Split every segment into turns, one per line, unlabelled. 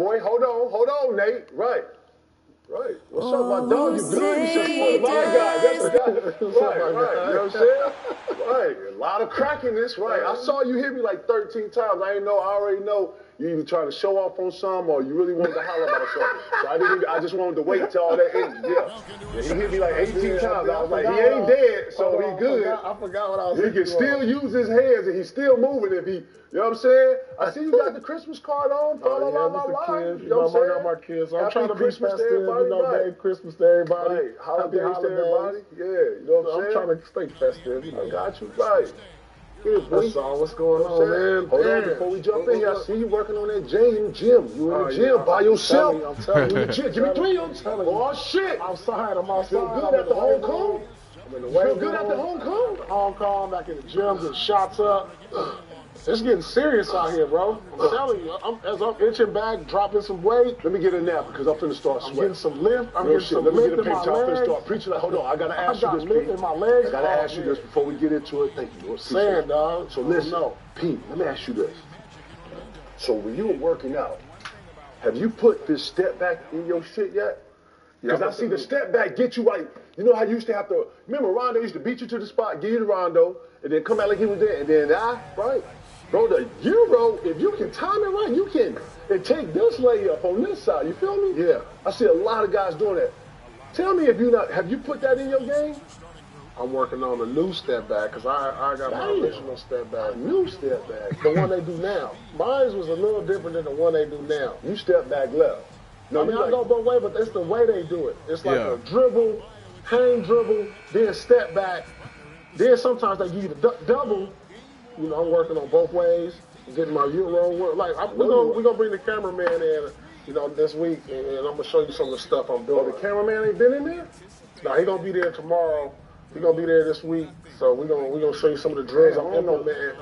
boy. Hold on, Nate. Right. What's up, my dog? You good? You said you one of my guys. That's the guy. Right. You know what I'm saying? Right. A lot of crackiness. Right. I saw you hit me like 13 times. I already know you either trying to show off on something or you really wanted to holler about something. So I just wanted to wait till all that ended. Yeah. He hit me like 18 times. I was like, he ain't dead, so he good.
I forgot what I was
He can still use his hands and he's still moving if he, you know what I'm saying? I see you got the Christmas card on.
Kids. You know, I got my kids. So I'm trying to be festive, you know, Merry Christmas to everybody.
Right. Holidays to everybody. Yeah, you know what I'm saying?
I'm trying to stay festive. You know.
I got you, right.
That's all. What's going on, man?
Hold on, before we jump in here, I see you working on that gym. You in the gym by yourself.
I'm telling you.
In the gym. Give me 3. I'm telling you. Oh, shit.
I'm outside.
Feel good after Hong Kong? Feel good after Hong Kong?
Hong Kong, back in the gym, getting shots up. It's getting serious out here, bro. I'm telling you. As I'm inching back, dropping some weight.
Let me get a nap because I'm finna start sweating.
I'm getting some lift. I'm getting some lift in my legs.
I'm finna start preaching. Like, hold on, I gotta ask you this,
lift in my legs.
I gotta ask you this before we get into it. Thank you, Lord.
Saying, dog.
So listen, Pete, let me ask you this. So when you were working out, have you put this step back in your shit yet? Because I see the step back get you right. You know how you used to have to, remember Rondo used to beat you to the spot, give you the Rondo, and then come out like he was there, and then right? Bro, the Euro, if you can time it right, you can, and take this layup on this side, you feel me? Yeah. I see a lot of guys doing that. Tell me if have you put that in your game?
I'm working on a new step back, because I got my original step back.
A new step back?
The one they do now. Mine was a little different than the one they do now.
You step back left.
No, I mean, I go both ways, but it's the way they do it. It's like a dribble, hang dribble, then step back. Then sometimes they give you the double. You know, I'm working on both ways, getting my Euro work. Like, we're gonna bring the cameraman in, you know, this week, and I'm gonna show you some of the stuff I'm doing.
Oh, the cameraman ain't been in there?
No, he gonna be there tomorrow. He gonna be there this week, so we're gonna show you some of the drills I'm implementing.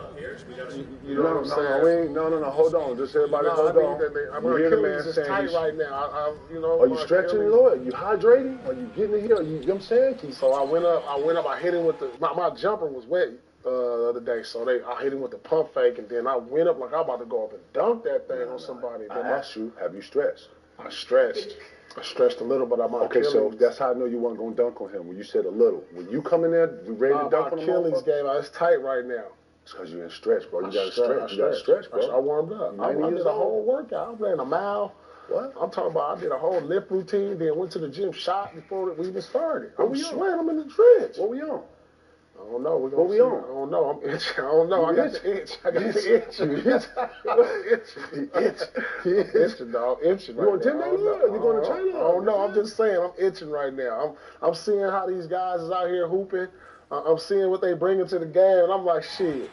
You know what I'm saying?
No. Hold on, just everybody hold on.
My Achilles is tight right now. You know.
Are you stretching, Lord? Are you hydrating? Are you getting in here? You know what I'm saying?
So I went up. I hit him with my jumper was wet the other day, so I hit him with the pump fake, and then I went up like I was about to go up and dunk that thing on somebody.
I asked you, have you stretched?
I stretched a little, but I'm
okay. So that's how I know you weren't gonna dunk on him when you said a little. When you come in there, you ready to dunk on him?
My Achilles game, it's tight right now.
It's because you didn't stretch, bro. You gotta stretch. You gotta stretch, bro.
I warmed up. I did a whole workout. I ran a mile.
What?
I'm talking about I did a whole lift routine, then went to the gym, shot before we even started. I'm sweating. I'm in the trench.
What we on?
I don't know.
What we on?
I don't know. I'm itching. I don't know. I got the itch. Itching, dog. Itching.
You on 10 days? You going to China?
I don't know. I'm just saying. I'm itching right now. I'm seeing how these guys is out here hooping. I'm seeing what they bringing to the game, and I'm like, shit.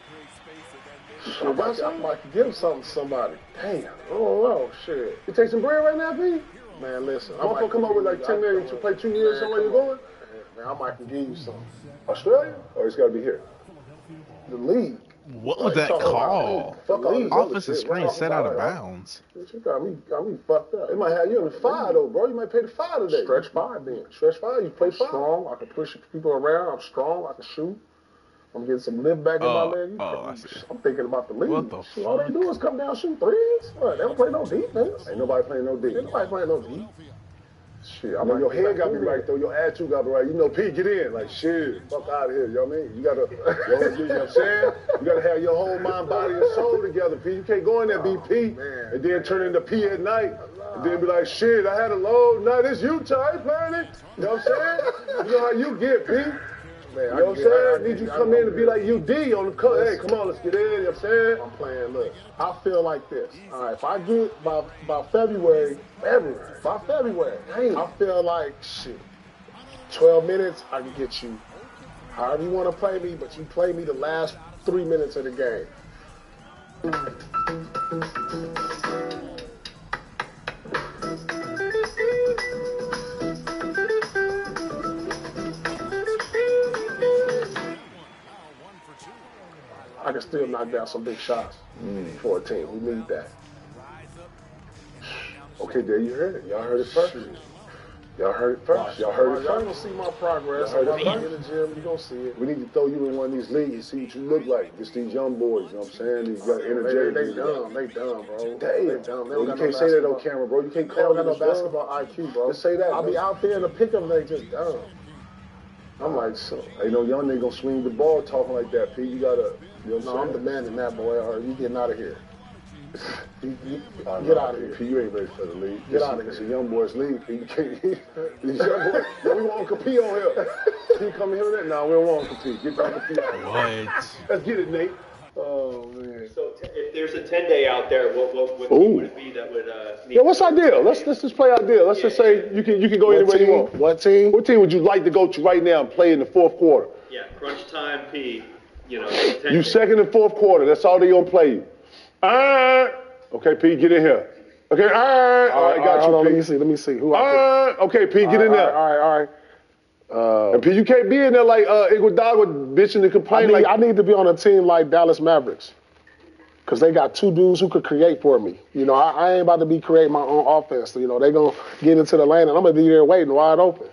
I might give something to somebody.
Damn.
Oh, shit.
You take some bread right now, P?
Man, listen.
I'm going to come up with like 10 million to play 2 years somewhere you're going?
Man, I might can give you something.
Australia? Or it's got to be here?
The league.
What was that call? Offensive screen set out of bounds.
You got me fucked up.
They might have you in the 5 though, bro. You might pay the 5 today.
Stretch 5 then.
Stretch 5. You play 5.
Strong. I can push people around. I'm strong. I can shoot. I'm getting some lift back in my leg.
I see.
I'm thinking about the league.
What the fuck?
All they do is come down, shoot threes. What? They don't play no defense.
Ain't nobody playing no defense.
Ain't nobody playing no defense. Shit, I
mean, your head got to be right, though. Your attitude got to be right. You know, P, get in. Like, shit, fuck out of here. You know what I mean? You got to, you know what I'm saying? You got to have your whole mind, body, and soul together, P. You can't go in there, be P, and then turn into P at night, and then be like, shit, I had a low night. It's Utah. I ain't playing it. You know what I'm saying? You know how you get, P. Man, you know what I'm saying? I need you to come in and be like UD on the cut. Hey, come on, let's get in. You know what I'm saying?
I'm playing, look, I feel like this. All right, if I get by February, I feel like, shit, 12 minutes, I can get you however you want to play me, but you play me the last 3 minutes of the game. I can still knock down some big shots for a team. We need that.
Okay, there you heard it. Y'all heard it first. Y'all heard it first. Y'all heard it
Y'all
first.
gonna see my progress.
Y'all
I'm
heard it
in the gym. You gonna see it.
We need to throw you in one of these leagues and see what you look like. Just these young boys, you know what I'm saying? These young energetic.
They dumb. They dumb, bro.
Damn.
They dumb.
Bro, you can't say that on camera, bro. You can't
They
call
don't got
it
no basketball IQ, bro.
Just say that.
I'll be out there in the pickup and they just dumb.
I'm like, so ain't no young nigga gonna swing the ball talking like that, P. You gotta, you know what I'm saying?
I'm demanding that, boy, or you getting out of here. Get out of here.
P, you ain't ready for the league.
Get out of here.
It's a young boys league, P. You can't. These young boys, we want Uncle P on here. P, come here with that? No, we don't want Uncle P. Get the Uncle P out of here.
What?
Let's get it, Nate. Oh, man.
So if there's a 10-day out there, what team would it be that would need
Yeah, what's our deal? Let's just play our deal. Let's just say you can go anywhere you want.
What team?
What team would you like to go to right now and play in the fourth quarter?
Yeah, crunch time, P. 10
You
days.
second and fourth quarter. That's all they gonna play you. Okay, P, get in here. Okay, all right, got you, P.
Let me see. Who I
Okay, P, get in there.
All right.
And P, you can't be in there like Iguodala bitching and complaining.
I need to be on a team like Dallas Mavericks. Because they got two dudes who could create for me. I ain't about to be creating my own offense. They going to get into the lane, and I'm going to be there waiting wide open.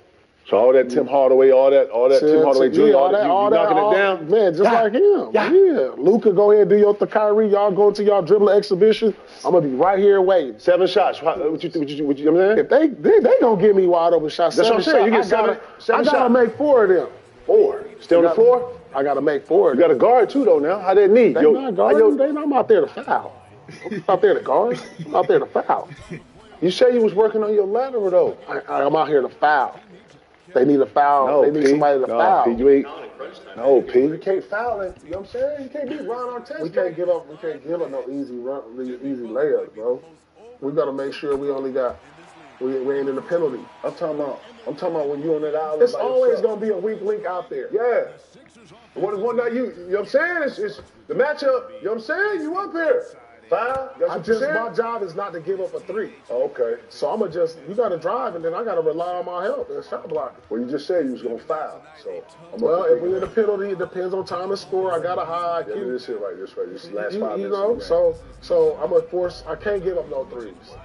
So all that Tim Hardaway, all that Tim Hardaway Jr., all that, you knocking it down?
Man, just like him. Yeah. Luka, go ahead and do your Kyrie. Y'all go into y'all dribbling exhibition. I'm going to be right here waiting.
7 shots. What you saying?
If they going to give me wide open shots,
that's what I'm saying. You get seven
I got to make 4 of them.
4? Still on the floor?
I got to make 4 of them.
You got a guard, too, though, now. How that knee?
They not guarding. I'm out there to foul. I'm out there to guard. I'm out there to foul.
You say you was working on your lateral, though.
I'm out here to foul. They need a foul.
No,
they need
P.
somebody to foul.
P, you ain't. No, P. You can't foul it. You know what I'm saying? You can't be Ron Artest.
We can't give up no easy layups, bro. We gotta make sure we ain't in the penalty.
I'm talking about when you on that island.
It's always gonna be a weak link out there.
Yeah. One night you know what I'm saying? It's the matchup. You know what I'm saying? You up here. Foul.
My job is not to give up a 3.
Okay.
So you gotta drive, and then I gotta rely on my help and shot blocking.
Well, you just said you was gonna foul. So
if we're in the penalty, it depends on time to score. I got a high IQ.
Yeah, this last 5 minutes.
You know, so I'm gonna force. I can't give up no 3s.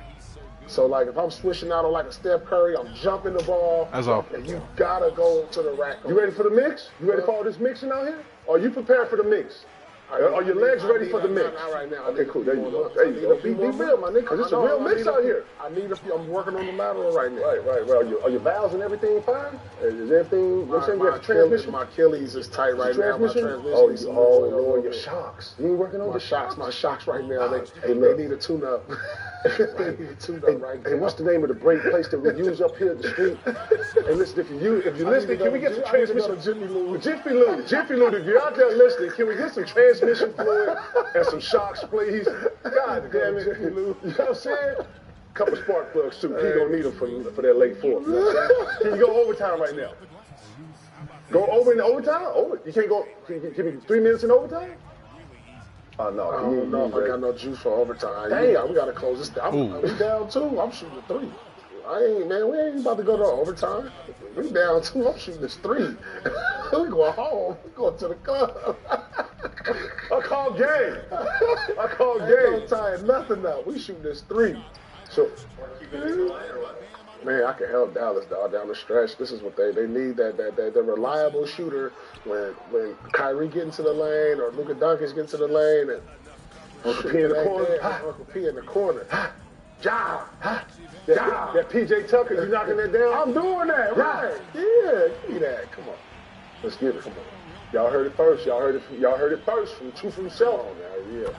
So like if I'm switching out on like a Steph Curry, I'm jumping the ball.
That's all.
And you gotta go to the rack.
You ready for the mix? You ready for all this mixing out here? Are you prepared for the mix? Are your legs ready for the mix?
Not right now.
Okay, cool. There you go. There you go. Be real, my nigga, because it's a real mix out here.
I'm working on the lateral right now.
Right. Are your valves and everything fine? Is everything, you know what I'm saying? You have transmission?
My Achilles is tight right now. My transmission is
Lord, your shocks. You ain't working on
my
shocks?
My shocks right now, they need a tune-up. They need a tune-up right now.
Hey, what's the name of the break place that we use up here at the street? Hey, listen, if you're listening, can we get some transmission?
Jiffy Lube.
Jiffy Lube, if you're out there listening, can we get some transmission fluid and some shocks, please? God damn it. You know what I'm saying? Couple spark plugs, too. He gonna need them for that late fourth. You know what I'm saying? Can you go overtime right now? Go over in overtime? You can't go, give me 3 minutes in overtime? Oh, no.
I don't know if I got no juice for overtime.
Damn.
We got to close this down. We down 2. I'm shooting a 3. We ain't about to go to overtime. We down 2. I'm shooting this 3. We going home. We going to the club.
I call game.
I ain't tying nothing up. We shooting this 3.
So,
man, I can help Dallas down the stretch. This is what they need, that reliable shooter when Kyrie get into the lane or Luka Doncic get into the lane and
Uncle P in the corner.
Uncle P in the corner.
Ja. That PJ Tucker, you knocking that down?
I'm doing that, right? Yeah, give me that. Come on.
Let's get it. Come on. Y'all heard it first. Y'all heard it first from Truth himself.
Yeah.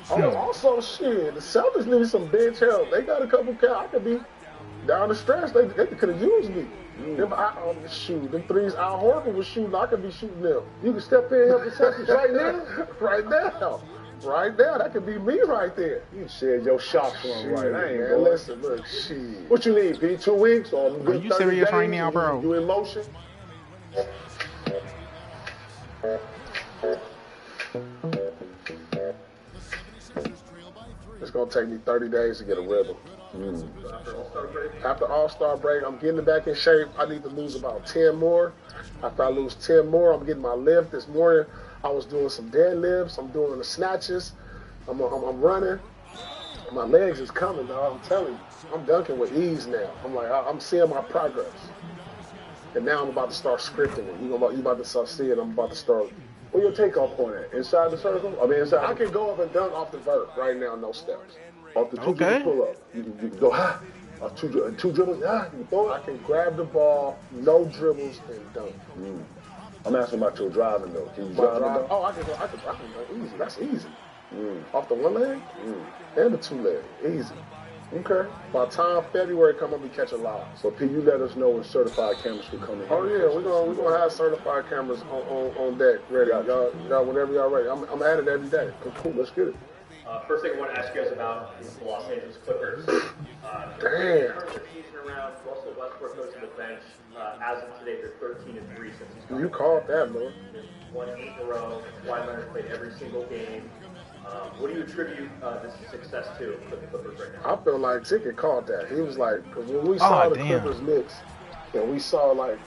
Also, shit, the Celtics need some bench help. They got a couple I could be down the stretch. They could have used me. Them 3s Al Horford was shooting. I could be shooting them.
You can step in and help the Celtics right now?
Right now. That could be me right there.
You said your shots weren't right. I ain't
man, listen, look, shit.
What you need, P? 2 weeks or
Are you serious right now, bro?
You in motion?
It's going to take me 30 days to get a rhythm. After All-Star break, I'm getting back in shape. I need to lose about 10 more. After I lose 10 more, I'm getting my lift. This morning, I was doing some deadlifts. I'm doing the snatches. I'm running. My legs is coming, dog. I'm telling you. I'm dunking with ease now. I'm like, I'm seeing my progress. And now I'm about to start scripting it. You about to start seeing it. I'm about to start.
Where your takeoff point at? Inside the circle? I mean, inside.
I can go up and dunk off the vert right now, no steps.
Off the two dribble pull up. You can go high. Two dribbles, you can throw it.
I can grab the ball, no dribbles, and dunk.
I'm asking about your driving though. Can you drive?
Oh, I can dunk easy. That's easy. Off the one leg and the two leg, easy.
Okay.
By the time February come, I'll be catching live.
So P, you let us know when certified cameras will come in.
Oh yeah, we're gonna have certified cameras on deck ready. Y'all whenever y'all ready. I'm at it every day.
Cool. Let's get it.
First thing I want to ask you guys about is the Los Angeles Clippers.
Damn.
Turn the season around. Russell Westbrook goes to the bench. As of today, they're 13-3 since he's gone.
You called that, man.
Won 8 in a row. Kawhi Leonard played every single game. What do you attribute this success to for the Clippers right now?
I feel like Ticket called that. He was like, because when we saw the Clippers mix, and we saw like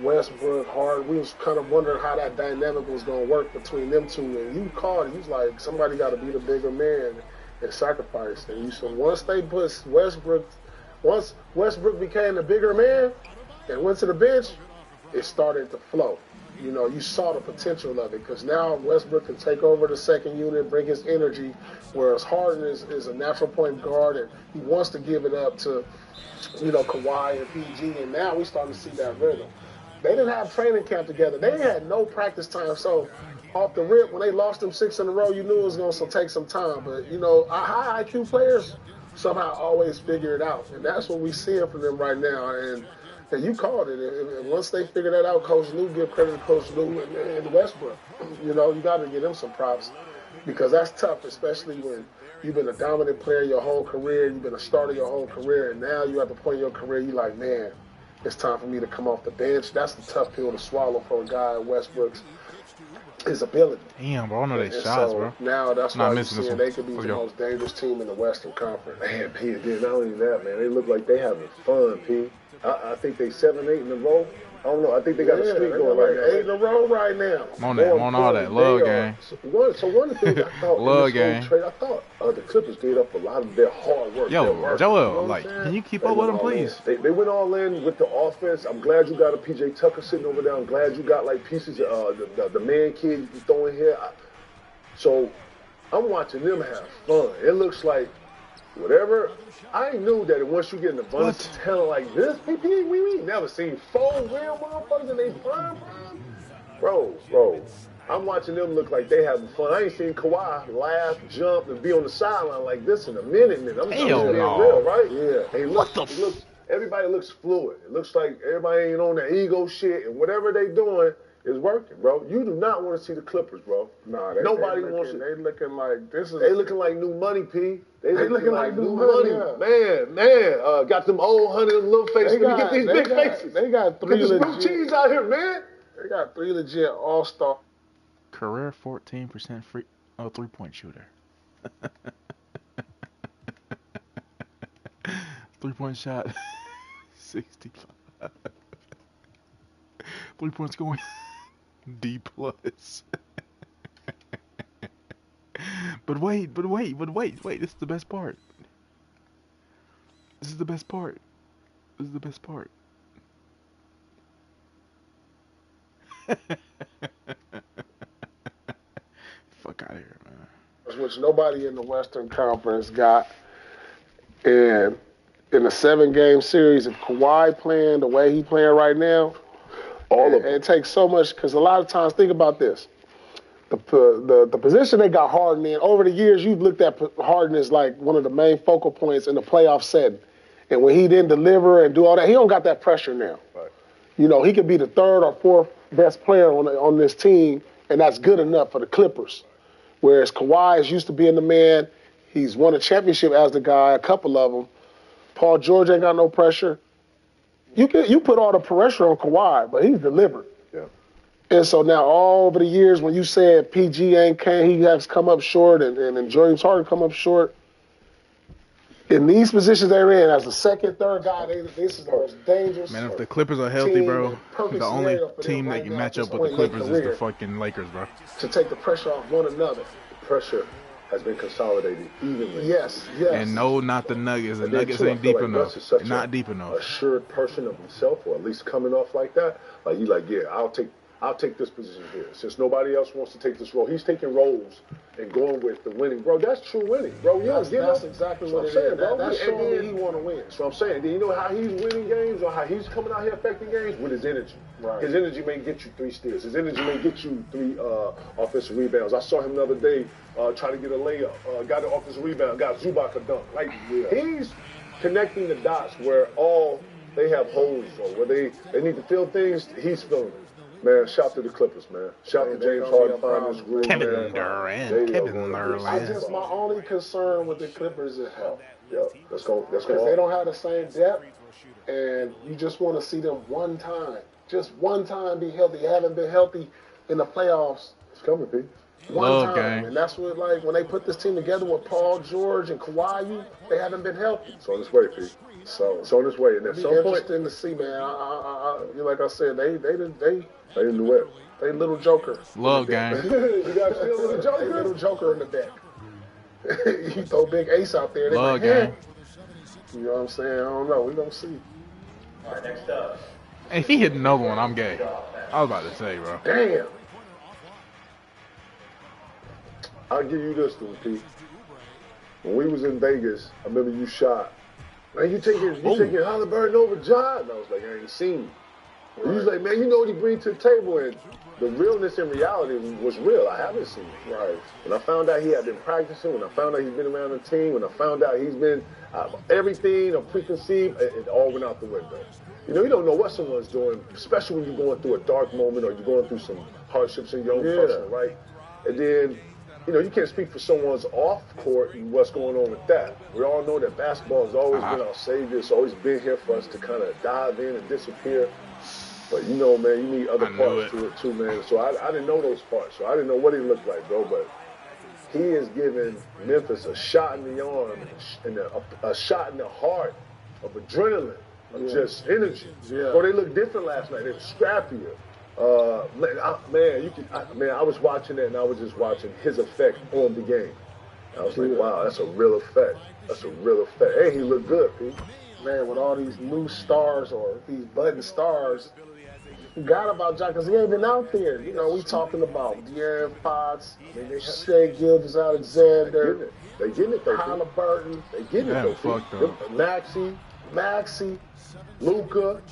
Westbrook, Harden, we was kind of wondering how that dynamic was going to work between them two. And you called it. He was like, somebody got to be the bigger man and sacrifice. And you said once they put once Westbrook became the bigger man and went to the bench, it started to flow. You know, you saw the potential of it because now Westbrook can take over the second unit, bring his energy, whereas Harden is a natural point guard and he wants to give it up to, Kawhi and PG, and now we starting to see that rhythm. They didn't have training camp together. They had no practice time, so off the rip, when they lost them 6 in a row, you knew it was going to take some time. But, our high IQ players somehow always figure it out, and that's what we're seeing from them right now. And you called it. And once they figure that out, Coach Lou, give credit to Coach Lou and Westbrook. You got to give them some props because that's tough, especially when you've been a dominant player your whole career, you've been a starter your whole career, and now you're at the point in your career you're like, man, it's time for me to come off the bench. That's the tough pill to swallow for a guy at Westbrook's his ability.
Damn, bro, I know they shots, bro.
Now that's why you're seeing they could be the most dangerous team in the Western Conference.
Man, P, not only that, man, they look like they having fun, P. I think they 7-8 in a row. I don't know. I think they got a streak going right now.
8 in a row right now.
I'm on all that love game.
So one of the things I thought
love game.
Trade, I thought the Clippers gave up a lot of their hard work.
Yo, Joel, can you keep up with them, please?
They went all in with the offense. I'm glad you got a PJ Tucker sitting over there. I'm glad you got like pieces of the man kid you can throw in here. So I'm watching them have fun. It looks like whatever. I knew that once you get an abundance of talent like this, we ain't never seen 4 real motherfuckers in their prime. Bro, I'm watching them look like they having fun. I ain't seen Kawhi laugh, jump, and be on the sideline like this in a minute. I'm being real, right? Yeah. Everybody looks fluid. It looks like everybody ain't on that ego shit, and whatever they doing is working, bro. You do not want to see the Clippers, bro.
Nah,
nobody wants it.
They looking like this is.
They looking like new money, P. They looking like new
money.
Yeah. Man. Got them old honey little faces. Let me get these big faces.
They got 3
legit.
Get
the cheese out here, man.
They got 3 legit all-star.
Career 14% free. 3-point shooter. 3-point shot. 65. 3 points going. D+. But wait. This is the best part. Fuck out of here, man.
Which nobody in the Western Conference got. And in a 7-game series, if Kawhi playing the way he playing right now, it takes so much, because a lot of times, think about this. The position they got Harden in, over the years, you've looked at Harden as like one of the main focal points in the playoff setting. And when he didn't deliver and do all that, he don't got that pressure now. Right. He could be the 3rd or 4th best player on this team, and that's good enough for the Clippers. Whereas Kawhi is used to being the man. He's won a championship as the guy, a couple of them. Paul George ain't got no pressure. You put all the pressure on Kawhi, but he's delivered.
Yeah.
And so now all over the years when you said PG he has come up short and James Harden come up short, in these positions they're in, as the 2nd, 3rd guy, this is the most dangerous.
Man, if the Clippers are healthy, bro, the only team that you match up with the Clippers is the fucking Lakers, bro.
To take the pressure off one another.
Pressure. has been consolidated evenly.
Yes.
And no, not the Nuggets. The Nuggets ain't deep enough. Not deep enough.
Assured person of himself, or at least coming off like that. Like, you like, yeah, I'll take this position here. Since nobody else wants to take this role, he's taking roles and going with the winning. Bro, that's true winning. Bro,
that's exactly what I'm saying, bro. That's showing me he want to win.
That's what I'm saying. Do you know how he's winning games or how he's coming out here affecting games? With his energy.
Right.
His energy may get you 3 steals. His energy may get you 3 offensive rebounds. I saw him the other day try to get a layup. Got an offensive rebound. Got Zubac a dunk. Like, he's connecting the dots where all they have holes or where they need to fill things, he's filling it. Man, shout to the Clippers, man. Shout to James Harden finding his groove.
Kevin Durant.
I guess my only concern with the Clippers is health.
Yeah, that's going.
Because they don't have the same depth, and you just want to see them just one time be healthy. They haven't been healthy in the playoffs.
It's coming, Pete.
One time, and that's what, like, when they put this team together with Paul George and Kawhi, they haven't been healthy.
It's on its way, Pete.
So
it's on its way, and at some point,
interesting to see, man. Like I said, they
in the whip.
They little joker.
Love gang.
You got still little joker.
They little joker in the deck. You throw big ace out there.
Love gang.
You know what I'm saying? I don't know. We gonna see.
All right, next up.
Hey, if he hit another one, I'm gay. I was about to say, bro.
Damn.
I'll give you this one, Pete. When we was in Vegas, I remember you shot. Man, you taking Halliburton over John? And I was like, I ain't seen him. He was like, man, you know what he brings to the table, and the realness in reality was real. I haven't seen it. Right. When I found out he had been practicing, when I found out he's been around the team, when I found out he's been everything or preconceived, it all went out the window. You know, you don't know what someone's doing, especially when you're going through a dark moment or you're going through some hardships in your own personal, right? And then, you know, you can't speak for someone's off court and what's going on with that. We all know that basketball has always been our savior. It's always been here for us to kind of dive in and disappear. But, you know, man, you need other parts to it too, man. So I didn't know those parts. So I didn't know what he looked like, bro. But he is giving Memphis a shot in the arm and a shot in the heart of adrenaline, of just energy. Yeah. Bro, they looked different last night. They were scrappier. I was watching that, and I was just watching his effect on the game. I was like, wow, that's a real effect. That's a real effect. Hey, he looked good, Pete.
Man, with all these new stars or these budding stars, forgot about John because he ain't been out there. You know, we talking about De'Aaron Fox, Shea Gilgeous-Alexander,
they getting it though.
Halliburton,
they getting it though. Maxey, Luka,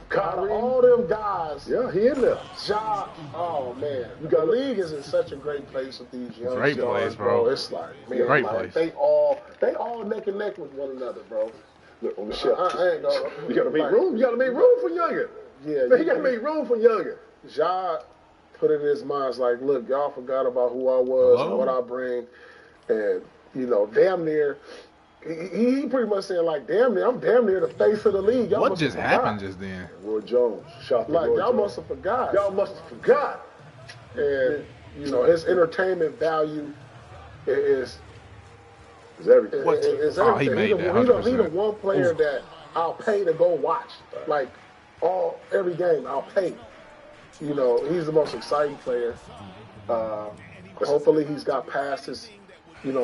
Kyrie,
all them guys.
Yeah, he in there.
Ja, oh man, the league is in such a great place with these young
great
stars,
place, bro.
It's like, man,
great
like,
place.
they all neck and neck with one another, bro.
Look on the shelf.
I ain't gonna,
you gotta make room. You gotta make room for youngin.
Yeah,
man, you gotta make room for youngin.
Ja put it in his mind, like, look, y'all forgot about who I was and what I bring, and you know, damn near. He pretty much saying, like, I'm damn near the face of the league. Y'all
what just happened just then?
Roy Jones.
Y'all must have forgot.
Y'all must have forgot.
And, you know, his entertainment value is
everything.
Is
everything.
He
made that.
He the one player that I'll pay to go watch. Like, every game, I'll pay. You know, he's the most exciting player. Hopefully he's got past his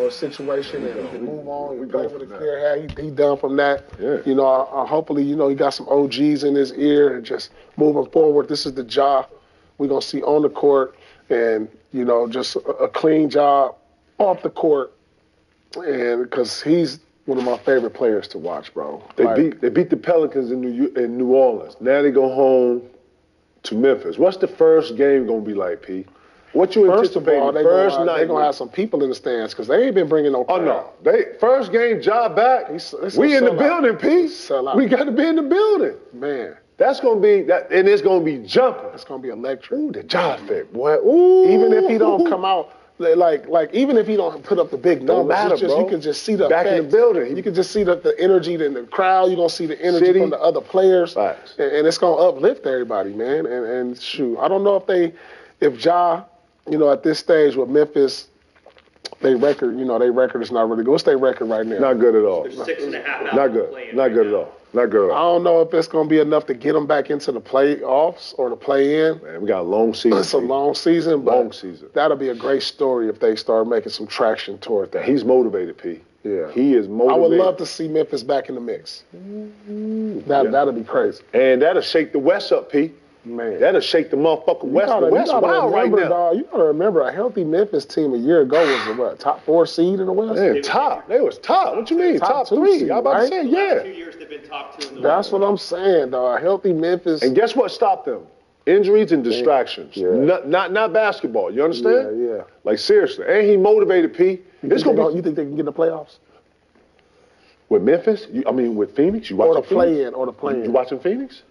situation and he can move on. We play with a clear head. He done from that.
Yeah.
You know, hopefully, you know, he got some OGs in his ear and just moving forward. This is the job we're going to see on the court and, you know, just a clean job off the court. And because he's one of my favorite players to watch, bro.
They beat the Pelicans in New Orleans. Now they go home to Memphis. What's the first game going to be like, P? What you anticipating?
First of all, they're going to have some people in the stands because they ain't been bringing no crowd.
Oh, no. First game, job back. We in the building, P. We got to be in the building.
Man.
That's going to be, and it's going to be jumping.
It's going to be electric.
Ooh, the job effect, boy. Ooh.
Even if he don't come out, like even if he don't put up the big numbers,
matter, bro.
You can just see the
back
effect.
In the building.
You can just see the energy in the crowd. You're going to see the energy from the other players.
Facts.
And it's going to uplift everybody, man. And shoot, I don't know if Ja, you know, at this stage with Memphis, their record is not really good. What's their record right now?
Not good at all.
They're 6.5
Not good. Not good at all. Not good.
I don't know if it's going to be enough to get them back into the playoffs or the play-in.
Man, we got a long season.
It's a long season, but
long season.
That'll be a great story if they start making some traction toward that.
He's motivated, P.
Yeah.
He is motivated.
I would love to see Memphis back in the mix. That'll be crazy.
And that'll shake the West up, P.
Man.
That'll shake the motherfucking West. The West wild right now.
Dog, you got to remember, a healthy Memphis team a year ago was the top 4 seed in the West?
Man, top. They was top. What you mean? Top 3.
Seed,
I'm about to say, yeah.
2 years they've been top 2 in the
That's what I'm saying, dog. A healthy Memphis.
And guess what stopped them? Injuries and distractions.
Yeah.
Not basketball. You understand?
Yeah.
Like, seriously. And he motivated, P.
You think they can get in the playoffs?
With Memphis? With Phoenix? You
Or
watching
the play-in. Or the play-in.
You watching Phoenix?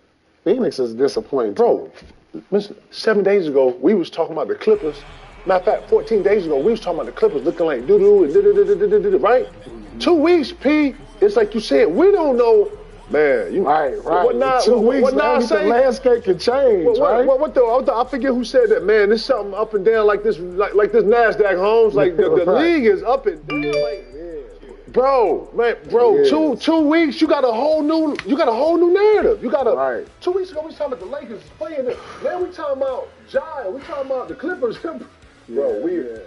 Phoenix is disappointing.
Bro, listen, 7 days ago, we was talking about the Clippers. Matter of fact, 14 days ago, we was talking about the Clippers looking like doo-doo and da-da-da-da-da-da, right? 2 weeks, P. It's like you said, we don't know. Man,
right.
What
2 weeks,
the
landscape can change, right?
I forget who said that, man. There's something up and down like this, like this NASDAQ, Holmes. Like the league is up and down. Like, bro, 2 weeks, you got a whole new narrative. 2 weeks ago we was talking about the Lakers playing it. Now we talking about Jai. We talking about the Clippers. Bro,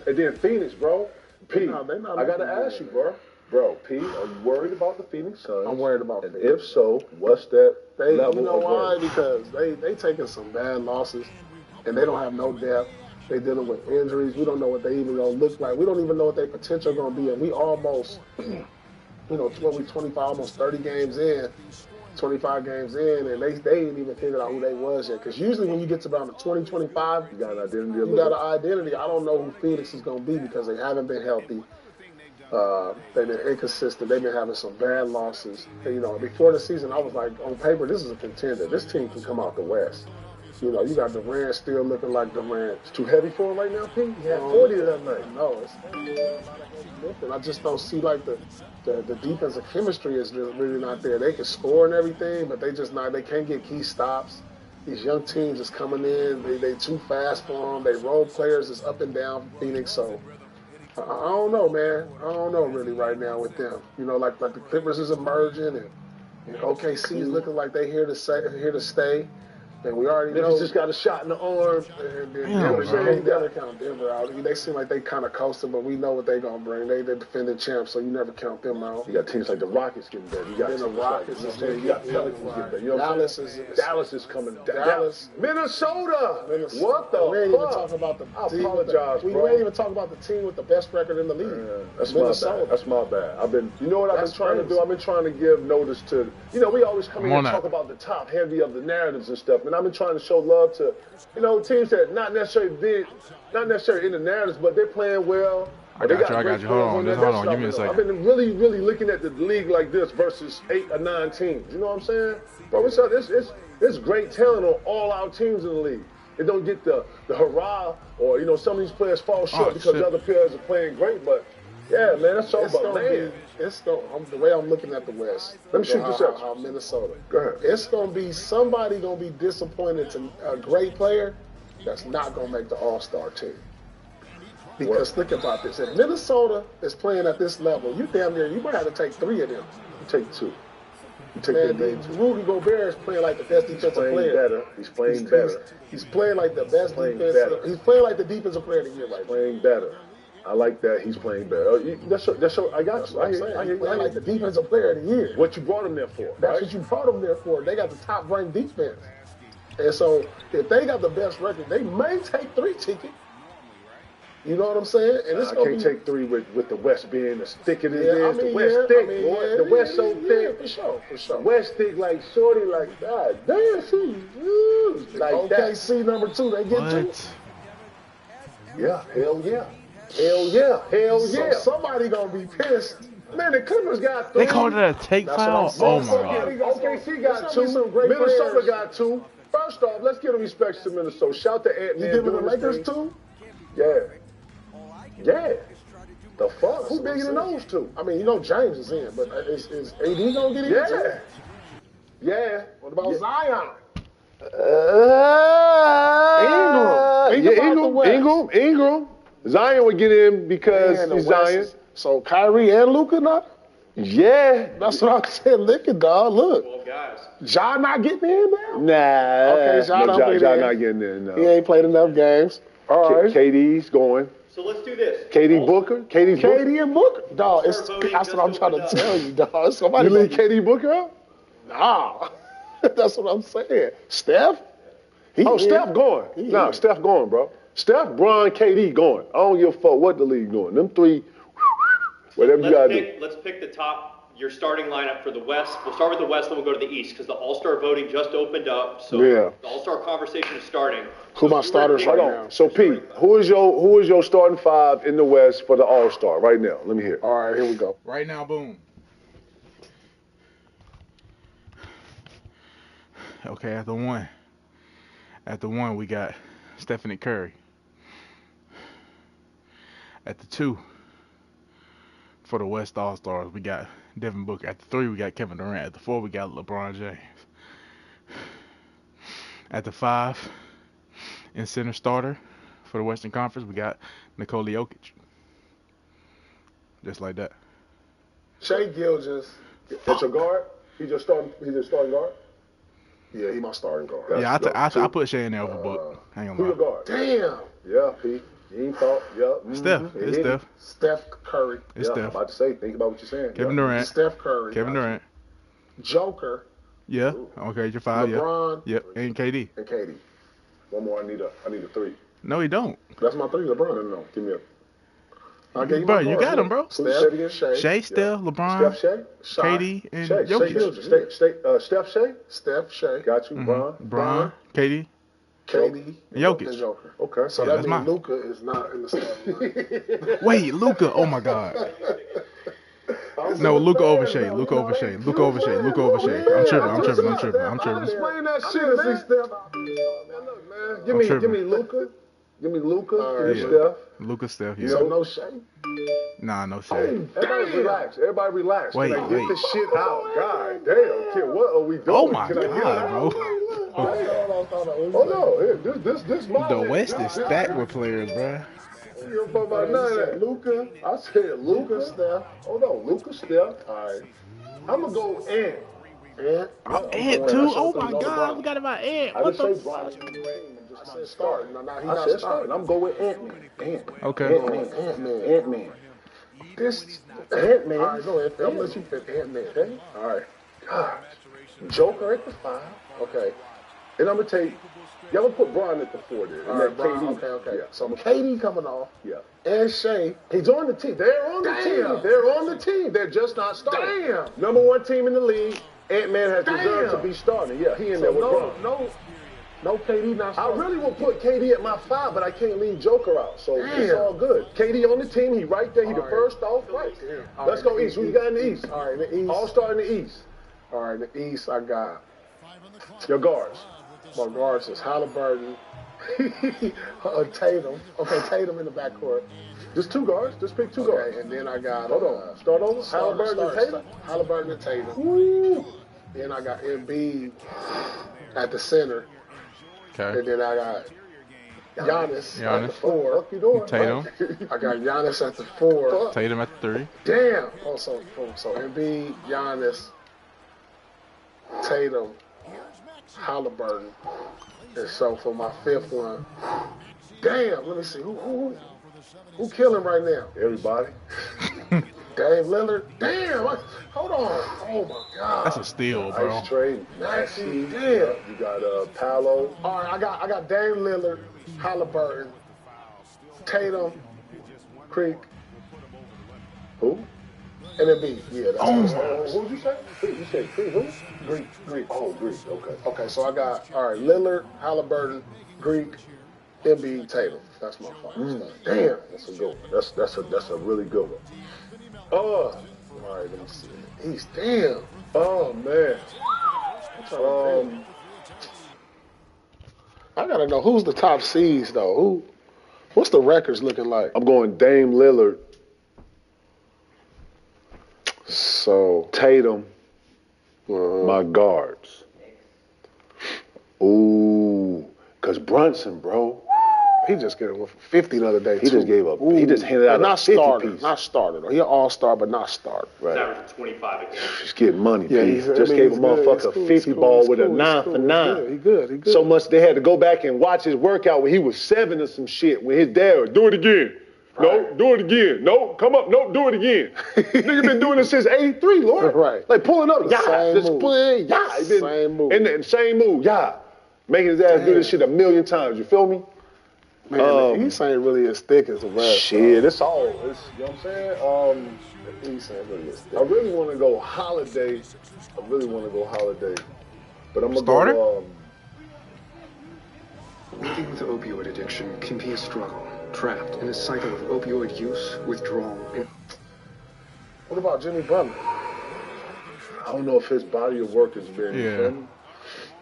and then Phoenix, bro. P, I gotta ask you, bro. Bro, P, are you worried about the Phoenix Suns?
I'm worried about
and if so, what's that level?
You know why? Because they taking some bad losses, and they don't have no depth. They dealing with injuries. We don't know what they even gonna look like. We don't even know what their potential gonna be. And we almost, 25, almost 30 games in, 25 games in, and they ain't even figured out who they was yet. Because usually when you get to around the 20, 25,
you got an identity.
You got an identity. I don't know who Phoenix is gonna be because they haven't been healthy. They've been inconsistent. They've been having some bad losses. And, before the season, I was like, on paper, this is a contender. This team can come out the West. You got Durant still looking like Durant.
It's too heavy for him right now, P? He had 40 that night.
No, I just don't see like the defensive chemistry is really not there. They can score and everything, but they just not. They can't get key stops. These young teams is coming in. They too fast for them. They role players is up and down Phoenix. So I don't know, man. I don't know really right now with them. Like the Clippers is emerging and OKC is looking like they here to stay. And we already know.
Just got a shot in the arm.
And Denver count Denver out. They seem like they kind of coasting, but we know what they're going to bring. They're defending champs, so you never count them out.
You got teams like the Rockets getting better. You got
the Rockets.
You got Pelicans getting better. Dallas is coming down. Minnesota. What the fuck?
We ain't even talking about the team.
I apologize,
bro. We ain't even talking about the team with the best record in the league.
That's Minnesota. That's my bad. You know what I've been trying to do? I've been trying to give notice to, we always come in and talk about the top heavy of the narratives and stuff. And I've been trying to show love to, teams that not necessarily in the narratives, but they're playing well.
I got you. Hold on. Give me a second.
I've been really, really looking at the league like this versus 8 or 9 teams. You know what I'm saying? Bro, it's great talent on all our teams in the league. It don't get the hurrah or, some of these players fall short because other players are playing great, but yeah, man, that's all about land.
The way I'm looking at the West.
Let me shoot this out.
Minnesota.
Go ahead.
It's going to be somebody going to be disappointed to a great player that's not going to make the All-Star team. Because think about this. If Minnesota is playing at this level, you might have to take 3 of them.
You take 2. You take
Rudy Gobert is playing like the best defensive player.
He's playing better.
He's playing like the best defensive. He's playing like the defensive player of the year right now.
Playing better. I like that. He's playing better. I got you.
I hear like the defensive player of the year.
What you brought him there for?
That's what you brought him there for. They got the top-ranked defense. And so if they got the best record, they may take 3 tickets. You know what I'm saying? And
I can't take 3 with the West being as thick as it is. The West thick, boy. The West so thick.
For sure.
West thick like shorty, like God damn, she like
OKC
that.
number 2, they get 2.
Yeah, hell yeah. Hell yeah.
So somebody gonna be pissed.
Man, the Clippers got 3.
They called it a take foul? Oh, my God.
OKC got 2. Minnesota got 2. First off, let's give the respects to Minnesota. Shout to Ant-Man.
You giving the Lakers 2?
Yeah. The fuck? Who bigger than those 2?
I mean, James is in, but is AD gonna get in too?
Yeah.
What about Zion?
Ingram. Zion would get in because he's Zion.
So Kyrie and Luka not?
Yeah.
That's what I said. Look at dog. Look.
12 guys.
Ja not getting in now?
Nah.
Okay, Ja don't be
Ja
there.
not getting in, no.
He ain't played enough games. All right.
KD's going.
So let's do this.
KD Booker? KD Booker?
KD and Booker? Dog,
All-Star voting
that's what I'm
just
trying to
opened
tell
up.
you, dog. Somebody
You leave KD Booker out?
Nah. That's what I'm saying. Steph?
Steph going.
in.
Steph going, bro. Steph, Bron, KD going. I don't give a fuck what the league doing. Them three, whatever you gotta do.
Let's pick the top, your starting lineup for the West. We'll start with the West, then we'll go to the East, because the All-Star voting just opened up. So
Yeah.
the All-Star conversation is starting.
Who my starters right
Hold
now?
on. So Pete, who is your starting five in the West for the All-Star right now? Let me hear.
All right, here we go.
Right now, boom. Okay, at the one, we got Stephanie Curry. At the 2, for the West All-Stars, we got Devin Booker. At the 3, we got Kevin Durant. At the 4, we got LeBron James. At the 5, in center starter for the Western Conference, we got Nikola Jokic. Just like that.
Shea Gilgeous.
That's your guard? He's your starting guard?
Yeah, he my starting guard.
Yeah, I put Shea in there over Book. I ain't
Who
gonna
your
lie.
guard?
Damn.
Yeah, Pete. You ain't thought. Yeah.
Steph. It's Steph.
Steph Curry.
It's
I'm
Steph.
about to say, think about what you're saying.
Kevin
Yeah.
Durant.
Steph Curry.
Kevin Durant.
Joker.
Yeah. Okay, you're 5.
LeBron.
Yep. And KD.
And KD. One more. I need a 3.
No, he don't.
That's my 3, LeBron.
No. Give me a.
I gave you
Bro,
my
you
guards.
got him, bro.
Steph, Shea.
Shea, Steph, LeBron,
Steph Shea?
KD, and
Shea
Jokic.
Gilgeous. Steph Shea?
Steph, Shea.
Got you. Bron.
Bron, KD,
KD,
and Jokic.
and Joker.
Okay.
So
Yeah,
that
that's
means
mine.
Luka is not in the starting.
Wait, Luka. Oh my God. No, Luka over Shea. Luka over Shea. Luka over Shea. Luka over Shea. I'm tripping.
Explain that shit. Look, man. Give me Luka. Give me Luka. Give me
Yeah.
Steph.
Luka, Steph.
So
Yeah.
no Shea.
Nah, no Shea.
Everybody relax. Everybody relax.
Wait,
Can I get
wait.
this shit out? God damn. Kid, what are we doing?
Oh my
Can I get it
God,
out?
bro.
Oh no. Here, this my
The
man.
West is
This-
stacked with players, bro.
I don't give a fuck about none of that. Luka. I said Luka, Steph. Hold on. Luka, Steph. All right. I'm going to go in.
Ant too. Oh my God, I forgot about Ant.
I
What
didn't
the?
say Bron.
I said starting. No, he
I
not
said
starting.
starting. I'm going with Ant-Man.
Okay.
Ant-Man. This Ant-Man.
All right, go ahead. I'm gonna let you pick Ant-Man.
Okay. All right. God. Joker at the 5. Okay. And I'm going to take, y'all going to put Bron at the 4 there.
All right,
Bron.
Bron, okay.
Yeah.
So KD coming off.
Yeah.
And Shea.
He's on the team. They're on the team. They're on the team. They're just not starting.
Damn.
Number 1 team in the league. Ant-Man has deserved to
Damn.
be starting. Yeah, he in there
So
with Bron.
no KD not
I
starting.
really would put KD at my 5, but I can't leave Joker out. So it's
Damn.
all good. KD on the team. He right there. He the
All right.
first off. Right.
All
Let's
right.
go East. Who you got in the East?
All right, the East.
All-star in the East.
All right, the East, I got
Your guards.
my guards is Halliburton, Tatum. Okay, Tatum in the backcourt.
Just 2 guards. Just pick 2 guards.
Okay, and then I got
Hold on. Start over. Halliburton and Tatum.
Halliburton and Tatum.
Woo.
Then I got Embiid at the center,
Okay.
and then I got Giannis at the
Giannis.
4.
What you doing?
Tatum.
I got Giannis at the 4.
Tatum at the 3.
Damn. Oh, so Embiid, Giannis, Tatum, Halliburton, and so for my 5th one, damn. Let me see who killing right now.
Everybody.
Dave Lillard. Damn. Hold on. Oh my God.
That's a steal, bro.
Ice trade.
Maxey. Damn.
You got Paolo.
All right, I got Dame Lillard, Halliburton, Tatum, Creek,
Who?
and Embiid. Yeah, that's
Who'd you say? You said Creed. Who? Greek. Oh, Greek. Okay.
Okay, so I got Lillard, Halliburton, Greek, Embiid, Tatum. That's my 5.
Damn, that's a good one. That's a really good one.
All right, let me see. East. Damn.
Oh man.
I gotta know who's the top seeds though. What's the records looking like?
I'm going Dame Lillard.
So
Tatum. My guards. Ooh, cause Brunson, bro.
He just gave up 50 the other day.
He just gave up. He just handed out
not
a 50
starter,
piece.
not starter. Though. He an all-star, but not starter.
He's averaging 25 a game.
He's getting money.
Yeah,
Pete. Just gave a motherfucker a 50 ball with a 9 for 9.
He good.
So much they had to go back and watch his workout when he was 7 or some shit. When his dad would do it again. No, do it again. No, come up. No, do it again. Nigga been doing this since '83, Lord.
Right.
Like pulling up, yeah,
Same
just
move.
playing, yeah.
Same move.
And the same move, yeah. Making his ass do this shit a million times. You feel me?
Man, East ain't really as thick as the rest.
Shit, it's all. You know what I'm saying?
East ain't really as thick.
I really want to go Holiday. But I'm gonna
Starter?
go.
Living with opioid addiction can be a struggle. Trapped in a cycle of opioid use, withdrawal, and
What about Jimmy Butler?
I don't know if his body of work has been. You
Yeah.
feel me?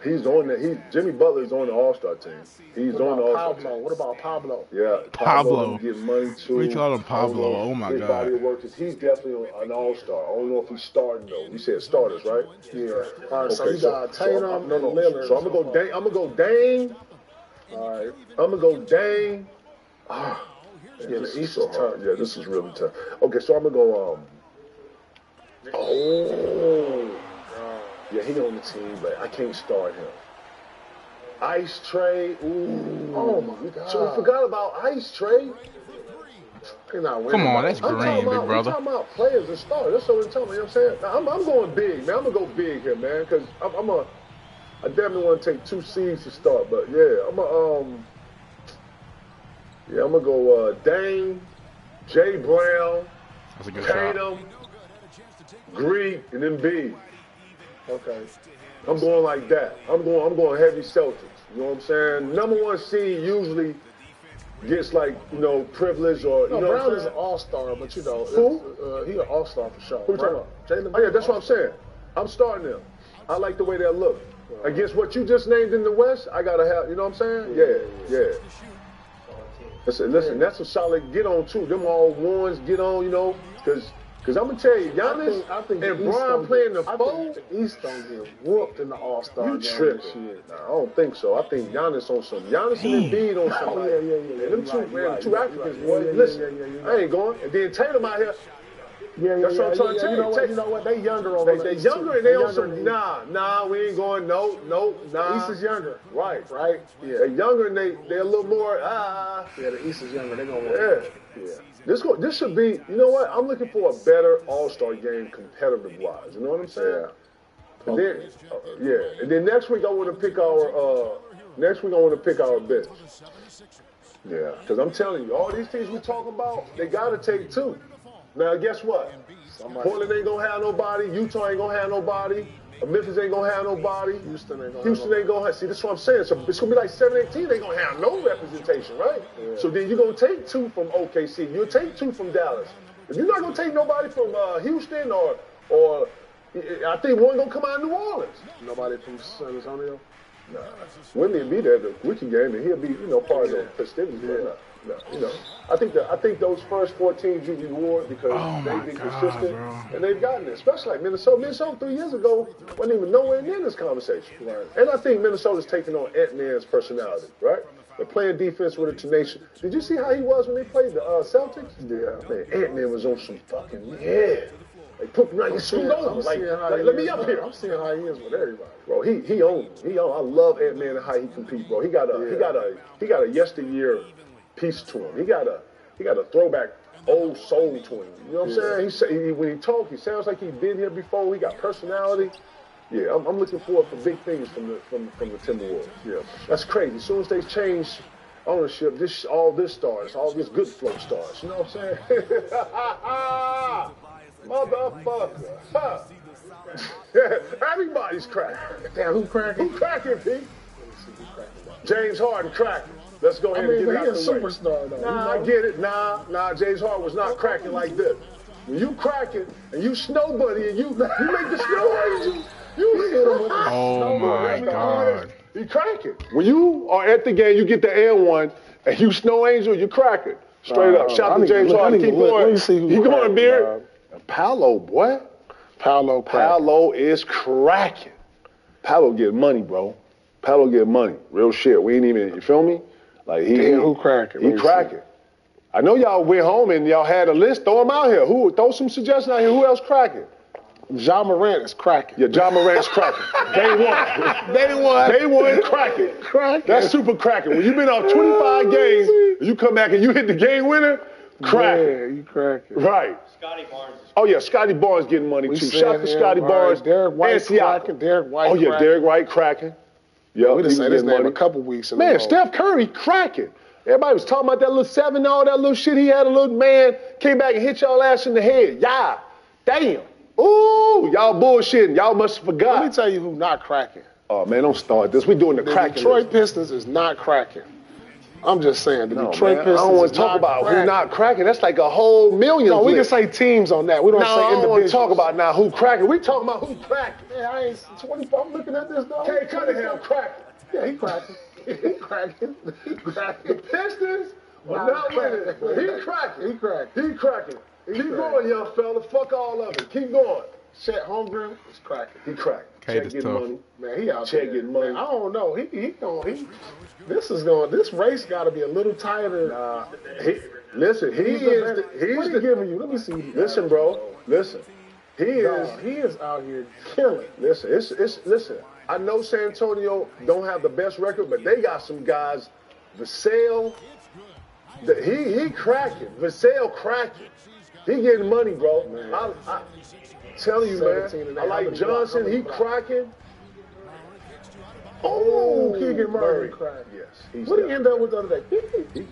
He's on the. Jimmy Butler's on the All-Star team. He's
What
on the
about
All-Star
Pablo?
team.
What about Pablo?
Yeah,
Pablo.
getting money too.
We call him Pablo.
I don't know
Oh, my
his
God.
body of work is he's definitely an All-Star. I don't know if he's starting though. You said starters, right?
Yeah. All right, so
Okay,
you got Tatum
I'm
and Lillard.
So I'm gonna go Dame. I'm gonna go Dame.
All right.
I'm gonna go Dame. Ah,
Yeah,
this
the
is
East
so
is
hard.
tough.
Yeah, this is really tough. Okay, so I'm gonna go. Yeah, he on the team, but I can't start him. Ice Trey. Ooh.
Oh my God.
So we forgot about Ice Trey.
He's not winning.
Come on, that's
I'm
green,
talking
big
about,
brother.
I'm talking about players and stars. That's what I'm talking about. You know what I'm saying? Now, I'm going big, man. I'm gonna go big here, man, because I definitely want to take 2 seeds to start. But yeah, I'm gonna go Dame, Jay Brown,
That's a good shot.
Tatum, Greek, and then B.
Okay.
I'm going like that. I'm going heavy Celtics. You know what I'm saying? Number 1 seed usually gets like, privilege or,
No,
you know what
Brown
I'm
is
saying?
an all-star, but
Who?
he an all-star for sure.
Who you talking about?
Jalen
Oh yeah, that's what I'm saying. I'm starting them. I like the way they look. Against what you just named in the West, I gotta have, you know what I'm saying? Yeah. Listen, that's a solid get on too. Them all ones get on, because I'm gonna tell you, Giannis
I think
and
the East
Bron
don't
playing the
I
four.
think the East don't get whooped in the All-Star
You
game this
tripping?
year.
Nah, I don't think so. I think Giannis on some. Giannis and Embiid on some.
Oh, yeah.
And them
You
two,
right,
man,
you right,
two
you
Africans,
right.
boy.
Yeah,
Listen,
yeah.
I ain't going. And then Tatum out here.
Yeah,
That's what I'm trying to tell you.
You know what? They younger over
They
the
younger
East,
and they on
younger
some.
in the East.
Nah, we ain't going. No, nah.
The East is younger.
Right.
Right? Yeah.
They're younger and they're a little more.
Yeah, the East is younger. They're going to win.
Yeah. This should be. You know what? I'm looking for a better All-Star game, competitive wise. You know what I'm saying?
Yeah.
And then, and then next week I want to pick our bench. Yeah, because I'm telling you, all these teams we talking about, they got to take 2. Now, guess what? Portland ain't gonna have nobody. Utah ain't gonna have nobody. Memphis ain't gonna have nobody.
Houston ain't
gonna have. See, that's what I'm saying. So it's gonna be like 7-8 teams. They ain't gonna have no representation, right?
Yeah.
So then you're gonna take 2 from OKC. You'll take 2 from Dallas. If you're not gonna take nobody from Houston or I think one gonna come out of New Orleans.
Nobody from San Antonio?
Nah, Wimby will be there the weekend game, and he'll be, part of the festivities.
Yeah.
No. I think those first 4 teams you reward because they've been consistent,
bro.
and they've gotten it. Especially like Minnesota. Minnesota 3 years ago wasn't even nowhere near this conversation.
Right.
And I think Minnesota's taking on Ant-Man's personality, right? They're playing defense with a tenacious. Did you see how he was when they played the Celtics? Yeah, man. Ant-Man was on some fucking They put him right. He screwed over. Like, let me up here.
I'm seeing how he is with everybody.
Bro, he owns. I love Ant-Man and how he competes, bro. He got a yesteryear piece to him. He got a throwback old soul to him. You know what I'm saying? When he talks, he sounds like he's been here before. He got personality. Yeah, I'm looking forward for big things from the Timberwolves. Yeah, that's crazy. As soon as they change ownership, all this good flow starts. You know what I'm saying? Motherfucker. Huh. Everybody's cracking.
Damn, who cracking?
Who cracking, Pete? James Harden cracking. Let's go ahead and get it out
he's
the
a
way.
superstar, though.
Nah, I get it. Nah, James Harden was not cracking like this. When you cracking and you snow buddy and you make the snow angel, you hit him with the
Oh
snow
my
buddy. That's the
God.
hardest. He cracking. When you are at the game, you get the air one and you snow angel, you cracking. Straight up. Shout out to James Harden. Keep going.
Let me see who
Keep going,
cracking,
Beard. Paolo, boy. Paolo is cracking. Paolo get money, bro. Paolo get money. Real shit. We ain't even, you feel me? Like
Damn, who cracking?
He cracking. I know y'all went home and y'all had a list. Throw them out here. Throw some suggestions out here. Who else cracking?
Ja Morant is cracking.
Yeah, Ja Morant's cracking. Day one cracking. That's super cracking. When you've been off 25 games, you come back and you hit the game winner, cracking.
Yeah, you cracking.
Right.
Scotty Barnes.
Oh yeah, Scotty Barnes getting money too. Shout out to Scotty Barnes.
Derek White cracking. Derek White.
Oh yeah,
cracking.
Derek White cracking. Yeah,
we just said his name a couple weeks in a row.
Man, Steph Curry cracking. Everybody was talking about that little 7 all that little shit. He had a little man came back and hit y'all ass in the head. Yeah, damn. Ooh, y'all bullshitting. Y'all must have forgot.
Let me tell you who not cracking.
Oh man, don't start this. We doing the cracking.
Detroit Pistons is not cracking. I'm just saying, Detroit Pistons. I
don't want to talk about who not cracking. That's like a whole million.
No, we can say teams on that. We don't say individuals. I don't want to
talk about now who cracking. We talking about who cracking.
Man, I ain't 24. I'm looking at this dog.
Kay Cunningham cracking.
Yeah, he cracking. He cracking. He cracking.
The Pistons are not winning. He cracking.
He cracking.
He cracking. Keep going, young fella. Fuck all of it. Keep going.
Chet Holmgren is cracking.
He cracking.
Chet
getting money.
Man, he out
Chet
there.
getting money.
Man, I don't know. This race got to be a little tighter.
Listen, he's
giving you. Let me see.
Listen, bro. Listen. He
is out here killing.
Listen, listen. I know San Antonio don't have the best record, but they got some guys. Vassell, he cracking. Vassell cracking. He getting money, bro. Man. I telling you, man. I like Johnson. He cracking. Oh,
Keegan Murray cracking.
Yes.
What did he end up with the other day?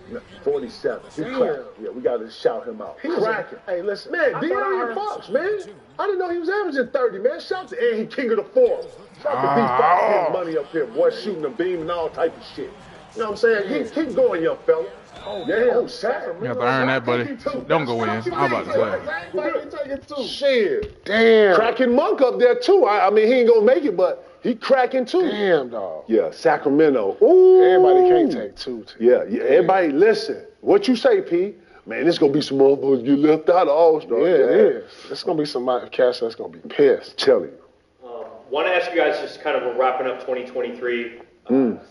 47. He cracking. Yeah, we got to shout him out. He cracking.
Hey, listen.
Man, De'Aaron Fox, man. I didn't know he was averaging 30, man. Shout out to and he king of the fourth. Shout out to D Fox getting money up here, boy, shooting the beam and all type of shit. You know what I'm saying? Keep going, young fella. Sacramento.
You have to earn that, buddy. Don't go in. I'm about to say.
Shit.
Damn.
Cracking Monk up there, too. I mean, he ain't going to make it, but he cracking, too.
Damn, dog.
Yeah, Sacramento. Ooh.
Everybody can't take two.
Yeah, everybody, listen. What you say, P? Man, this going to be some motherfuckers you left out of All-Star.
Yeah, it is. It's going to be some cast that's going to be pissed.
Tell you.
Want to ask you guys, just kind of we're wrapping up 2023.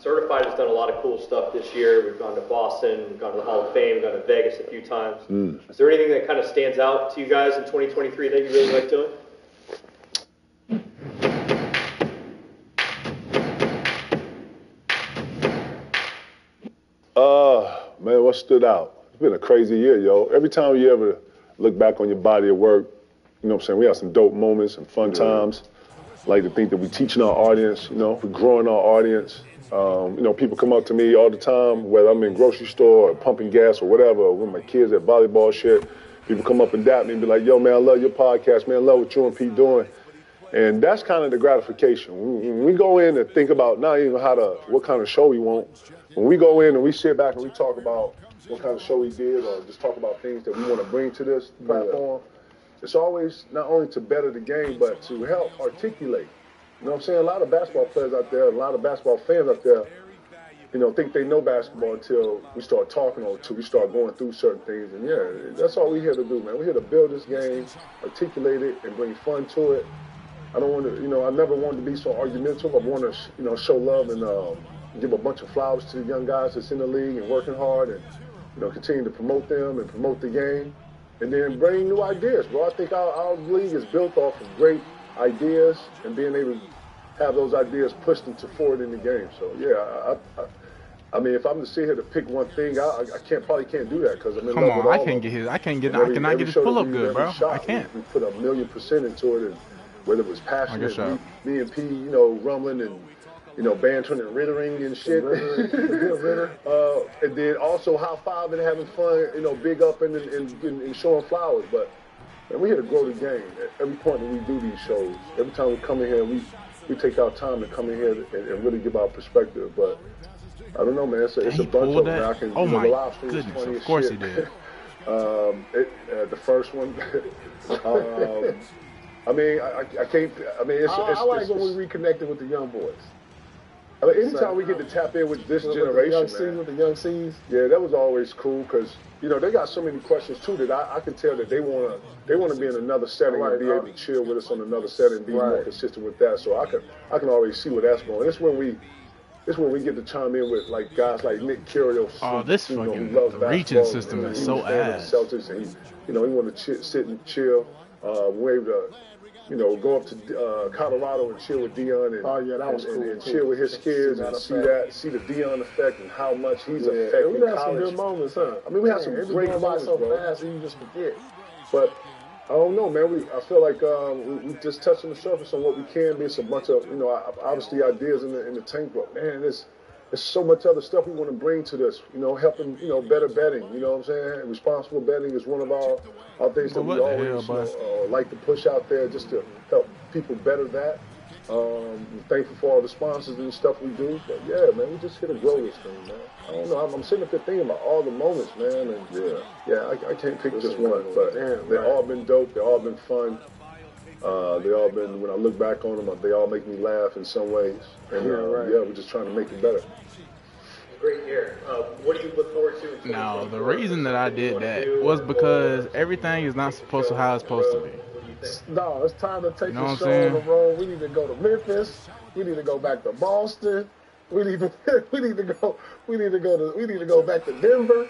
Certified has done a lot of cool stuff this year. We've gone to Boston, we've gone to the Hall of Fame, gone to Vegas a few times. Is there anything that kind of stands out to you guys in 2023 that you really like doing?
Man, what stood out? It's been a crazy year, yo. Every time you ever look back on your body of work, you know what I'm saying, we have some dope moments and fun times. I like to think that we're teaching our audience, you know, we're growing our audience. You know, people come up to me all the time, whether I'm in grocery store or pumping gas or whatever, or with my kids at volleyball shit. People come up and dap me and be like, yo, man, I love your podcast, man, I love what you and Pete doing. And that's kind of the gratification. When we go in and think about not even what kind of show we want, when we go in and we sit back and we talk about what kind of show we did or just talk about things that we want to bring to this platform, it's always not only to better the game, but to help articulate. You know what I'm saying? A lot of basketball players out there, a lot of basketball fans out there, you know, think they know basketball until we start talking or until we start going through certain things. And yeah, that's all we're here to do, man. We're here to build this game, articulate it, and bring fun to it. I don't want to, you know, I never wanted to be so argumentative. I want to, you know, show love and give a bunch of flowers to the young guys that's in the league and working hard and, you know, continue to promote them and promote the game. And then bring new ideas, bro. I think our league is built off of great ideas and being able to have those ideas pushed into forward in the game. So, yeah, I mean, if I'm to sit here to pick one thing, I probably can't do that because I'm in love with all
I cannot get his pull-up good, bro. I can't.
We put 1,000,000% into it, and whether it was passionate, me and P, you know, rumbling and, you know, bantering and rittering and shit. And then also high-fiving, having fun, you know, big up and showing flowers. But, man, we're here to grow the game. At every point that we do these shows, every time we come in here, we take our time to come in here and really give our perspective. But, I don't know, man. It's a bunch of them.
Oh, my goodness. Of course he did.
The first one. I mean, I can't. I mean, it's.
I like when we reconnected with the young boys.
I mean, anytime we get to tap in with this generation,
with the young C's.
Yeah, that was always cool because you know they got so many questions too that I can tell that they want to be in another setting and be able to chill with us on another setting and be more consistent with that. So I can already see where that's going. It's when we This is when we get to chime in with like guys like Nick Kyrgios.
Oh, this
who
fucking
loves
the reaching
basketball,
system is
he
so
was a fan of
ass.
the Celtics, and he wanted to sit and chill. We're able to, go up to Colorado and chill with Deion and,
Oh, yeah, that was
and,
cool,
and
too.
chill with his kids and see the Deion effect and how much he's affecting
we had some
college.
good moments, huh?
I mean, we had some
it
great
just went by
moments,
so
bro.
fast and you just forget.
But I don't know, man. I feel like we just touching the surface on what we can be. It's a bunch of obviously ideas in the tank, but man, there's so much other stuff we want to bring to this. Helping better betting. You know what I'm saying? Responsible betting is one of our things that we always like to push out there just to help people better that. We're thankful for all the sponsors and stuff we do. But yeah, man, we just here to grow this thing, man. I don't know. I'm sitting up there thinking about all the moments, man, and I can't pick just one, but they've all been dope. They've all been fun. They all been, when I look back on them, they all make me laugh in some ways. And we're just trying to make it better.
Great year. What do you look forward to?
Now, the reason that I did that was because everything is not supposed to how it's supposed to be.
No, it's time to take the
what
show
I'm
on
saying?
the road. We need to go to Memphis. We need to go back to Boston. We need to go back to Denver.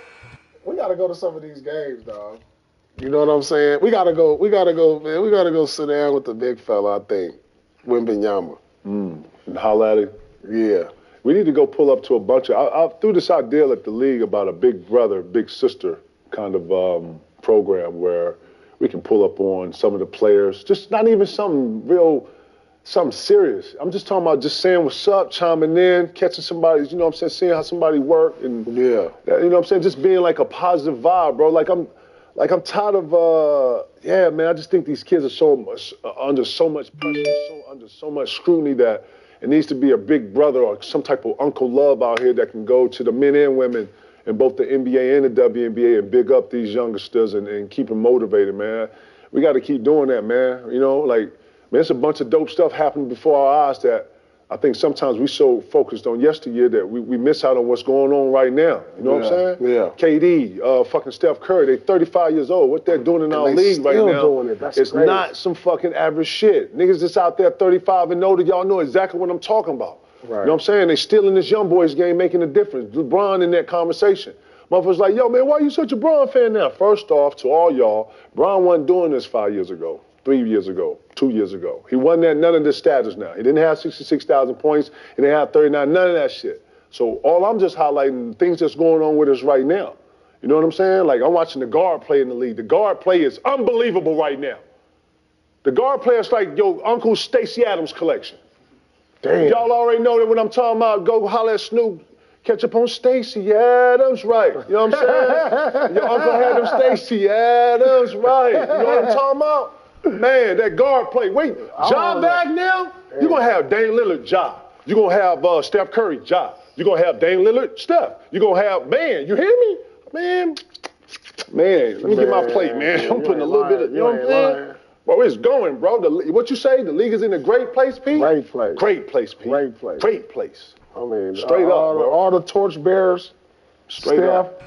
We gotta go to some of these games, dog. You know what I'm saying? We gotta go, man. We gotta go sit down with the big fella, I think. Wembanyama.
And holla at him. Yeah. We need to go pull up to a bunch of, I threw this idea at the league about a big brother, big sister kind of program where we can pull up on some of the players, just not even something serious. I'm just talking about just saying what's up, chiming in, catching somebody, seeing how somebody work, and just being like a positive vibe, bro. Like I'm tired of, man, I just think these kids are under so much pressure, under so much scrutiny that it needs to be a big brother or some type of Uncle Love out here that can go to the men and women in both the NBA and the WNBA and big up these youngsters and keep them motivated, man. We got to keep doing that, man. Man, it's a bunch of dope stuff happening before our eyes that I think sometimes we so focused on yesteryear that we miss out on what's going on right now. You know what I'm saying?
Yeah.
KD, fucking Steph Curry, they 35 years old. What they're doing in our league right now
doing it. That's
it's
crazy.
not some fucking average shit. Niggas that's out there 35 and older, y'all know exactly what I'm talking about.
Right.
You know what I'm saying? They still in this young boys game making a difference. LeBron in that conversation. Motherfuckers like, yo, man, why you such a Bron fan now? First off, to all y'all, Bron wasn't doing this 5 years ago, 3 years ago, 2 years ago. He wasn't at none of this status now. He didn't have 66,000 points. He didn't have 39, none of that shit. So all I'm just highlighting things that's going on with us right now. You know what I'm saying? Like, I'm watching the guard play in the league. The guard play is unbelievable right now. The guard play is like your Uncle Stacey Adams collection.
Damn.
Y'all already know that when I'm talking about go holler at Snoop, catch up on Stacey Adams, right? You know what I'm saying? Your uncle had them Stacey Adams, right? You know what I'm talking about? Man, that guard play. Wait, Ja back now? You're going to have Dame Lillard, Ja. You're going to have Steph Curry, Ja. You're going to have Dame Lillard, Steph. You're going to have, man, you hear me? Man, let me get my plate, man. I'm putting a little bit of, you know what I'm saying? Bro, it's going, bro. What you say? The league is in a great place, Pete?
Great place.
Great place, Pete.
Great place.
Great place.
I mean,
Straight up, bro.
all the torchbearers,
Straight
Steph,
up.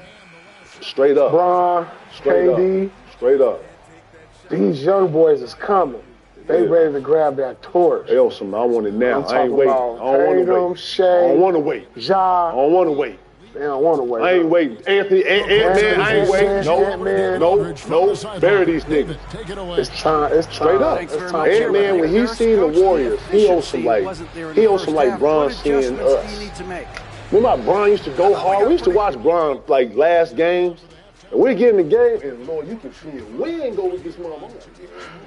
Straight up.
Bron,
Straight
KD.
up. Straight up.
These young boys is coming. They ready to grab that torch.
They on some, I want it now. I ain't waiting. I don't want to
Tatum,
wait.
Shea,
I don't want to wait. I
Ja.
don't want to wait.
They don't want to wait.
I ain't waiting. Anthony, Ant-Man, I ain't waiting. No. Bury these niggas.
It's time. It's time.
Straight up.
It's time.
Ant-Man, when he seen the Warriors, he owes some like Bron seeing us. Remember how Bron used to go hard? We used to watch Bron like last games. And we get in the game, and Lord, you can feel we ain't go with this motherfucker.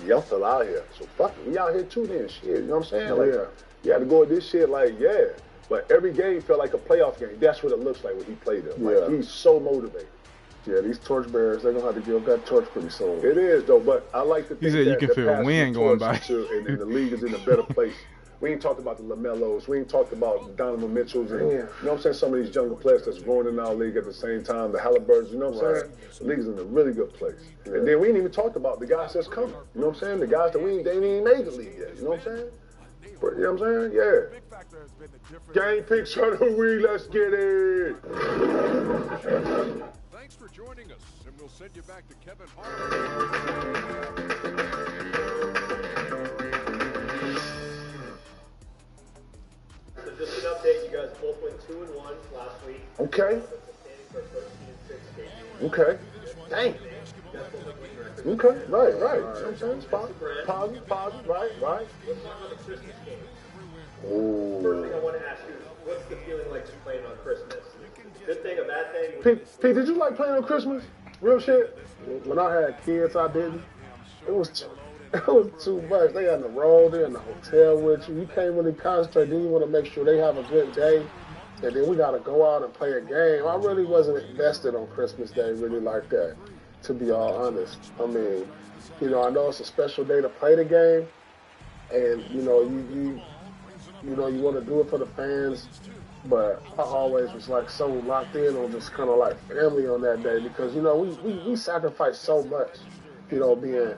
Y'all still out here, so fuck it. We out here too then, shit. You know what I'm saying? Like, you had to go with this shit like, yeah. But every game felt like a playoff game. That's what it looks like when he played them. Like, he's so motivated. Yeah, these torchbearers, they're going to have to give that torch pretty soon. It is, though, but I like to think
said you
that
can
the
feel
past
wind
few
going by.
torches and the league is in a better place. We ain't talked about the LaMelos. We ain't talked about Donovan Mitchells. And, you know what I'm saying? Some of these younger players that's growing in our league at the same time. The Halliburtons, you know what I'm saying? The league's in a really good place. Yeah. And then we ain't even talked about the guys that's coming. You know what I'm saying? The guys that they ain't even made the league yet. You know what I'm saying? But, you know what I'm saying? Yeah. Game picture of the week. Let's get it.
Thanks for joining us, and we'll send you back to Kevin Hart.
So just an update, you guys both last week.
Okay. Okay. Dang. Okay. Right. Sometimes positive. Right.
Let's talk about the Christmas game.
Ooh.
First thing I want to ask you is, what's the feeling like to playing on Christmas? Good thing, a bad thing?
Pete, did you like playing on Christmas? Real shit?
When I had kids, I didn't. It was too much. They had to roll there in the hotel with you. You can't really concentrate. Then you want to make sure they have a good day. And then we got to go out and play a game. I really wasn't invested on Christmas Day really like that, to be all honest. I mean, I know it's a special day to play the game. And, you want to do it for the fans. But I always was like so locked in on just kind of like family on that day because, we sacrifice so much, being in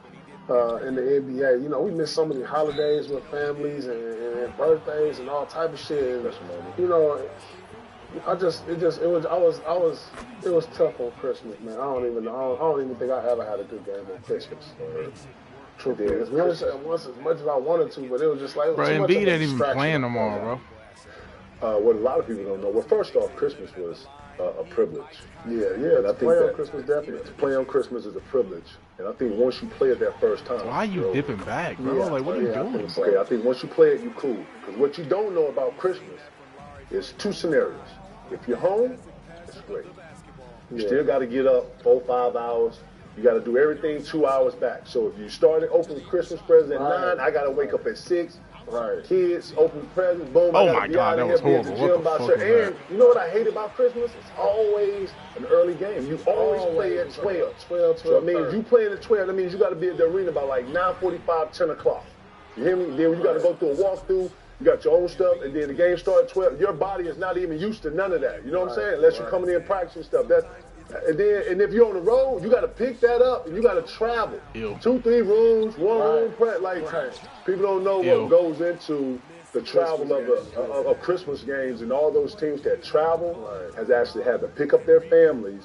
the NBA. We miss so many holidays with families and birthdays and all type of shit. And, it was tough on Christmas, man. I don't even think I ever had a good game on Christmas. Truthfully, once as much as I wanted to, but it was just like,
bro,
too much
Embiid
of a
ain't even
distraction.
playing tomorrow, bro.
What a lot of people don't know. Well, first off, Christmas was a privilege.
Yeah.
And I
To
think
play on
that
Christmas, definitely.
to play on Christmas is a privilege. And I think once you play it that first time,
Why are you dipping back, bro?
Yeah.
Like, what are you
Yeah, I
doing?
think so.
Okay, I think once you play it, you cool. Because what you don't know about Christmas is two scenarios. If you're home, it's great. You
Yeah.
still got to get up 4-5 hours. You got to do everything 2 hours back. So if you started opening Christmas presents at
Right.
9, I got to wake up at 6.
Right.
Kids, open presents, boom.
Oh
I gotta
my
be
God,
out of
that was
here, be at the
horrible.
gym
What the
by
fuck
certain-
was
And
that?
you know what I hate about Christmas? It's always an early game. You always play at 12.
12,
So I mean, if you playing at 12, that means you got to be at the arena by like 9:45, 10 o'clock. You hear me? Then you got to go through a walkthrough. You got your own stuff, and then the game starts at 12. Your body is not even used to none of that. You know what I'm saying? Unless you're coming in practicing stuff. And if you're on the road, you got to pick that up, and you got to travel.
Ew.
2-3 rooms, one room prep. Like
Right.
people don't know
Ew.
what goes into the travel of Christmas games, and all those teams that travel has actually had to pick up their families,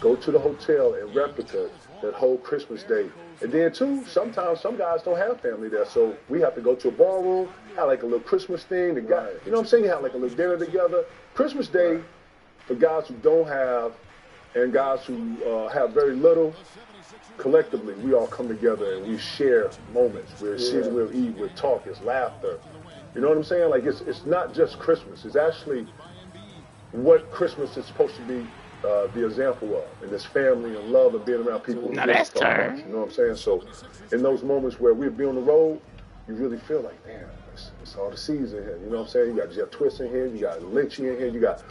go to the hotel and replica that whole Christmas day. And then too, sometimes some guys don't have family there, so we have to go to a ballroom, have like a little Christmas thing. The guy, you know what I'm saying? You have like a little dinner together. Christmas Day, for guys who don't have, and guys who have very little, collectively, we all come together and we share moments. We'll sit, we'll eat, we'll talk, it's laughter. You know what I'm saying? Like, it's not just Christmas. It's actually what Christmas is supposed to be the example of. And it's family and love and being around people.
Now that's turn.
You know what I'm saying? So in those moments where we'll be on the road, you really feel like, damn, it's all the season here. You know what I'm saying? You got Jeff Twist in here, you got Lynchy in here, you got,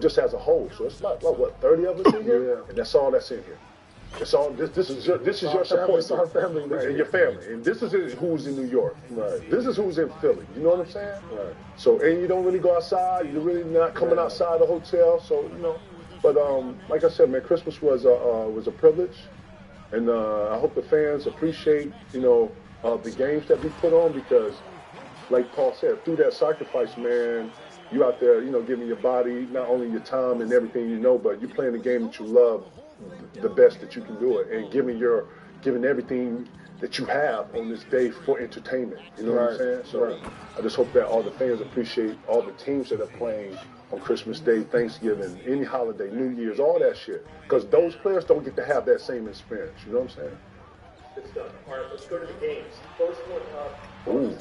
just as a whole. So it's like, what, 30 of us in here?
Yeah.
And that's all that's in here. It's all this is your support
It's our family, right?
and your family, and this is who's in New York.
Right.
This is who's in Philly. You know what I'm saying?
Right.
So and you don't really go outside. You're really not coming outside the hotel. So but like I said, man, Christmas was a privilege, and I hope the fans appreciate the games that we put on because, like Paul said, through that sacrifice, man. You out there, giving your body, not only your time and everything but you're playing the game that you love the best that you can do it and giving everything that you have on this day for entertainment. You know what I'm saying? So I just hope that all the fans appreciate all the teams that are playing on Christmas Day, Thanksgiving, any holiday, New Year's, all that shit. Because those players don't get to have that same experience. You know what I'm saying?
Good stuff. All right, let's go to the games. First one up.
Ooh,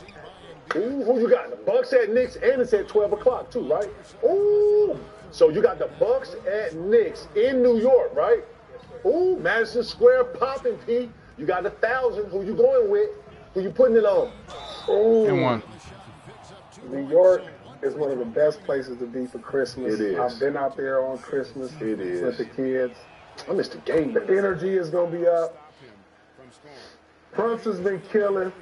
who you got? The Bucks at Knicks, and it's at 12 o'clock too, right? Ooh, so you got the Bucks at Knicks in New York, right? Ooh, Madison Square popping, P. You got 1,000. Who you going with? Who you putting it on?
Ooh.
And one.
New York is one of the best places to be for Christmas.
It is.
I've been out there on Christmas
It is.
with the kids.
I missed the game.
The energy is going to be up. Brunson's been killing.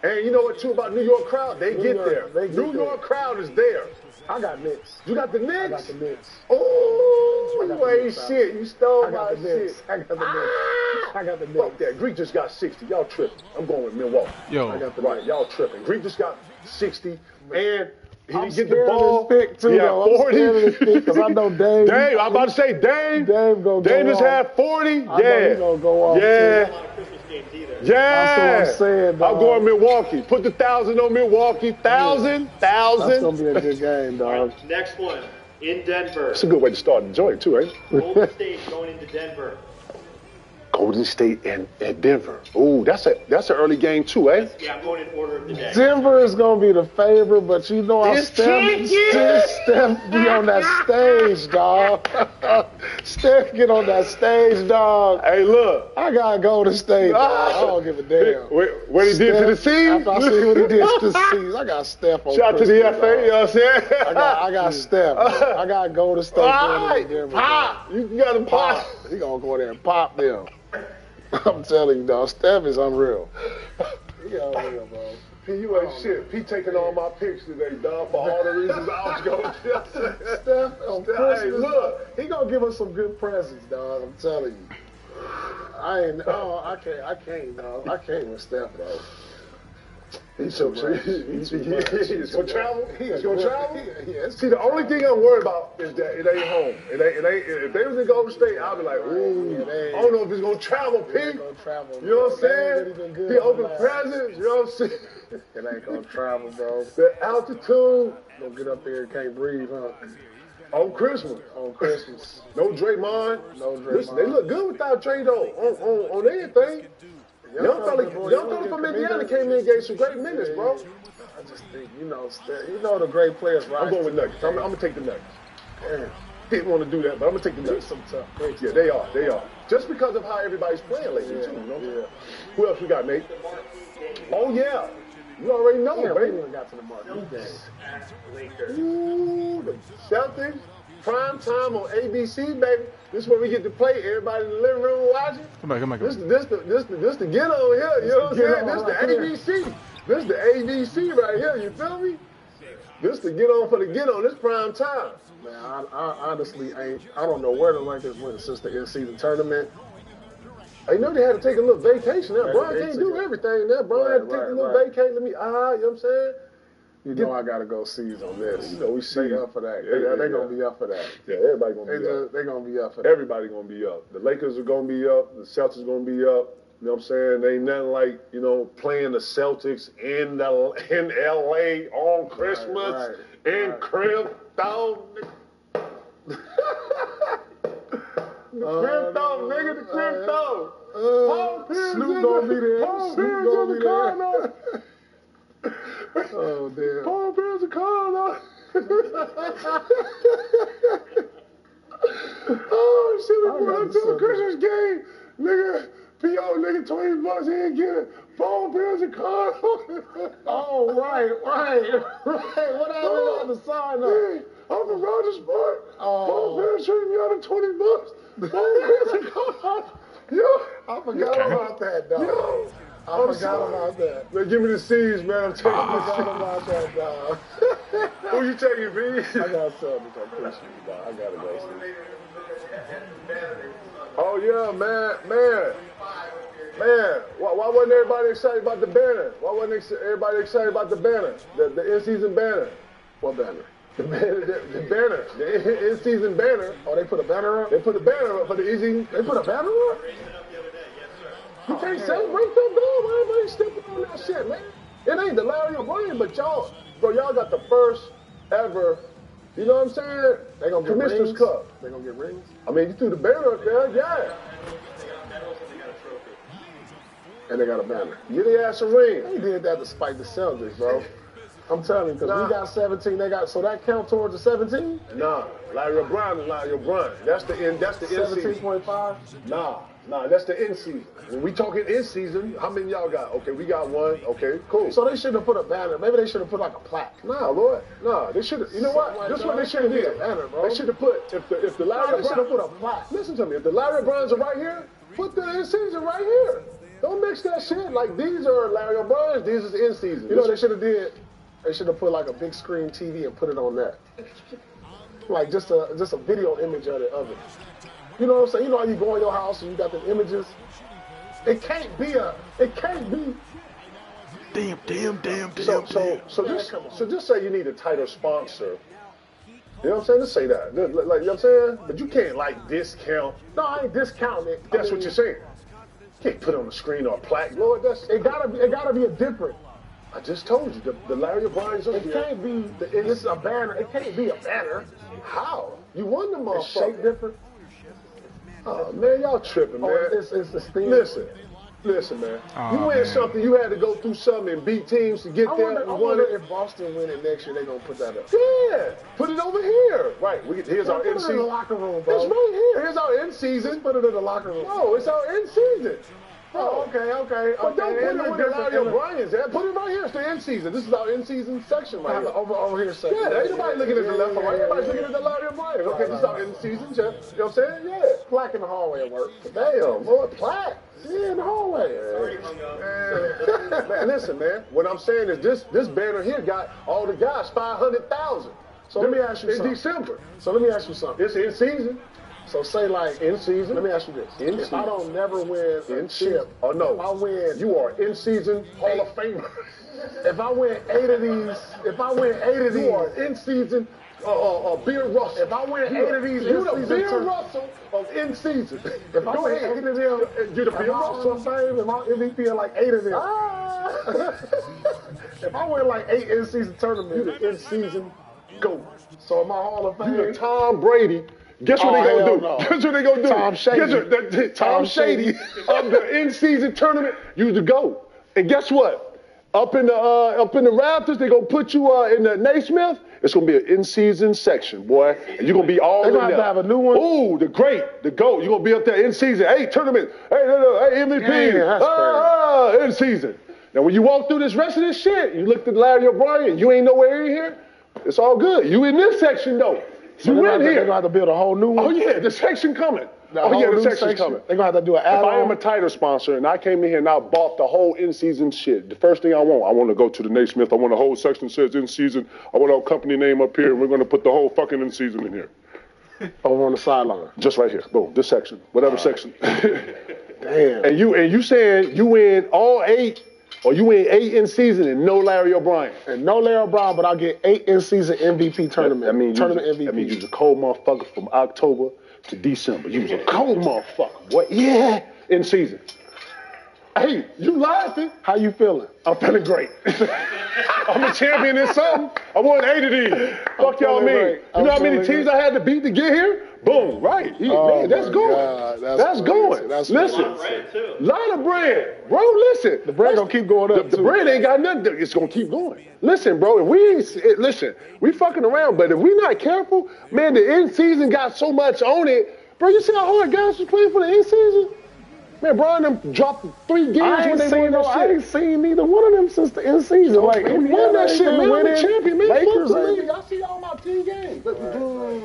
And you know what, too, about New York crowd? They get there.
They get
New
there.
York crowd is there.
I got Knicks.
You got the
I got
Knicks?
the Knicks.
Ooh,
I got the
wait,
Knicks.
shit. You stole
I got
my
the Knicks.
shit.
I got the Knicks.
Ah!
I got the
Fuck
Knicks.
that. Greek just got 60. Y'all tripping. I'm going with Milwaukee.
Yo.
I got the
Right, y'all tripping. Greek just got 60, and he
I'm
didn't get the
scared of
ball.
this pick, too,
He had
though. I'm
40.
scared of this pick 'cause I know Dame.
Dame, I'm about to say Dame.
Dame gonna go
Dame just
off.
had 40.
I know
Yeah.
he gonna go off,
Yeah.
A lot of Christmas games either.
Yeah.
That's what I'm saying,
I'm
dog.
going Milwaukee. Put the 1,000 on Milwaukee. 1,000.
That's going to be a good game,
All
dog.
right, next one. in Denver.
That's a good way to start the joint, too, ain't it?
Golden State going into Denver.
Golden State and Denver. Ooh, that's an early game, too, eh?
Yeah, I'm going in order of the day.
Denver is gonna be the favorite, but you know how Steph be on that stage, dog. Steph get on that stage, dog.
Hey, look.
I gotta go to stage. Dog. I don't give a damn.
What he did to the C's?
After I see what he did to the C's, I got Steph on.
Shout out to the
Christmas,
FA, you know what I'm saying?
I got Steph. Bro. I gotta go to stage.
All right, pop. You got to pop.
He gonna go there and pop them. I'm telling you, dog. Steph is unreal. He unreal, bro.
P, you ain't shit. P taking all my picks today, dog, for all the reasons I was going to.
Steph on Christmas,
Hey, look.
he gonna give us some good presents, dog. I'm telling you. I can't, dog. I can't with Steph, though.
He's so much. He's gonna travel. He's gonna travel.
Yes.
See, the only thing I'm worried about is that it ain't home. It ain't. If they was in Golden State, I'd be like, ooh, I don't know if he's gonna travel, P. You know what I'm saying? He open presents. You know what I'm saying?
It ain't gonna travel, bro.
The altitude.
Gonna get up there and can't breathe, huh?
On Christmas.
On Christmas.
No Draymond.
No Draymond.
Listen, they look good without Dray though. On everything. Young fella from Indiana came in and gave some great minutes, bro.
I just think, the great players, right?
I'm going with Nuggets. I'm gonna take the Nuggets. Didn't want to do that, but I'm gonna take the Nuggets.
Some tough.
Yeah, they are. Just because of how everybody's playing lately, too. You know? Yeah. Who else we got, Nate? Oh yeah, you already know, baby.
We got to the marquee game.
Ooh, the Celtics. Prime time on ABC, baby. This is where we get to play. Everybody in the living room watching.
Come back.
This the get on here. You know what I'm saying? This the ABC. This the ABC right here. You feel me? This the get on for the get on. This prime time.
Man, I honestly ain't. I don't know where the Lakers went since the in-season tournament.
I know they had to take a little vacation. Now, Brian can't do everything. Now, Brian had to take a little vacation. You know what I'm saying?
You know I gotta go seize on this.
You know we see
up for that. They gonna be up for that.
Yeah, everybody gonna be up.
They gonna be up for that.
Everybody gonna be up. The Lakers are gonna be up. The Celtics are gonna be up. You know what I'm saying? They ain't nothing like, playing the Celtics in LA on Christmas in Crypto. The Crypto, nigga, the Crypto.
Snoop gonna be there. Snoop gonna be there. Oh, damn.
Paul Pierce and Carla. Oh, shit, we went to a Christmas game. Nigga, P.O. nigga, $20, he ain't get it. Paul Pierce and Carla.
Oh, right. What happened on the sign up?
Hey, I'm from Rogers Sport. Paul Pierce treated me out of $20. Paul Pierce and Carla. Yo.
I forgot about that, dog.
Yo.
I forgot about that.
Man, give me the C's, man. I'm taking
I forgot about that, dog.
Who you taking, B?
I got something to push you, dog. I gotta go see.
Oh, yeah, man. Why wasn't everybody excited about the banner? Why wasn't everybody excited about the banner? The in-season banner.
What banner?
The banner. The in-season banner.
Oh, they put a banner up?
They put a banner up for the easy.
They put a banner up?
You can't celebrate that, dog. Why everybody stepping on that shit, man? It ain't the Larry O'Brien, but y'all got the first ever, you know what I'm saying?
They gonna get
Commissioner's
rings?
Cup.
They gonna get rings?
I mean, you threw the banner up there, yeah.
And they got a banner.
Get their ass a ring.
They did that to spite the Celtics, bro. I'm telling you, because we got 17, so that count towards the 17?
Nah, Larry O'Brien is Larry O'Brien. That's the end season.
17.5?
Nah, that's the end season. When we talking end season, how many y'all got? Okay, we got one. Okay, cool.
So they shouldn't have put a banner. Maybe they should have put like a plaque.
Nah, Lord. Nah, they should have. You know what?
Like
This is what they should have did.
Banner, bro.
They should have put, if the Larry
They should have put a plaque.
Listen to me. If the Larry O'Briens are right here, put the end season right here. Don't mix that shit. Like, these are Larry O'Briens, these is end season.
You know what they should have did? They should have put like a big screen TV and put it on that. Like just a video image of it. You know what I'm saying? You know how you go in your house and you got the images? It can't be.
Damn.
So just say you need a tighter sponsor. You know what I'm saying? Just say that. Like, you know what I'm saying? But you can't like discount.
No, I ain't discounting it.
That's what you're saying. You can't put it on the screen or a plaque. Lord,
it gotta be a different.
I just told you, the Larry O'Brien's up
It
here.
can't be. This is a banner. It can't be a banner.
How? You won the
It's shaped
motherfucker.
different.
Oh, man, y'all tripping, man.
Oh, it's the theme.
Listen, man.
Oh,
You win
man.
something, you had to go through something and beat teams to get
I
there.
wonder,
and
I
won
wonder
it.
if Boston win it next year, they gonna put that up.
Yeah, put it over here. Right, here's our
Put
end
it in the
season.
locker room, bro.
It's right here. Here's our end season.
Put it in the locker room.
No, it's our end season.
Oh, okay.
But don't put
And
it
look
where
different.
Larry O'Brien's at. Put it right here. It's the end season. This is our end season section right here.
Over here, second.
Yeah, ain't nobody looking at the left or right. Everybody's looking at the Larry O'Brien. Okay, this is our end season, Jeff. You know what I'm saying? Yeah.
Plaque in the hallway at work.
Damn, boy, plaque.
Yeah, in the hallway.
Man, listen, man. What I'm saying is this banner here got all the guys 500,000.
So let me ask you
in
something.
December.
So let me ask you something.
It's in season.
So say like
In season.
Let me ask you this.
In
If
season.
I don't never win a
In
chip,
season. Oh no.
if I win,
You are in season Hall of Famer.
if I win 8 of these,
You are in season Beer Russell.
If I win 8 of these
you the
in-season
Beer
tournaments-
Russell of in season.
If I win 8 of them,
You're the
if
Beer
I'm Hall of
Russell.
Fame, if I'm MVP of like 8 of them. If I win like 8 in-season
You
tournaments,
the in season GOAT.
so am I Hall of
You the
Fame?
Tom Brady. Guess what
Oh,
they gonna
hell
do?
no.
Guess what they gonna do?
Tom Shady.
Guess what? Tom
Tom
Shady
Shady.
of the in-season tournament. You the GOAT. And guess what? Up in the Raptors, they gonna put you in the Naismith. It's gonna be an in-season section, boy, and you're gonna be all
They
in
gonna
there.
have to have a new one?
Ooh, the great, the GOAT. You're gonna be up there in season. Hey, tournament. Hey, MVP.
Yeah, that's
In season. Now, when you walk through this rest of this shit, you looked at Larry O'Brien. You ain't nowhere in here. It's all good. You in this section though.
So
You in
They're
here.
gonna have to build a whole new one.
Oh yeah, the section coming.
The
Oh yeah,
whole
the
new
section's
section.
coming.
They're gonna have to do an
If I am a
add-on.
title sponsor and I came in here and I bought the whole in-season shit, the first thing I want to go to the Naismith. I want a whole section that says in-season. I want our company name up here, and we're going to put the whole fucking in-season in here.
Over on the sideline.
Just right here. Boom. This section. Whatever section.
Damn.
And you saying you win all 8, or you win 8 in-season and no Larry O'Brien.
And no Larry Brown, but I'll get 8 in-season MVP tournament. Tournament MVP.
I mean, you was a cold motherfucker from October to December. You was a cold motherfucker. What? Yeah. In-season. Hey, you laughing?
How you feeling?
I'm feeling great. I'm a champion in something. I won 8 of these. Fuck y'all
feeling
mean.
great.
You know how
I'm
many
feeling
teams
great.
I had to beat to get here? Boom, right.
Oh,
Man, that's
my
going.
God,
That's
that's
going.
crazy. That's
Listen.
crazy.
Lot of bread. Bro, listen.
The bread gonna keep going up,
The
too.
bread ain't got nothing. It's gonna keep going. Listen, bro, if we ain't, listen, we fucking around, but if we not careful, man, the end season got so much on it. Bro, you see how hard guys was playing for the end season? Man, Brian them dropped 3 games
I
when
ain't
they
seen
won
no.
that
I
shit.
ain't seen neither one of them since the end season. Like
We won that shit, man. I'm a champion, man.
Lakers,
Fuck the
ain't-
league. I see all my team games.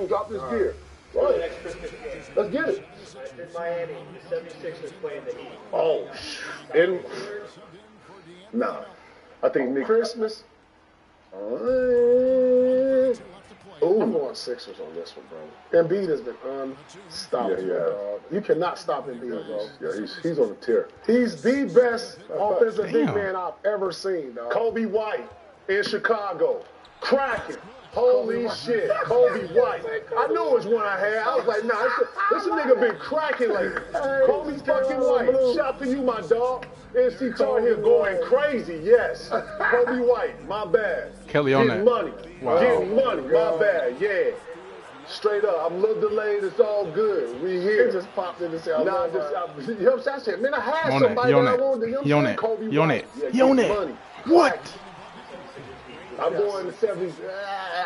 Drop this gear.
For the next Christmas game.
Let's get it.
In Miami, the 76ers playing the Heat.
Oh, and nah, I think Nick.
Christmas. I'm going Sixers on this one, bro. Embiid has been unstoppable,
Yeah, yeah.
dog. You cannot stop Embiid, bro.
Yeah, he's on a tear.
He's the best offensive big
Damn.
man I've ever seen, dog.
Kobe White in Chicago, cracking. Holy shit, Kobe White. I knew it was one I had. I was like, nah, this a nigga been cracking lately. Kobe fucking White. Shout out to you, my dog. NC Tar here going crazy, yes. Kobe White, my bad.
Kelly on
Getting
that.
money.
Wow.
Getting money, my bad, yeah. Straight up, I'm a little delayed, it's all good. We
He
here.
just popped in and said,
Nah, you know what I'm saying? I said, man, I had
On that,
somebody
he on
that I
that.
wanted. You know what
He
I'm
on
saying?
that.
Kobe
He on
White.
that.
Yeah,
He on
getting
that.
money.
What?
I'm going to the 70s.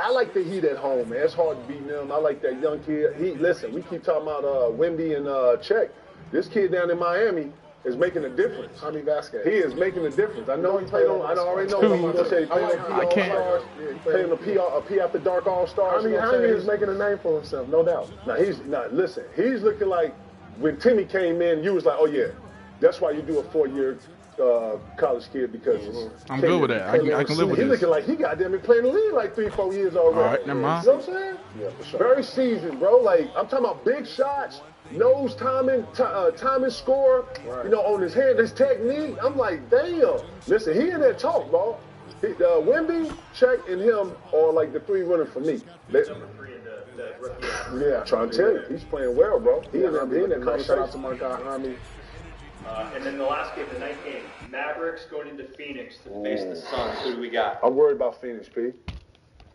I like the Heat at home, man. It's hard to beat them. I like that young kid. Listen, we keep talking about Wemby and Czech. This kid down in Miami is making a difference.
Jaime Vasquez.
He is making a difference. I know he played on. I already know what I'm going to say. He played on P
I can't-
All-Stars. Playing on P After Dark All-Stars. You know what I'm
Jaime
saying?
is making a name for himself, no doubt.
Listen, he's looking like when Timmy came in, you was like, oh yeah, that's why you do a 4-year college kid because
I'm good with that. I can live with
He's
this.
looking like he got them been playing the league like 3-4 years already.
All right, never mind.
You know what I'm saying?
Yeah, for sure.
Very seasoned, bro. Like I'm talking about big shots, nose timing, timing score.
Right.
You know, on his hand, his technique. I'm like, damn. Listen, he in that talk, bro. Wemby, Czech, and him are like the 3 runners for me.
Number 3 in the rookie.
Yeah, trying to tell you, he's playing well, bro. He in that
Shout out to
conversation.
my guy, Jaime.
And then the last game, the night game, Mavericks going into Phoenix to face the Suns. Who do we got?
I'm worried about Phoenix, P.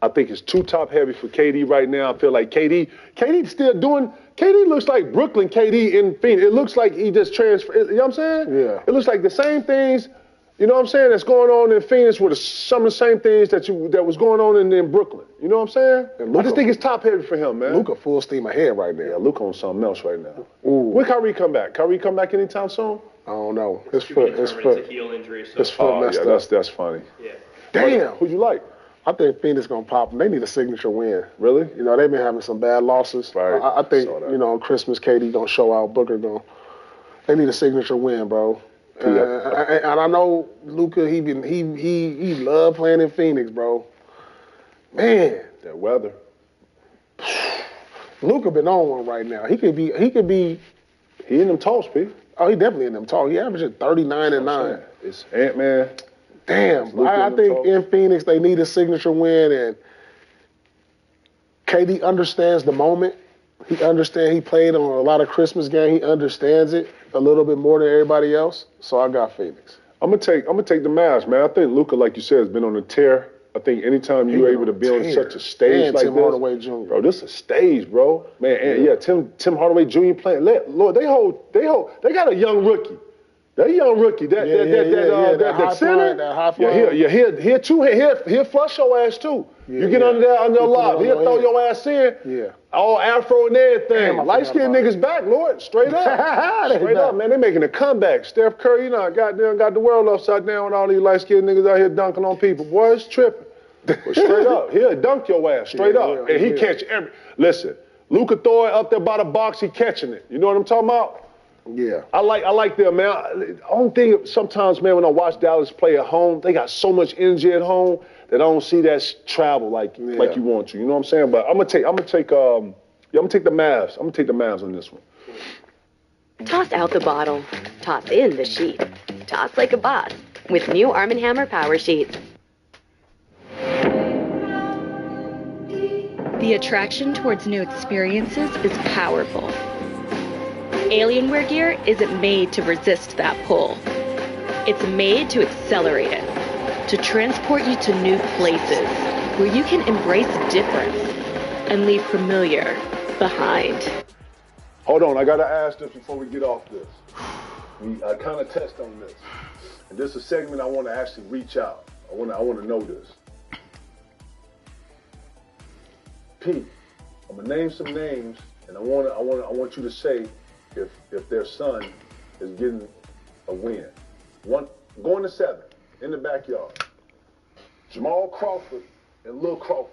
I think it's too top heavy for KD right now. I feel like KD's still doing. KD looks like Brooklyn KD in Phoenix. It looks like he just transferred. You know what I'm saying?
Yeah.
It looks like the same things. You know what I'm saying? That's going on in Phoenix with some of the same things that was going on in Brooklyn. You know what I'm saying? I just think it's top heavy for him, man.
Luka full steam ahead right now.
Yeah, Luka on something else right now.
Ooh.
When Kyrie come back? Kyrie come back anytime soon?
I don't know.
It's a heel injury. So.
His foot messed up.
That's funny.
Yeah.
Damn.
Who'd you like?
I think Phoenix gonna pop them. They need a signature win.
Really?
You know, they've been having some bad losses.
Right.
I think,
Saw that.
you know, on Christmas, KD gonna show out. Booker gonna. They need a signature win, bro. And I know Luka. He love playing in Phoenix, bro. Man,
That weather.
Luka been on one right now. He could be.
He in them talks, P.
Oh, he definitely in them talk. He averaging 39 and 9.
It's Ant-Man.
Damn,
Luka
I
in them
think
talks.
in Phoenix they need a signature win, and KD understands the moment. He understands. He played on a lot of Christmas games. He understands it a little bit more than everybody else. So I got Phoenix.
I'm gonna take the Mavs, man. I think Luka, like you said, has been on a tear. I think anytime you're able to be on such a stage
and
like
Tim
this,
Hardaway Jr.
bro, this is a stage, bro. Man, and Tim Hardaway Jr. playing. Lord, they got a young rookie. That young rookie, that center,
that high flying.
he'll flush your ass too. You get under a lob, he'll throw your ass in.
Yeah.
All afro and everything.
Damn, I
Light skinned
forgot
niggas back, Lord. Straight up. Straight up, man. They making a comeback. Steph Curry, you know, goddamn got the world upside down with all these light skinned niggas out here dunking on people. Boy, it's tripping. But straight up. He'll dunk your ass straight up. And he catch every. Listen, Luka throw it up there by the box, he catching it. You know what I'm talking about?
Yeah.
I like them, man. The only thing sometimes, man, when I watch Dallas play at home, they got so much energy at home that I don't see that travel like you want to. You know what I'm saying? But I'm gonna take the Mavs. I'm gonna take the Mavs on this one.
Toss out the bottle. Toss in the sheet. Toss like a boss with new Arm & Hammer Power Sheets.
The attraction towards new experiences is powerful. Alienware gear isn't made to resist that pull. It's made to accelerate it, to transport you to new places where you can embrace difference and leave familiar behind.
Hold on, I gotta ask this before we get off this. I kind of test on this, and this is a segment I want to actually reach out. I want to know this. Pete, I'm gonna name some names, and I want you to say if their son is getting a win. Going to 7 in the backyard. Jamal Crawford and Lil Crawford.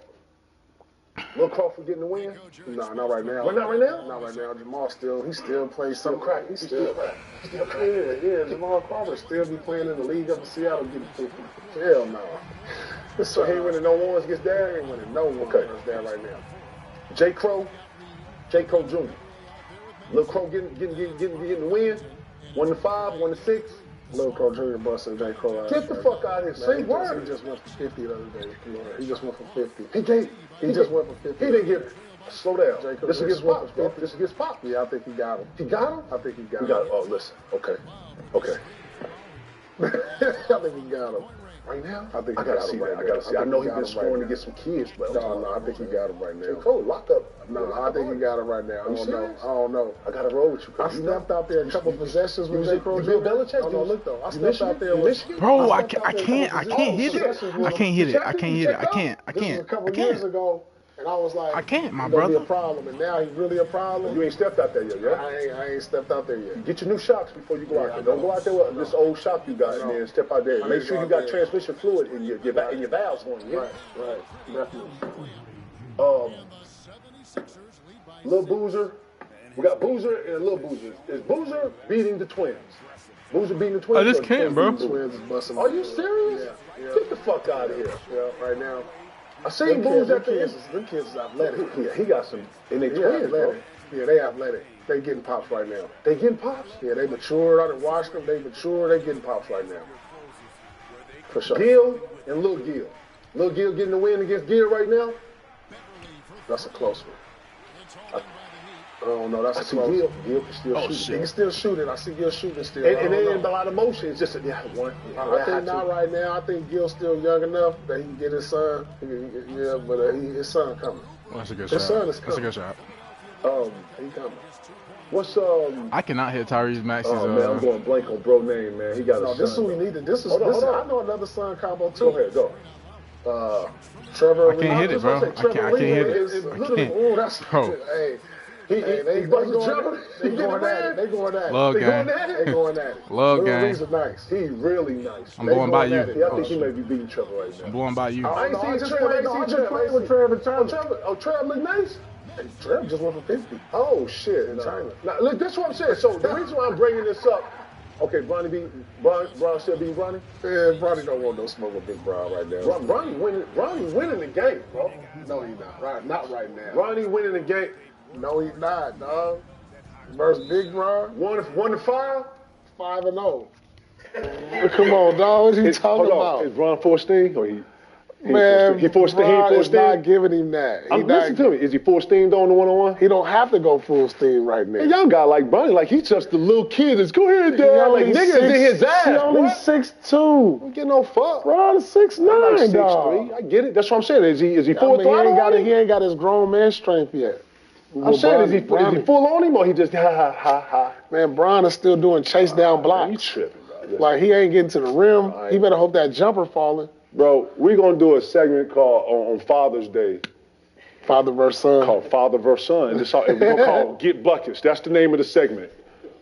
Lil Crawford getting the win?
No, not right now.
Well, not right now?
Not right now. Jamal he still plays
Some crack. He's still crack.
Yeah. Jamal Crawford still be playing in the league up in Seattle getting 50. Hell no.
So he ain't winning no ones against Dad?
He ain't winning no one against Dad right now.
J. Crow Jr. Lil Crow getting the win. 1-5, 1-6.
Lil Crow Jr. busting J. Crow out.
Get the fuck out of here. Say word.
He just went for 50 the other day. He just went for 50.
He
just went for 50.
He didn't get. Slow down. This is
went
Pops,
for
bro.
50.
This is against Pops.
Yeah, I think he got him.
He got him?
I think he got
He
him.
got him. Oh, listen. Okay.
I think he got him.
Right now?
I think
I
he
gotta
got
see
him
that.
right
I gotta
now.
see. I know he's
got
been
him right
scoring
now.
to get some kids, but
No, I think he got him right now.
J. Crow, lock up.
No, I think he got him right now. I don't know.
I gotta roll with you.
I stepped out there a couple possessions with
You
J. Crow.
Bill Belichick?
Oh, no, look though. I
You
stepped out there with
Michigan?
Bro, I
stepped out there
can't
a couple
hit it.
possessions with
I can't hit it. I
Check
can't hit it. I can't.
This was a couple years ago, and I was like,
I can't, my
he gonna be
brother.
a problem, and now he's really a problem.
You ain't stepped out there yet, yeah?
I ain't stepped out there yet.
Get your new shocks before you go out there. Don't go out there with this old shock you got, and then step out there.
I
Make
need
sure
to
you
go
got
out there.
transmission fluid in your valves on you.
Right, definitely.
Lil Boozer. We got Boozer and Lil Boozer. Is Boozer beating the Twins? Boozer beating the Twins?
I just
or the
can't,
Twins
bro.
beating the
Twins is busting.
Are you serious?
Yeah.
Get the fuck out of here.
Yeah, right now.
I seen Boozer at the end.
Them kids is athletic.
Yeah, he got some. And they
He
twins, bro.
athletic. Yeah, they athletic. They getting pops right now.
They getting pops.
Yeah, they matured. I done watched them. They mature. They getting pops right now. For sure.
Gil and Lil Gil. Lil Gil getting the win against Gil right now.
That's a close one. don't know. That's
I
a
see
close.
Gil can still shoot.
He can still shoot it. I see Gil shooting still.
And there ain't a lot of motion. It's just one.
I think not right now. I think Gil's still young enough that he can get his son. But his son coming.
Well, that's a good
His
shot.
son is
That's a
coming.
good shot.
He coming.
What's
I cannot hit Tyrese Maxey's.
Oh man, I'm going blank on bro name, man. He got
No,
a
this is
son.
who we needed. This is.
Hold on.
I know another son combo too.
Go ahead, go.
Trevor.
I can't hit it, bro. I can't hit it. I can't.
Oh, that's.
Bro.
Hey.
He buzzing Trevor.
They going at it. They going at it.
Love
They
gang.
going at it.
They going at it.
Love
Lil
gang.
Reese is nice.
He really nice.
I'm going by you.
Yeah, I think he may be beating Trevor right
I'm
now.
blowing by you.
I ain't
No,
seen
just
Trevor.
played-
I
I
ain't
just
seen
played with
Trevor.
Trevor.
Trevor look nice.
Hey, Trevor just went for 50.
Oh shit!
In China.
Now look, this is what I'm saying. So the reason why I'm bringing this up, okay, Bron still beat Bronny.
Yeah, Bronny don't want no smoke with Big Bron right now.
Bronny winning the game, bro.
No, he's not. Right, not right now.
Bronny winning the game.
No, he's not, dog. Versus Big Bron,
1-5.
5-0. Come on, dog. What you talking about?
Is Bron forced Sting or he?
Man,
he forced
Bron is not
Sting.
giving him that.
Listen to me. Is he full steam on the 1-on-1?
He don't have to go full steam right now.
A young guy like Bronny, like he's just a little kid. Just go ahead,
He
dad.
only
Like niggas in his ass.
He only
boy.
6'2".
Don't get no fuck.
Bron is 6'9",
I'm like
dog.
6'3". I get it. That's what I'm saying. Is he full
I mean,
throttle?
he ain't got his grown man strength yet.
I'm saying, is he full on him or he just ha?
Man, Bron is still doing chase down blocks.
You tripping, bro.
Like, he ain't getting to the rim. He better hope that jumper falling.
Bro, we're going to do a segment called on Father's Day.
Father versus son.
Called Father versus Son. And we're going to call it Get Buckets. That's the name of the segment.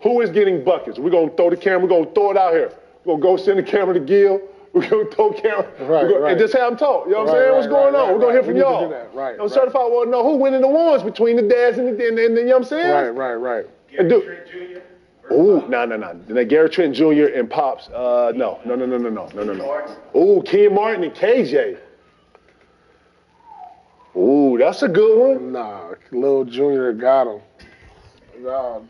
Who is getting buckets? We're going to throw the camera. We're going to throw it out here. We're going to go send the camera to Gil. We're going to throw camera.
Right.
And just have them talk. You know what I'm saying? What's going on? We're going to hear from y'all.
Right.
I'm certified. Well, know who winning the ones between the dads and the, you know what I'm saying?
Right.
And ooh, no. Then Gary Trent Jr. and Pops. No. Ooh, Ken Martin and KJ. Ooh, that's a good one.
Nah, Lil Jr. got him. Dog,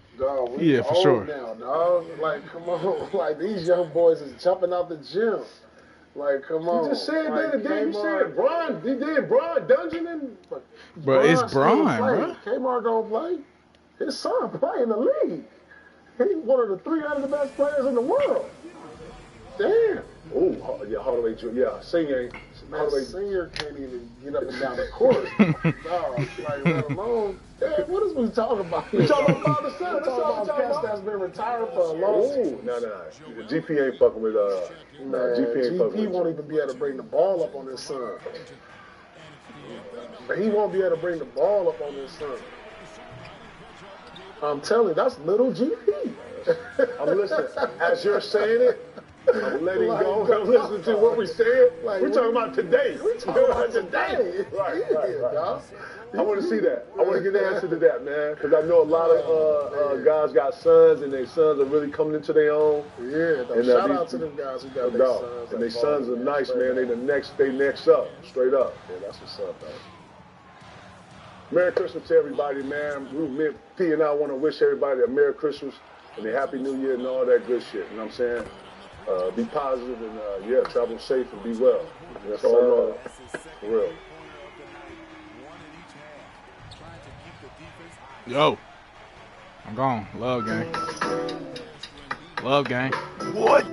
we
Yeah, for
old
sure.
now, dog. Like, come on. Like, these young boys is jumping out the gym. Like, come on.
You just said
like,
that. Then you said Bron. You did Bron Dungeon and.
Bro, it's Bron,
still
bro.
play. Kmart gonna play. His son play in the league. He's one of the 300 best players in the world. Damn.
Ooh, yeah, Hardaway Jr. Yeah, Senior.
Man, Senior can't even get up and down the court. Dog, like, let alone. Damn, what is we talking about?
We talking about father son.
We're talking about cats that's been retired for a long time.
Ooh, no. GP ain't fucking with
GP won't even be able to bring the ball up on his son. He won't be able to bring the ball up on his son. I'm telling you, that's little GP.
I'm listening. As you're saying it, I'm letting go. I'm listening to what we said.
Like,
we're talking about today.
We're talking about today.
Right.
Dog.
I want to see that. I want to get the answer to that, man, because I know a lot of guys got sons, and their sons are really coming into their own.
Yeah,
and
shout out to them guys who got their sons.
And their sons are nice, man. They next up, straight up.
Yeah, that's what's up, though.
Merry Christmas to everybody, man. Me, P and I want to wish everybody a Merry Christmas and a Happy New Year and all that good shit. You know what I'm saying? Be positive and, travel safe and be well. That's all for real.
Yo, I'm gone. Love gang.
What?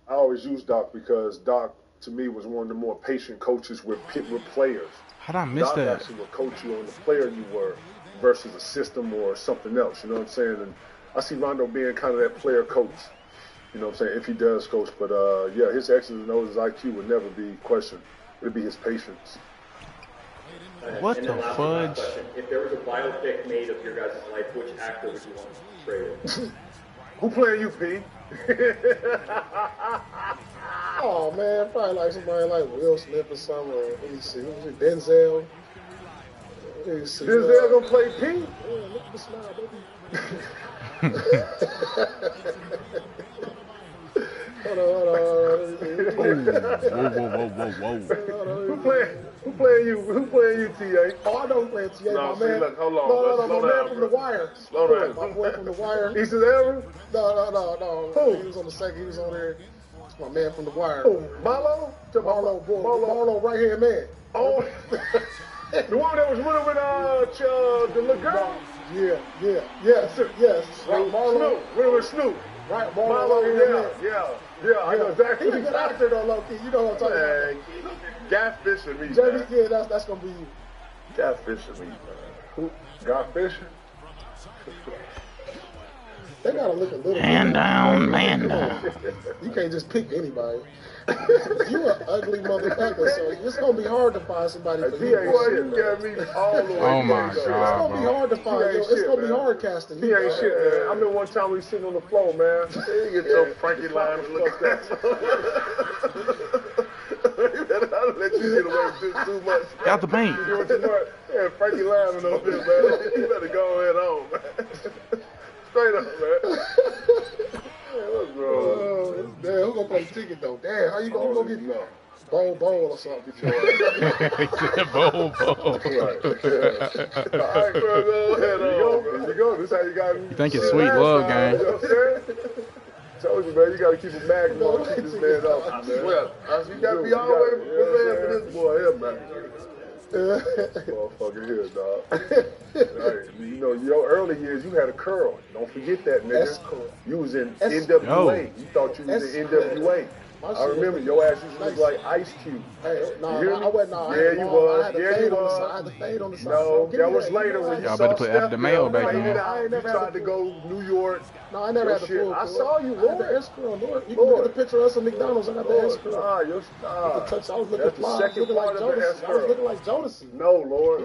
I always use Doc because Doc, to me, was one of the more patient coaches with players.
How'd I miss
Doc
that?
actually will coach you on the player you were versus a system or something else. You know what I'm saying? And I see Rondo being kind of that player coach. You know what I'm saying? If he does coach. But, his X's and O's, his IQ would never be questioned. It would be his patience.
What
And
the
then last
fudge?
question. If there was a biopic made of your guys' life, which actor would you want to portray it?
Who playing you, P?
Oh, man, probably like somebody like Will Smith or something. Or, let me see, who was it? Denzel. Let me see,
Denzel gonna play P?
Yeah, look at the smile, baby. Hold on.
Whoa.
Who playing you? Who playing you, T.A.?
Oh, I know who playing T.A.,
No,
my
see,
man.
look, hold on.
No,
Slow
my
down,
man from
bro.
The Wire.
Slow down.
My boy from The Wire.
Easton Evans?
No.
Who?
He was on the second. He was on there. It's my man from The Wire.
Oh, Marlo?
Marlo, right-hand man.
Oh, the one that was running with the little girl?
Yes. Right, Marlo.
Running with Snoop.
Right, Marlo,
yeah, I know exactly.
He's a good actor though, low-key. You know what I'm talking about.
Guy Fisher me,
Jamie,
man.
yeah, that's going to be you.
Guy Fisher me, man. Who? Guy Fisher?
They got to look a little
Man
bit.
down, man down.
You can't just pick anybody. You an ugly motherfucker, so it's going to be hard to find somebody for you.
Boy, you got me all the way.
Oh my
It's
God,
going to be
bro.
hard to find.
He ain't
It's
shit,
going to be
man.
hard casting.
He ain't shit, man. I remember one time we was sitting on the floor, man. You get your Frankie line and look at I'll let you get away with this too much.
Out the paint.
You doing too much. Yeah, Frankie Lyman over there, man. You better go ahead on, man. Straight up, man. Man, what's wrong?
Damn, who gonna play the ticket though? Damn, how you gonna get bowl or something?
Bowl.
Right. All right, bro, go ahead on. There you go. This how you got me.
You think it's sweet love game.
You know what I'm saying? Told you, man, you gotta keep a magnum on, keep this man off, man.
Well, you gotta be all the way for this boy here, man.
Motherfucker here, dog. Right. You know, your early years, you had a curl. Don't forget that, nigga.
That's cool.
You was in NWA. You thought you was in NWA. I remember your ass used to look like Ice Cube.
Hey, no,
You hear me?
I wasn't. No,
Yeah, you was.
I had the
Yeah,
fade
you
on the
was.
side. I had the fade on the side.
No,
Give me
that was
that.
later when you
Y'all
saw
better put
Steph
After Mayo back
fade
in.
it out.
I ain't
You
never had
tried to go New York.
No, I never had the
Shit,
full.
I saw you,
I had the
Lord.
S-curl, Lord. You can look at the picture of us at McDonald's. I got the S-curl.
Ah, your
I was looking
That's the
fly. I was
second
looking like
part of the
Jodeci. I was
S-curl.
looking like Jodeci.
No, Lord.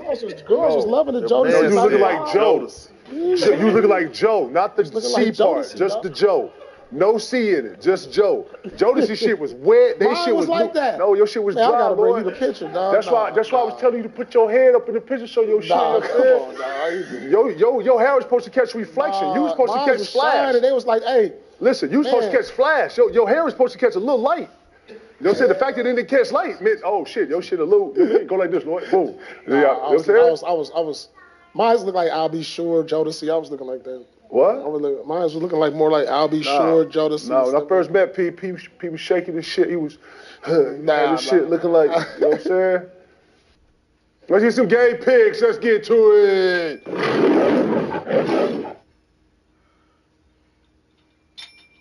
Girls was loving the Jodeci.
No, you looking like
lifestyle.
Joe. You looking like Joe, not the
looking
C
like
part,
Jodeci,
just
dog.
the Joe. No C in it, just Joe. Jodeci shit was wet. They
Mine
shit
was like that.
No, your shit was
Man,
dry,
I gotta bring
boy.
you the picture, dog.
That's why I was telling you to put your head up in the picture so your shit.
Nah,
you know
come
what I'm
on,
saying?
dog.
Your hair was supposed to catch reflection. You was supposed to
Mine
catch
was
flash.
shining. They was like, hey.
Listen, you was supposed to
Man.
catch flash. Your hair was supposed to catch a little light. You know what I'm saying? The fact that it didn't catch light meant, oh shit, your shit a little, go like this, Lord. Boom.
Nah,
You know what I'm saying?
I was. Mine looked like I'll Be Sure, Jodeci. I was looking like that.
What?
Mine was looking like more like I'll Be Sure, Jodeci.
No, when I first met P, he was shaking his shit. He was, shit looking like, you know what I'm saying? Let's get some gay pics. Let's get to it.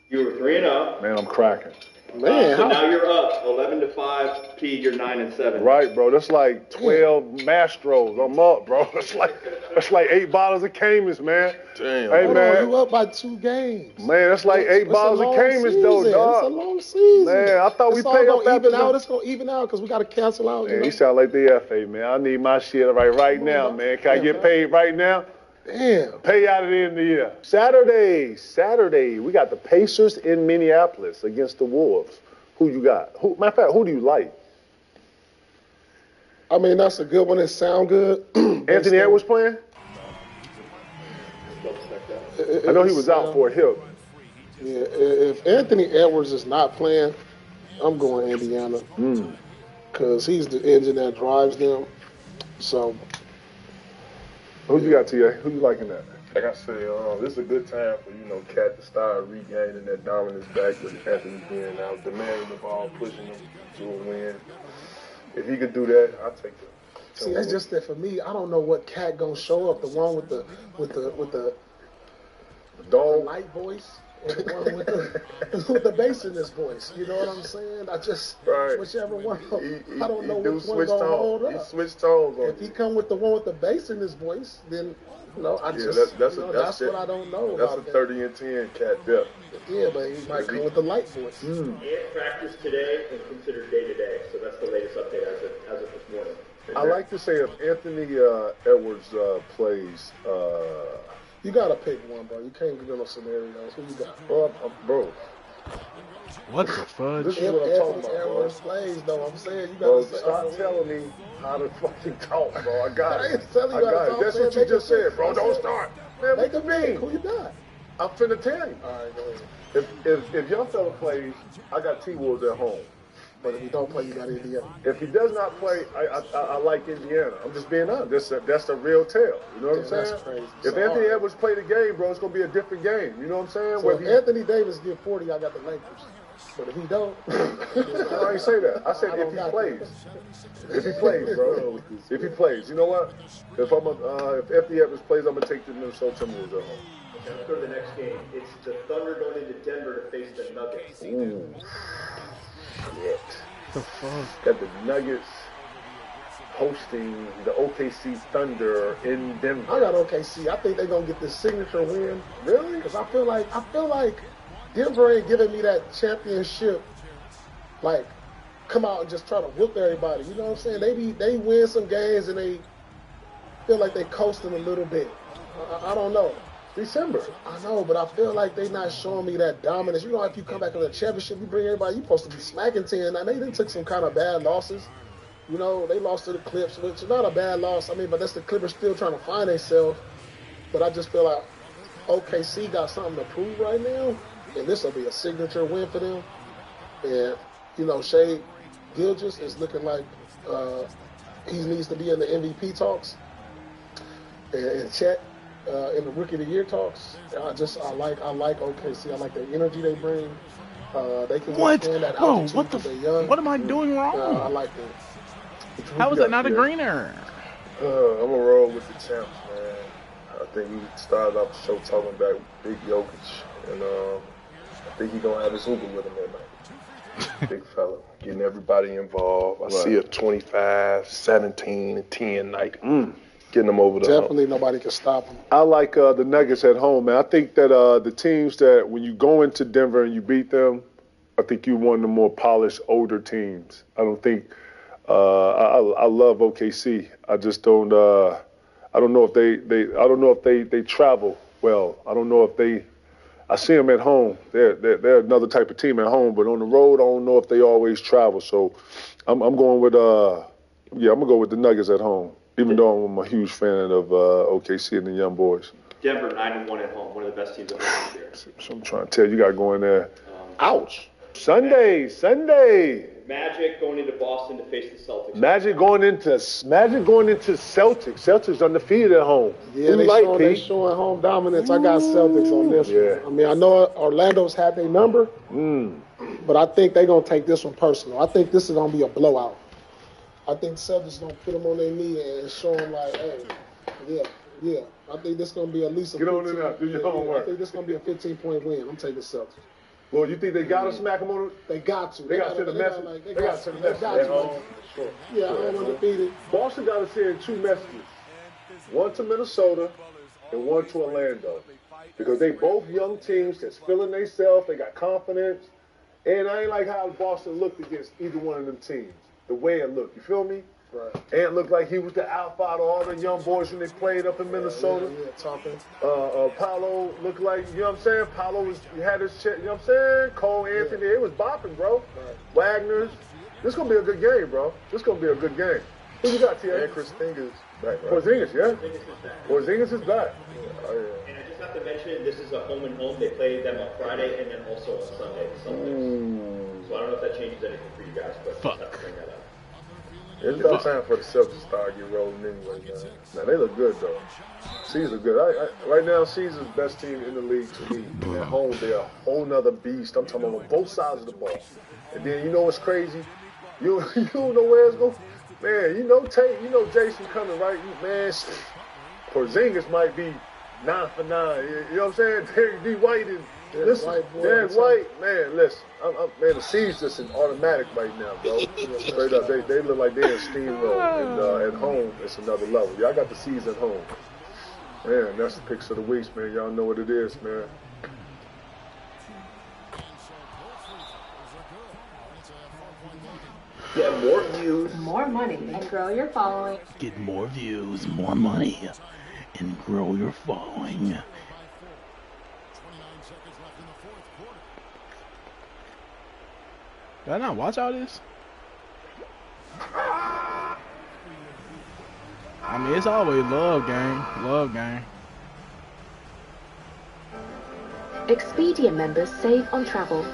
You were 3-0.
Man, I'm cracking.
Man,
So now you're up 11-5. P, you're 9-7.
Right, bro. That's like 12 Mastros. I'm up, bro. That's like 8 bottles of Camus, man.
Damn.
Hey,
hold
man.
on, you up by 2 games.
Man, that's like 8
It's a
bottles of
long
Camus, though,
season.
dog.
It's a long season.
Man, I thought we
It's all
paid
gonna
up after
even out.
the-
It's gonna even out because we gotta cancel out.
Man, you sound like the FA, man. I need my shit right now, man. Can I get paid right now?
Damn.
Pay out at the end of the year. Saturday, we got the Pacers in Minneapolis against the Wolves. Who you got? Matter of fact, who do you like?
I mean, that's a good one. It sound good.
Anthony Edwards playing? I know he was out for a hip.
Yeah, if Anthony Edwards is not playing, I'm going Indiana. Because he's the engine that drives them. So.
Who you got, TA? Who you liking that?
Like I said, this is a good time for, Cat to start regaining that dominance back with Anthony being out, demanding the ball, pushing him to a win. If he could do that, I'll take it.
See, that's just that for me. I don't know what Cat gonna show up. The one with the
dog
light voice, or the one with the bass in his voice. You know what I'm saying? I just whichever one. I don't know which one gonna hold up.
He switched tones on
If he come with the one with the bass in his voice, then that's what I don't know
That's
about
a 30 and 10 Cat depth.
Yeah, but he might come with the light voice.
And practice today and considered day to day. So that's the latest update as of this morning.
I like to say if Anthony Edwards plays.
You gotta pick one, bro. You can't give no scenarios. Who you got?
Well, bro.
What the fudge?
This is what I'm talking about, bro.
Plays, though. I'm saying you
Bro,
gotta
stop telling me how to fucking talk, bro. I got it.
I ain't telling you how to talk.
That's what you just said, bro. Don't start. Man,
Make
what
a
you mean?
pick. Who you got?
I'm finna tell you.
All right, go ahead.
If young fella plays, I got T-Wolves at home.
But if he don't play, you got Indiana.
If he does not play, I like Indiana. I'm just being honest. That's a real tale. You know what I'm saying?
That's crazy.
If
So,
Anthony
all right.
Edwards play the game, bro, it's gonna be a different game. You know what I'm saying?
So if Anthony Davis get 40, I got the Lakers. But if he don't,
I ain't say that. I said if he plays. If he plays, bro. If he plays. You know what? If FD Evans plays, I'm gonna take the Minnesota Timberwolves at home.
Okay, let's go to the next game. It's the Thunder going into Denver to face the Nuggets.
Ooh. Shit.
The fuck?
Got the Nuggets hosting the OKC Thunder in Denver.
I got OKC. I think they're gonna get this signature win.
Really?
Because I feel like Denver ain't giving me that championship. Like, come out and just try to whoop everybody. You know what I'm saying? They win some games and they feel like they coasting a little bit. I don't know.
December.
I know, but I feel like they not showing me that dominance. You know, if you come back on the championship, you bring everybody, you supposed to be smacking 10. Now, they took some kind of bad losses. You know, they lost to the Clips, which is not a bad loss. I mean, but that's the Clippers still trying to find themselves. But I just feel like OKC got something to prove right now, and this will be a signature win for them. And, you know, Shai Gilgeous is looking like he needs to be in the MVP talks. And Chet in the Rookie of the Year talks. I like OKC. I like the energy they bring. They can withstand that altitude.
What am I doing wrong?
I like that.
How is that not a greener?
I'm going to roll with the champs, man. I think we started off the show talking about Big Jokic. And I think he's going to have his Uber with him that night. Big fella. Getting everybody involved. I see a 25, 17, and 10 night. Getting them over the
Definitely
hump.
nobody can stop them.
I like the Nuggets at home, man. I think that the teams that when you go into Denver and you beat them, I think you're one of the more polished, older teams. I don't think I love OKC. I just don't. I don't know if I don't know if they travel well. I don't know if I see them at home. They're another type of team at home, but on the road, I don't know if they always travel. So I'm going with I'm gonna go with the Nuggets at home. Even though I'm a huge fan of OKC and the young boys.
Denver 9-1 at home, one of the best teams at home this year.
So I'm trying to tell you, got to go in there. Ouch. Sunday.
Magic going into Boston to face the Celtics.
Magic going into Celtics. Celtics undefeated at home.
Yeah, they showing home dominance. I got Celtics on this one. I mean, I know Orlando's had their number, but I think they're going to take this one personal. I think this is going to be a blowout. I think Celtics going to put them on their knee and show them like, hey, yeah. I think this is going to be at least a 15.
Get on in there. Do your homework.
I think this is going to be a 15-point win. I'm taking Celtics.
Well, you think they got to smack them on it?
They got to.
They got to send a message. They got to send a message.
At home. Sure. Yeah, home undefeated.
Boston got to send two messages. One to Minnesota and one to Orlando. Because they both young teams that's feeling themselves. They got confidence. And I ain't like how Boston looked against either one of them teams. The way it looked. You feel me?
Right.
Ant looked like he was the alpha out of all the young boys when they played up in Minnesota.
Yeah, talking.
Paolo looked like, you know what I'm saying? Paolo had his check, you know what I'm saying? Cole Anthony, it was bopping, bro.
Right.
Wagner's. This going to be a good game, bro. This going to be a good game. Who you got, T.A.?
And Porzingis back, right?
Porzingis, yeah?
Porzingis
Porzingis
is back.
is back.
And I just have to mention, this is a home and home. They play them on Friday and then also on Sunday. So I don't know if that changes anything for you guys, but just have to bring that up.
It's about time for the Celtics to start getting rolling anyway, man.
Now, they look good, though. Caesar good. Right now, Caesar's best team in the league to me. At home, they're a whole nother beast. I'm talking about on both sides of the ball. And then, you know what's crazy? You don't know where it's going. Man, you know Jason coming, right? Man, Porzingis might be 9 for 9. You know what I'm saying? Derek D. White and Derek White, man, listen. Man, the C's just an automatic right now, bro. Straight up, they look like they're in steamroll. And at home, it's another level. Y'all got the C's at home. Man, that's the picks of the weeks, man. Y'all know what it is, man.
Get more views,
more money, and grow your following.
Get more views, more money, and grow your following. Did I not watch all this? I mean, it's always love game.
Expedia members save on travel.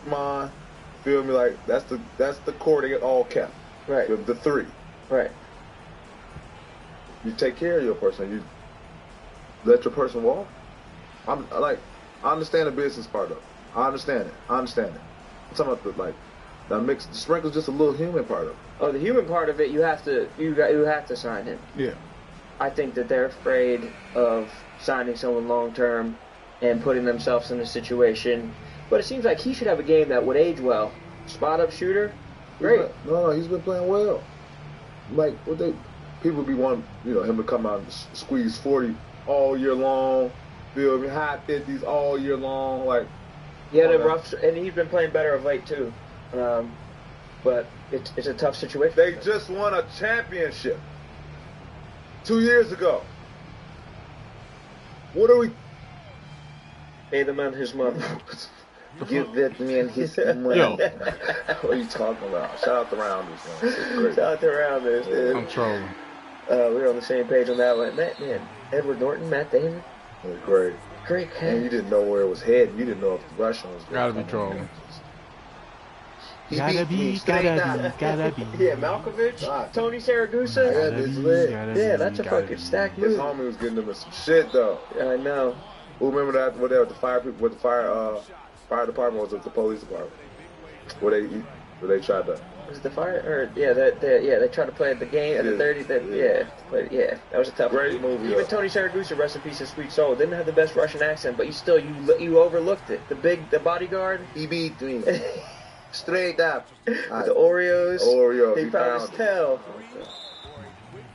Come on, feel me? Like that's the core they get all kept.
Right.
The three.
Right.
You take care of your person.
let your person walk. I understand the business part of it. I understand it. I'm talking about the mix. The sprinkle's just a little human part of it.
Oh, the human part of it, you have to sign him.
Yeah.
I think that they're afraid of signing someone long term and putting themselves in a situation. But it seems like he should have a game that would age well. Spot up shooter, great.
He's been playing well. Like people be wanting, him to come out and squeeze 40 all year long, feel me, high 50s all year long. Like
he had and he's been playing better of late too. But it's a tough situation.
They just won a championship 2 years ago. What are we?
Pay the man his money.
Give that man his money.
Yo.
What are you talking about? Shout out the Rounders, man.
Shout out the Rounders, dude.
I'm trolling.
We're on the same page on that one. Man, Edward Norton, Matt Damon.
Great.
Great cat.
And you didn't know where it was heading. You didn't know if the Russian was
Gotta be trolling.
Gotta be.
Yeah, Malkovich, Tony Saragusa. Yeah, that's a fucking stacked move.
His homie was getting him in some shit, though.
I know.
Who remember that? What they were the fire people? What the fire department was? It the police department? Where they tried to.
Was it the fire? Or they tried to play the game at the 30th. That was a tough
great movie.
Even Tony Saragusa, rest in peace, of sweet soul, didn't have the best Russian accent, but you overlooked it. The bodyguard.
He beat me. Straight up.
With the Oreos. They found his tail.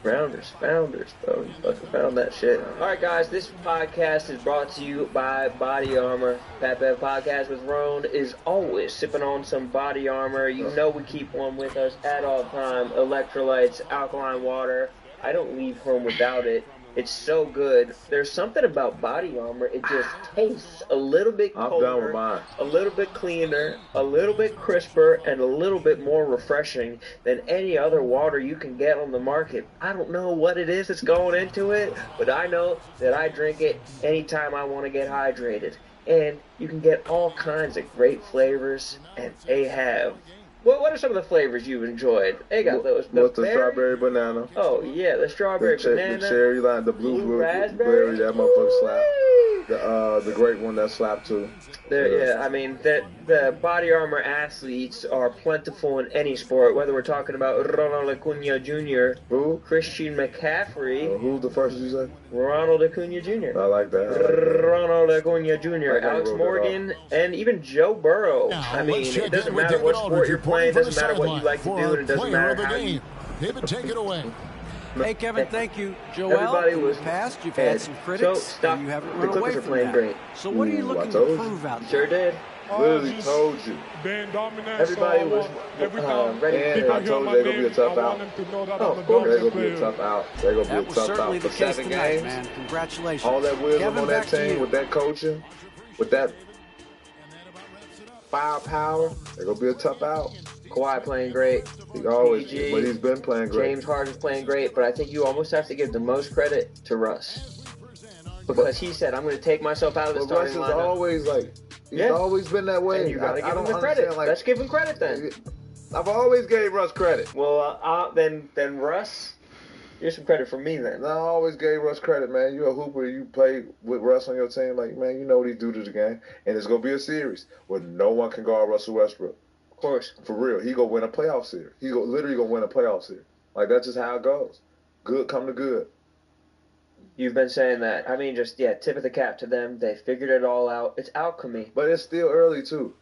Rounders, bro. You fucking found that shit. Alright, guys, this podcast is brought to you by Body Armor. Pat Bev Podcast with Roan is always sipping on some Body Armor. You know we keep one with us at all time. Electrolytes, alkaline water. I don't leave home without it. It's so good. There's something about Body Armor. It just tastes a little bit colder,
I'm done with mine.
A little bit cleaner, a little bit crisper, and a little bit more refreshing than any other water you can get on the market. I don't know what it is that's going into it, but I know that I drink it anytime I want to get hydrated. And you can get all kinds of great flavors, and they have... What are some of the flavors you've enjoyed? They got those.
What's the strawberry banana?
Oh, yeah, the strawberry banana.
The cherry line, the blue raspberry. That motherfucker slap. The great one that slapped too.
I mean, the Body Armor athletes are plentiful in any sport, whether we're talking about Ronald Acuna Jr., Christian McCaffrey.
Who's the first you said?
Ronald Acuna Jr.
I like that.
Ronald Acuna Jr., Alex Morgan, and even Joe Burrow. I mean, it doesn't matter what sport you're playing, it doesn't matter what you like to do, and it doesn't matter how you...
David, take it away.
Hey, Kevin, thank you. Joel,
everybody was
in the past, you've had some critics, and you haven't run away from that.
Great.
So what are you looking to prove out there?
Sure did.
Literally told you.
Everybody was ready.
And I told you they're going to be a tough out. They're going to be a tough out. They're going to be a tough out for 7 games.
Man. Congratulations.
All that wisdom on that team with that coaching, with that firepower, they're going to be a tough out.
Kawhi playing great.
He always, but he's been playing great.
James Harden's playing great, but I think you almost have to give the most credit to Russ. Because he said, I'm going to take myself out of the starting lineup.
Russ is always like, he's always been that way.
And you got to give him the credit. Let's give him credit then.
I've always gave Russ credit.
Well, then Russ, here's some credit from me then.
No, I always gave Russ credit, man. You're a hooper. You play with Russ on your team. Like, man, you know what he do to the game. And it's going to be a series where no one can guard Russell Westbrook.
Of course.
For real. He going to win a playoff series. He literally going to win a playoff series. Like, that's just how it goes. Good come to good.
You've been saying that. I mean, just, tip of the cap to them. They figured it all out. It's alchemy.
But it's still early, too.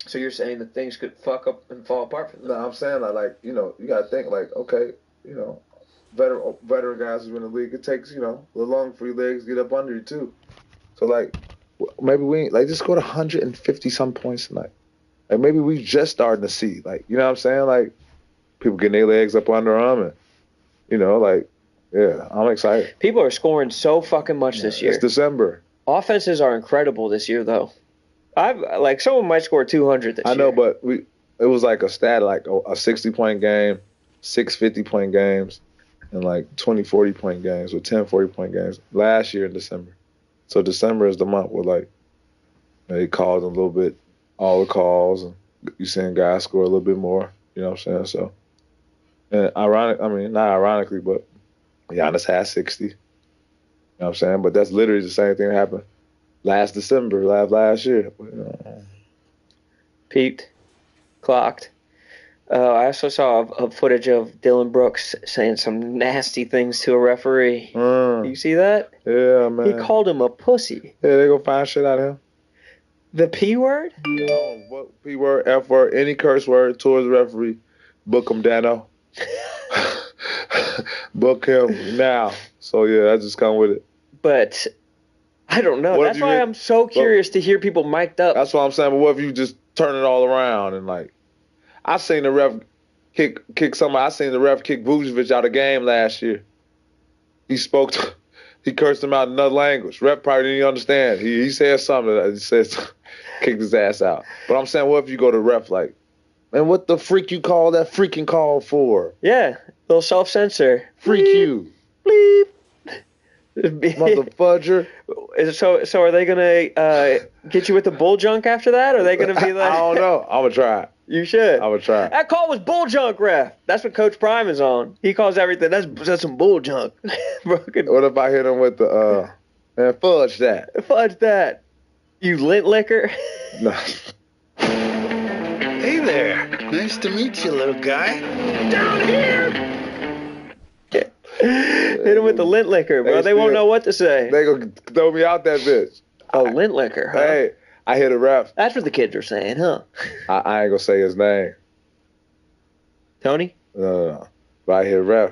So you're saying that things could fuck up and fall apart for them?
No, I'm saying, you got to think, okay, veteran guys who in the league, it takes, a little longer for your legs to get up under you, too. So, maybe we ain't, just scored 150-some points tonight. Like, maybe we just starting to see, you know what I'm saying? Like, people getting their legs up under them and, I'm excited.
People are scoring so fucking much this year.
It's December.
Offenses are incredible this year, though. Someone might score 200 this year.
I know, but it was like a stat, a 60-point game, 6 50-point games, and 20 40-point games or 10 40-point games last year in December. So December is the month where, they called a little bit, all the calls, and you're seeing guys score a little bit more, you know what I'm saying? So, and not ironically, but Giannis had 60. what I'm saying? But that's literally the same thing that happened last December, last year.
Peeped, clocked. I also saw a footage of Dylan Brooks saying some nasty things to a referee. You see that?
Yeah, man.
He called him a pussy.
Yeah, they gonna find shit out of him.
The P word?
No, what P word, F word, any curse word towards the referee, book him, Dano. Book him now. So yeah, I just come with it.
But I don't know. That's why I'm so curious to hear people mic'd up.
That's what I'm saying. But what if you just turn it all around and like, I seen the ref kick somebody. I seen the ref kick Vucevic out of game last year. He cursed him out in another language. Ref probably didn't even understand. He said something that he said, kicked his ass out. But I'm saying, what if you go to ref like, man, what the freak you call that freaking call for?
Yeah, little self-censor.
Freak you.
Bleep.
Motherfudger.
So are they gonna get you with the bull junk after that? Or are they gonna be like?
I don't know. I'm gonna try it.
You should.
I'm gonna try it.
That call was bull junk, ref. That's what Coach Prime is on. He calls everything. That's some bull junk.
What if I hit him with the man, fudge that?
Fudge that. You lint liquor.
No.
Hey there. Nice to meet you, little guy. Down here.
Hit him with the lint liquor, bro. They won't know what to say.
They gonna throw me out that bitch.
Oh, lint liquor, huh?
Hey, I hit a ref.
That's what the kids are saying, huh?
I ain't gonna say his name.
Tony?
No. But I hit a ref.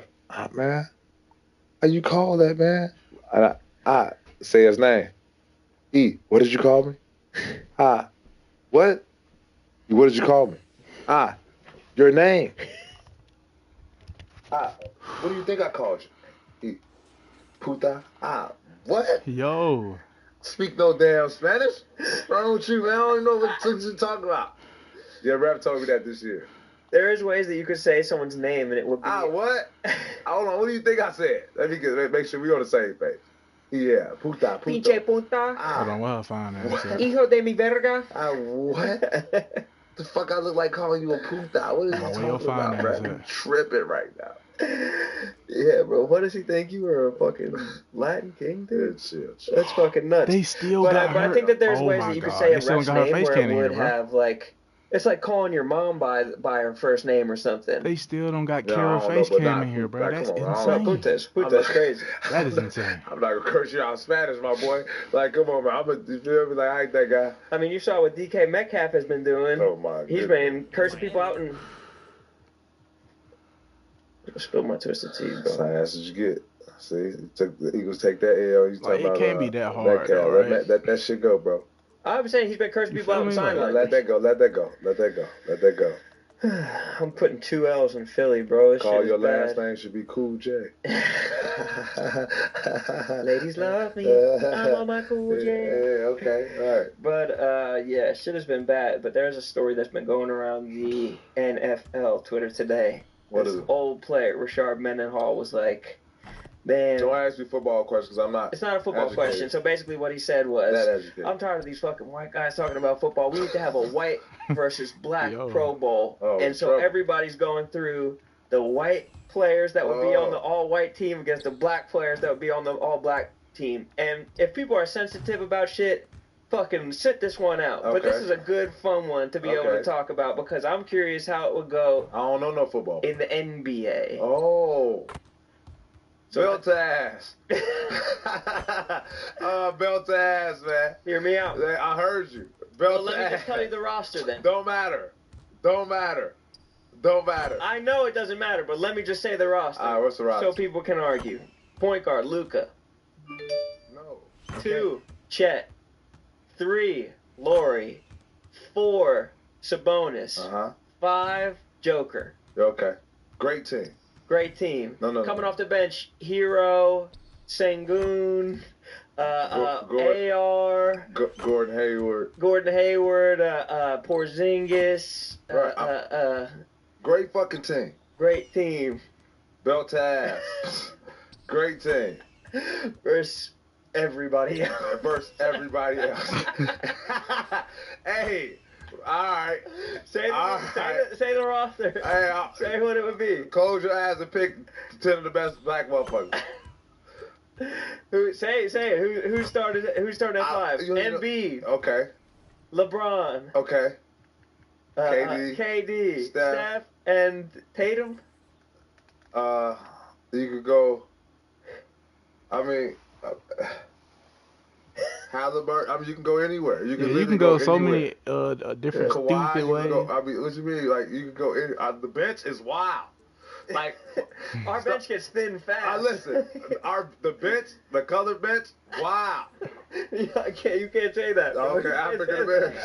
Man, how you call that, man? And I say his name. What did you call me? What? What did you call me? Your name. What do you think I called you? Puta. What?
Yo.
Speak no damn Spanish. What's wrong with you, man? I don't even know what you're talking about. Yeah, ref told me that this year.
There is ways that you could say someone's name and it would be.
What? Hold on. What do you think I said? Let me make sure we on the same page. Yeah, puta.
Pinche puta.
Hold on, we'll find that.
Hijo de mi verga.
What? The fuck I look like calling you a puta? What is he talking about, bro? I'm tripping right now.
Yeah, bro. What does he think? You were a fucking Latin king, dude?
Chill.
That's fucking nuts.
They still
but
got
I
hurt.
think that there's ways that you could say a ref's name where it would
here,
have like. It's like calling your mom by her first name or something.
They still don't got Carol face cam in here, bro. That's insane.
Puta's crazy.
That is insane.
I'm not gonna curse you out in Spanish, my boy. Like, come on, man. You feel me? Like, I ain't that guy.
I mean, you saw what DK Metcalf has been doing.
Oh my God.
He's been cursing people out and. I spilled my twisted tea, bro.
That's what you get. See, the Eagles take that L. You talking about?
It can't be that hard.
Metcalf.
Though, right?
Let that shit go, bro.
I'm saying he's been cursing people out on sidelines.
Let that go. Let that go.
I'm putting 2 L's in Philly, bro. This
Call
shit
your
is
last
bad.
name should be Cool J.
Ladies love me. I'm on my Cool J.
Yeah, okay, all right.
But yeah, shit has been bad. But there's a story that's been going around the NFL Twitter today.
What
this
is it?
Old player Rashard Mendenhall was like, man.
Don't ask me football questions because I'm not.
It's not a football question. So basically, what he said was, "I'm tired of these fucking white guys talking about football. We need to have a white versus black Pro Bowl." And so everybody's going through the white players that would be on the all-white team against the black players that would be on the all-black team. And if people are sensitive about shit, fucking sit this one out. But this is a good, fun one to be able to talk about because I'm curious how it would go.
I don't know no football.
In the NBA.
Oh. So belt ass. Belt ass, man.
Hear me out.
I heard you. Belt
let me just tell you the roster then.
Don't matter.
I know it doesn't matter, but let me just say the roster.
All right, what's the roster?
So people can argue. Point guard, Luka.
No.
2, Chet. 3, Laurie. 4, Sabonis. 5, Joker.
Okay. Great team.
No. Coming off the bench, Hero, Sengun, AR,
Gordon Hayward,
Porzingis.
Great fucking team.
Great team.
Belt ass. Great team.
Versus everybody else.
Hey. All right.
Say the roster. Say what it would be.
Close your eyes and pick 10 of the best black motherfuckers.
Say it. Who started at 5? Embiid.
Okay.
LeBron.
Okay.
KD. Steph, and Tatum.
You could go. I mean, Halliburton. I mean, you can go anywhere. You can
go so many different
Kawhi,
stupid ways.
I mean, what you mean? Like you can go in. The bench is wild.
Like our bench gets thin fast.
Listen, the bench, the colored bench, wow.
You can't say that.
Okay, African American.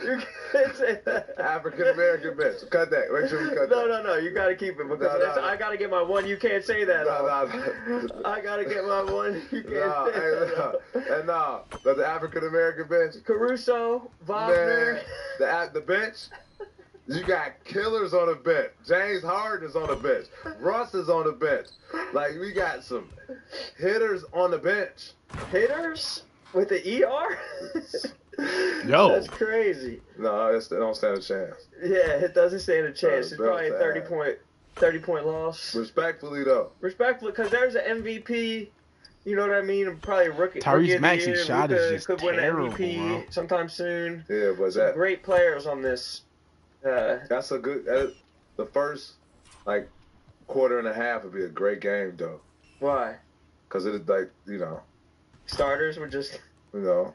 You can't say that.
African American bench. Cut that. Make sure we cut that.
No. You gotta keep it because I gotta get my one. You can't say that.
No.
I gotta get my one. You can't say that.
And the African American bench.
Caruso, Wagner.
Man, the bench. You got killers on the bench. James Harden is on the bench. Russ is on the bench. Like, we got some hitters on the bench.
Hitters? With the ER?
Yo.
That's crazy.
No, it don't stand a chance.
Yeah, it doesn't stand a chance. It's probably a 30-point loss.
Respectfully, though.
Respectfully, because there's an MVP, you know what I mean? And probably rookie.
Tyrese Maxey's shot is just
could win
terrible,
an MVP
bro.
sometime soon.
Yeah, but
some great players on this.
That's a good. The first quarter and a half would be a great game though.
Why?
Because it's
starters were just.
The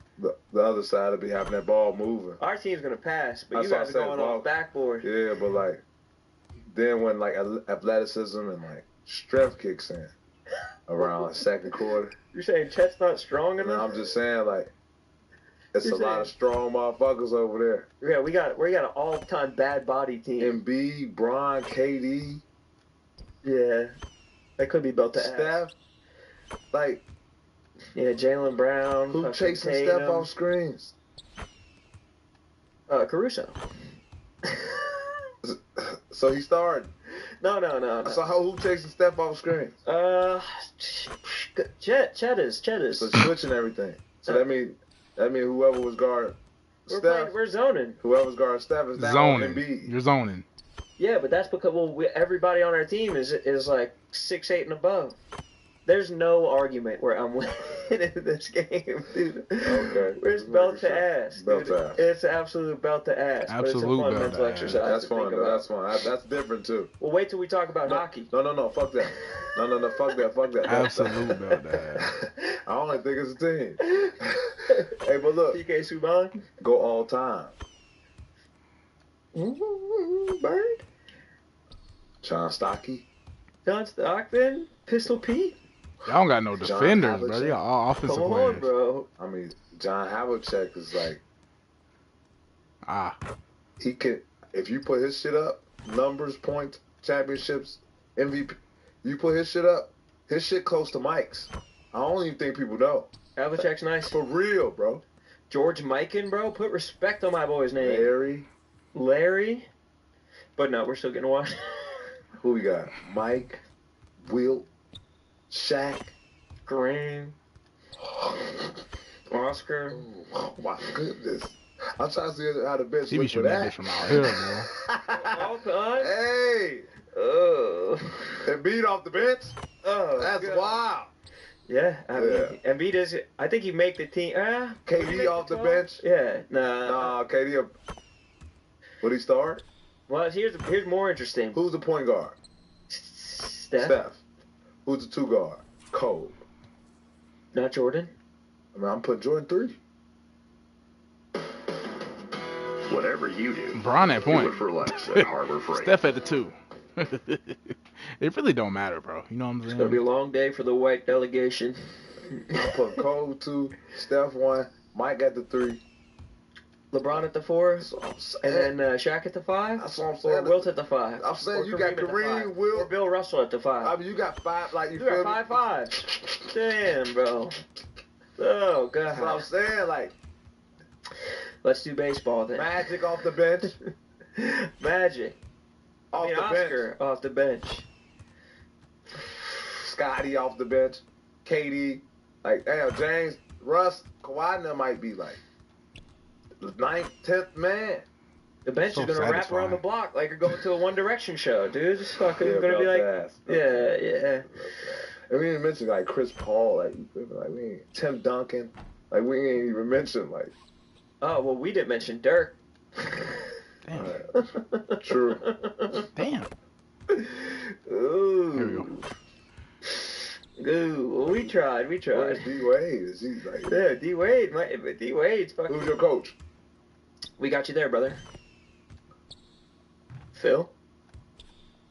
other side would be having that ball moving.
Our team's gonna pass, but you guys are going off backboard.
Yeah, but then when athleticism and strength kicks in around second quarter.
You're saying Chet's not strong enough?
No, I'm just saying it's a lot of strong motherfuckers over there.
Yeah, we got an all-time bad body team.
Embiid, Bron, KD.
Yeah, that could be built to
Steph.
Yeah, Jaylen Brown.
Who chasing Steph off screens?
Caruso.
So he started.
No.
So who chasing Steph off screens?
Chet is.
So switching everything. So that means whoever was guarding Steph.
We're zoning.
Whoever's guarding Steph is now
zoning.
Embiid.
You're zoning.
Yeah, but that's because everybody on our team is 6'8" and above. There's no argument where I'm winning this game, dude.
Okay.
It's belt to ass.
Belt to ass.
It's absolute belt to ass.
Absolute
but it's a fun mental exercise.
That's fun. That's fun. That's different too.
Well, wait till we talk about hockey.
No. Fuck that. No. Fuck that.
Absolute belt to ass.
I only think it's a team. Hey, but look.
PK Subban.
Go all time.
Bird.
John Stockton.
Pistol Pete.
Y'all don't got no defenders, bro. Y'all all offensive players.
Come on, bro.
I mean, John Havlicek is he can, if you put his shit up, numbers, points, championships, MVP, you put his shit up, his shit close to Mike's. I don't even think people know.
Havlicek's nice.
For real, bro.
George Mikan, bro. Put respect on my boy's name. Larry. But no, we're still getting watched.
Who we got? Mike, Wilt, Shaq,
Kareem, Oscar.
Oh my goodness! I'm trying to see how the bench
looks for that. From out here,
all time.
Hey. And beat off the bench. That's God. Wild.
Yeah, I mean, Embiid is. I think he make the team.
KD off the bench.
Yeah, nah.
KD. Would he start?
Well, here's more interesting.
Who's the point guard? Steph. Who's the 2 guard? Cole.
Not Jordan.
I mean, I'm putting Jordan 3.
Whatever you do,
Bron at point.
Do it for less at Harbor Freight.
Steph at the 2. It really don't matter, bro. You know what I'm saying?
It's gonna be a long day for the white delegation.
I put Cole 2, Steph 1, Mike at the 3.
LeBron at the 4, and then Shaq at the 5.
That's what I'm saying.
Or Wilt at the 5.
I'm saying you got Kareem, Wilt,
or Bill Russell at the 5.
I mean, you got 5. Like you
got 5-5. Damn, bro. Oh God.
That's what I'm saying.
Let's do baseball then.
Magic off the bench.
Magic.
Oscar
bench. Off the bench.
Scotty off the bench. KD. Damn, James, Russ, Kawhi, that might be 9th, 10th man.
The bench is gonna wrap around the block like you're going to a One Direction show, dude. It's fucking gonna be
ass.
Yeah.
And we didn't mention like Chris Paul, like we ain't, Tim Duncan, like we ain't even mentioned like.
Oh well, we didn't mention Dirk.
Damn.
Right. True.
Damn.
Ooh.
Here we go.
Ooh, well, we tried.
Where's D Wade? Is he like?
Yeah, D Wade. D Wade's fucking.
Who's your coach?
We got you there, brother. Phil.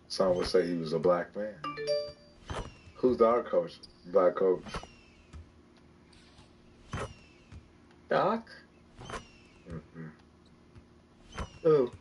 Some would say he was a black man. Who's our coach? Black coach.
Doc.
Mm-mm.
Who?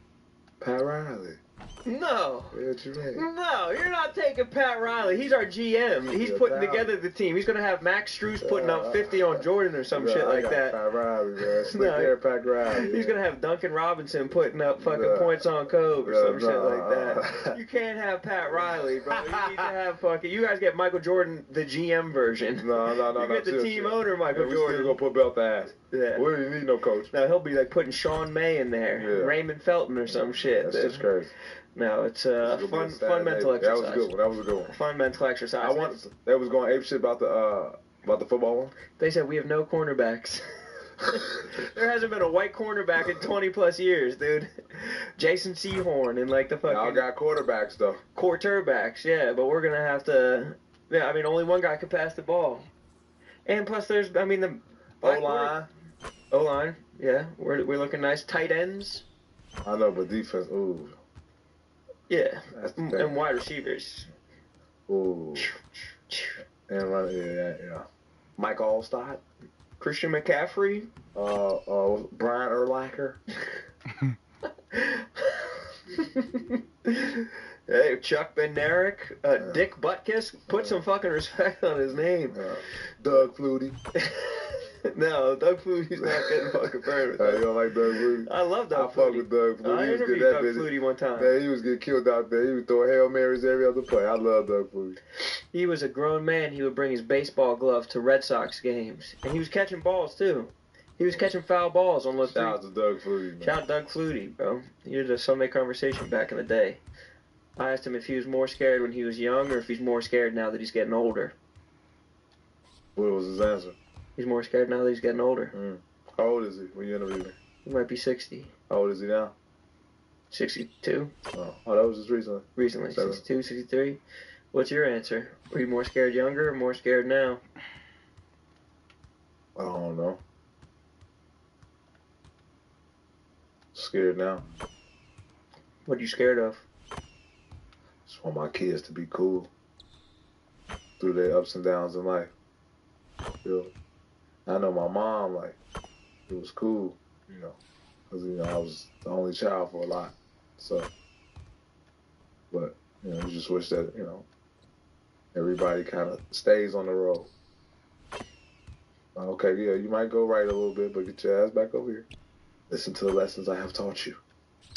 Pat Riley.
No.
Yeah, what you mean?
No, you're not taking Pat Riley. He's our GM. He's putting together the team. He's gonna have Max Strus putting up 50 on Jordan or some shit like that.
Pat Riley, man. Slick hair, Pat Riley.
He's gonna have Duncan Robinson putting up fucking points on Kobe or some shit like that. You can't have Pat Riley, bro. You need to have fucking. You guys get Michael Jordan, the GM version.
No.
You get the team owner, Michael Jordan.
We still gonna put belt to ass.
Yeah.
We don't even need no coach.
No, he'll be like putting Sean May in there, Raymond Felton or some shit.
That's just crazy.
No, it's a fun mental exercise.
That was a good one. That was a good one.
Fun mental exercise.
They was going ape shit about the football one.
They said we have no cornerbacks. There hasn't been a white cornerback in 20 plus years, dude. Jason Sehorn and like the fucking.
Y'all got quarterbacks though.
Quarterbacks, yeah, but we're gonna have to. Yeah, I mean, only one guy could pass the ball, and plus there's, I mean, the O-line, yeah, we're looking nice. Tight ends.
I know, but defense, ooh.
Yeah, and wide receivers.
Ooh. And yeah. Mike Allstott.
Christian McCaffrey.
Brian Urlacher.
Hey, Chuck Bednarik, Dick Butkus. Put some fucking respect on his name.
Doug Flutie.
No, Doug Flutie's not getting fucking burned with that.
You don't like Doug Flutie?
I love Doug Flutie.
I fuck with Doug Flutie.
I interviewed Doug Flutie one time.
Man, he was getting killed out there. He was throwing Hail Marys every other play. I love Doug Flutie.
He was a grown man. He would bring his baseball glove to Red Sox games. And he was catching balls, too. He was catching foul balls on those.
Shout out to Doug Flutie, man.
Shout out Doug Flutie, bro. He did a Sunday Conversation back in the day. I asked him if he was more scared when he was young or if he's more scared now that he's getting older.
What was his answer?
He's more scared now that he's getting older.
How old is he when you interviewed him?
He might be 60.
How old is he now?
62.
Oh, that was just recently.
Recently, 62, 63. What's your answer? Were you more scared younger or more scared now?
I don't know. Scared now.
What are you scared of?
Just want my kids to be cool through their ups and downs in life. I know my mom, like, it was cool, you know, because, you know, I was the only child for a lot. So, but, you know, you just wish that, you know, everybody kind of stays on the road. Okay, yeah, you might go right a little bit, but get your ass back over here. Listen to the lessons I have taught you.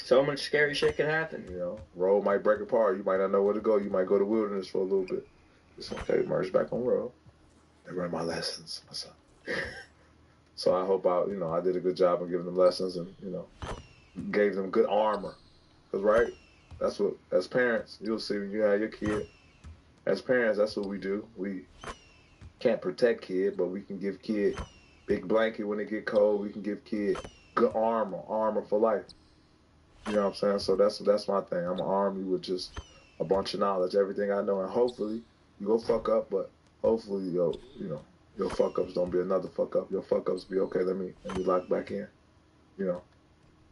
So much scary shit can happen.
You know, road might break apart. You might not know where to go. You might go to wilderness for a little bit. It's okay, merge back on road. They learn my lessons, my son. So I hope I did a good job of giving them lessons and, you know, gave them good armor. Because, right, that's what, as parents, you'll see when you have your kid. As parents, that's what we do. We can't protect kid, but we can give kid big blanket when they get cold. We can give kid good armor for life. You know what I'm saying? So that's my thing. I'm gonna arm you with just a bunch of knowledge, everything I know, and hopefully you go fuck up, but hopefully your fuck ups don't be another fuck up. Your fuck ups be okay. Let me lock back in. You know.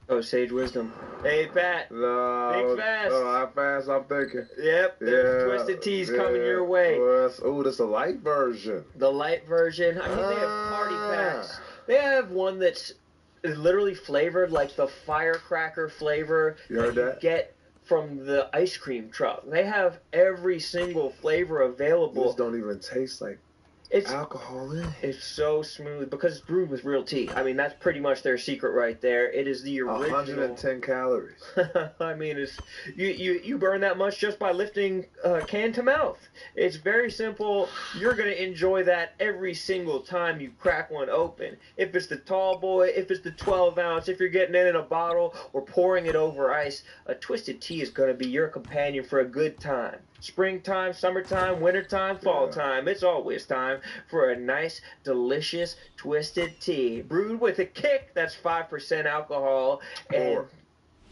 Oh, sage wisdom. Hey, Pat.
No.
Think fast.
How fast I'm thinking.
Yep. There's Twisted Teas coming your way.
Oh, that's a light version.
The light version. I mean, they have party packs. They have one that's literally flavored like the firecracker flavor
you heard that?
Get from the ice cream truck. They have every single flavor available.
These don't even taste like alcohol in it.
It's so smooth because it's brewed with real tea. I mean, that's pretty much their secret right there. It is the original.
110 calories.
I mean, it's you burn that much just by lifting can to mouth. It's very simple. You're gonna enjoy that every single time you crack one open. If it's the tall boy, if it's the 12 ounce, if you're getting it in a bottle or pouring it over ice, a Twisted Tea is gonna be your companion for a good time. springtime, summertime, wintertime, fall time. It's always time for a nice, delicious, twisted tea. Brewed with a kick that's 5% alcohol. And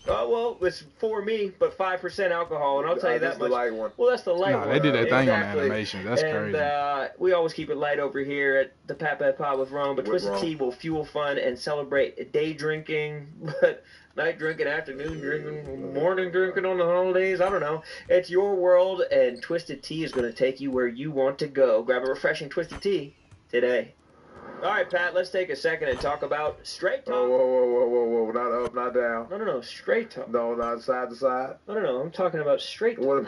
well, it's for me, but 5% alcohol, and I'll tell you that much.
The light one.
Well, that's the light one.
They did that thing on
Exactly.
animation. That's crazy.
We always keep it light over here at the Pat Pod with Rome, but Twisted Tea will fuel fun and celebrate day drinking, but night drinking, afternoon drinking, morning drinking on the holidays. I don't know. It's your world, and Twisted Tea is going to take you where you want to go. Grab a refreshing Twisted Tea today. All right, Pat, let's take a second and talk about straight talk.
Whoa. Not up, not down.
No, straight talk.
No, not side to side.
No, I'm talking about straight talk.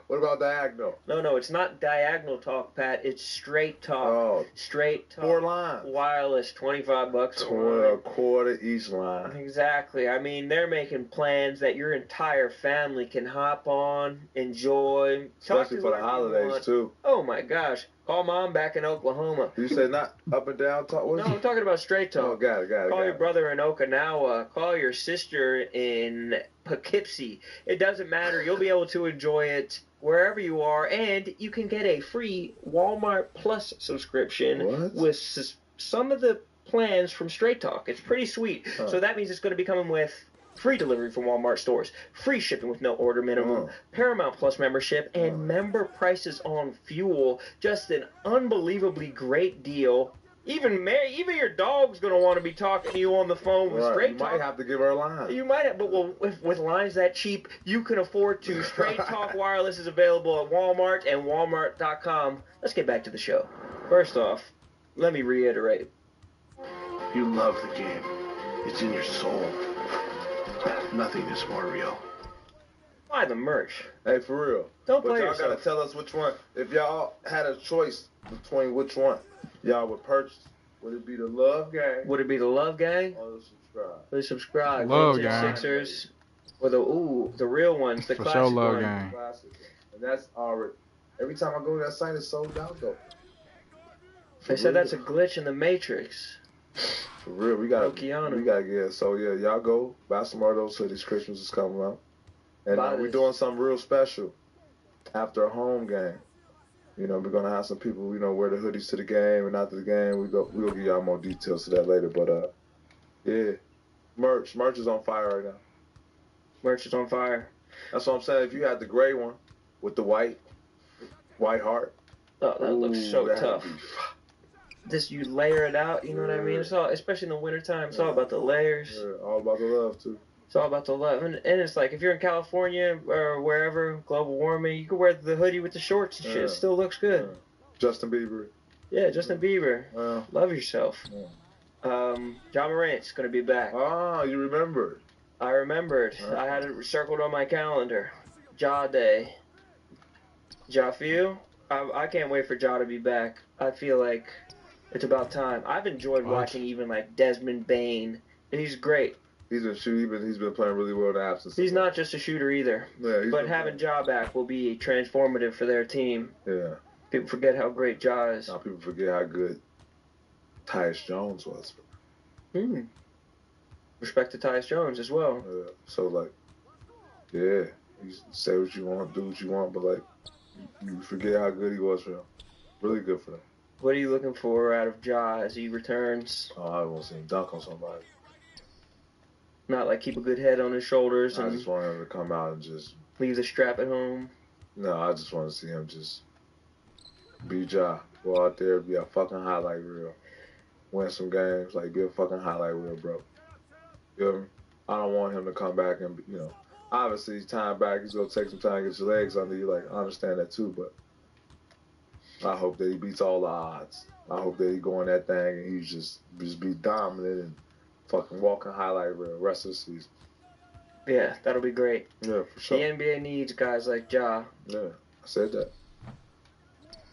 What about diagonal?
No, it's not diagonal talk, Pat. It's straight talk.
Oh.
Straight talk.
4 lines.
Wireless, $25
a quarter each line.
Exactly. I mean, they're making plans that your entire family can hop on, enjoy.
Especially for the holidays, too.
Oh, my gosh. Call Mom back in Oklahoma.
You said not up and down talk?
No, I'm talking about straight talk.
Oh, got it.
Call your brother in Okinawa. Call your sister in Poughkeepsie. It doesn't matter. You'll be able to enjoy it wherever you are, and you can get a free Walmart Plus subscription with some of the plans from Straight Talk. It's pretty sweet. So that means it's going to be coming with free delivery from Walmart stores, free shipping with no order minimum, Paramount Plus membership, and member prices on fuel. Just an unbelievably great deal. Even your dog's going to want to be talking to you on the phone with Straight Talk.
You might have to give her a line.
You might have, but with lines that cheap, you can afford to. Straight Talk Wireless is available at Walmart and Walmart.com. Let's get back to the show. First off, let me reiterate.
You love the game. It's in your soul. Nothing is more real.
Buy the merch.
Hey, for real.
Don't
but
play
y'all
yourself.
gotta tell us which one. If y'all had a choice between which one y'all would purchase, would it be the Love Gang?
Would it be the Love Gang?
Or the Subscribe?
The Subscribe.
Love Gang.
Sixers. Or the real ones, the
For
classic
sure, Love
ones.
Gang.
And that's already. Every time I go to that site, it's sold out though.
They said that's a glitch in the Matrix.
For real, we gotta get. So yeah, y'all go buy some more of those hoodies. Christmas is coming up, and we're doing something real special after a home game. You know, we're gonna have some people, wear the hoodies to the game, and after the game, we'll give y'all more details to that later. But yeah, merch is on fire right now.
Merch is on fire.
That's what I'm saying. If you had the gray one with the white heart,
that looks so tough. You layer it out, you know what I mean? It's all, especially in the wintertime, it's all about the layers.
Yeah, all about the love, too.
It's all about the love. And it's like, if you're in California or wherever, global warming, you can wear the hoodie with the shorts and shit. It still looks good.
Justin Bieber.
Yeah, Justin Bieber. Love yourself. John Morant's going to be back.
Ah, you remembered.
I remembered. I had it circled on my calendar. Ja Day. Ja feel? I can't wait for Ja to be back. I feel like it's about time. I've enjoyed watching even like Desmond Bain. He's great.
He's been playing really well in the absence.
He's not just a shooter either.
Yeah,
but having Ja back will be transformative for their team.
Yeah.
People forget how great Ja is.
Now people forget how good Tyus Jones was.
Respect to Tyus Jones as well.
Yeah. So like, yeah, you say what you want, do what you want, but like, you forget how good he was for them. Really good for them.
What are you looking for out of Ja as he returns?
Oh, I want to see him dunk on somebody.
Not like keep a good head on his shoulders.
I just want him to come out and just
leave the strap at home.
No, I just want to see him just be Ja. Go out there, be a fucking highlight reel. Win some games, like be a fucking highlight reel, bro. You know what I mean? I don't want him to come back and, obviously he's time back. He's going to take some time to get your legs under you. Like, I understand that too, but I hope that he beats all the odds. I hope that he go in that thing and he just be dominant and fucking walking highlight reel rest of the season.
Yeah, that'll be great.
Yeah, for sure.
The NBA needs guys like Ja.
Yeah, I said that.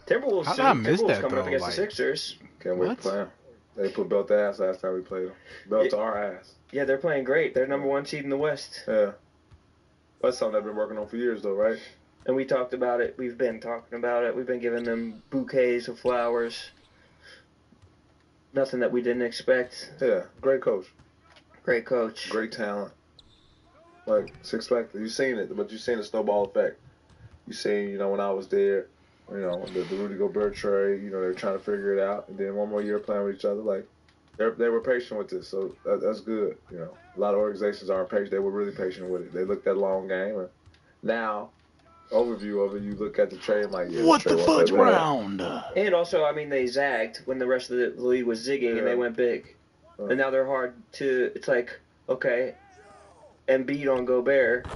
Timberwolves coming up against the Sixers.
Can't wait to play them. They put belt to ass last time we played them. Belt to our ass.
Yeah, they're playing great. They're number one seed in the West.
Yeah. That's something I've been working on for years, though, right?
And we talked about it. We've been talking about it. We've been giving them bouquets of flowers. Nothing that we didn't expect.
Yeah, great coach.
Great coach.
Great talent. Like, it's expected. You've seen it, but you've seen the snowball effect. You see, you know, when I was there, you know, the Rudy Gobert trade, you know, they're trying to figure it out. And then one more year playing with each other, like, they were patient with this. So that's good, you know. A lot of organizations aren't patient. They were really patient with it. They looked at a long game. And now, overview of it, you look at the trade like, yeah,
what the fudge round?
And also, I mean, they zagged when the rest of the league was zigging and they went big. And now they're hard to, it's like, okay, Embiid on Gobert.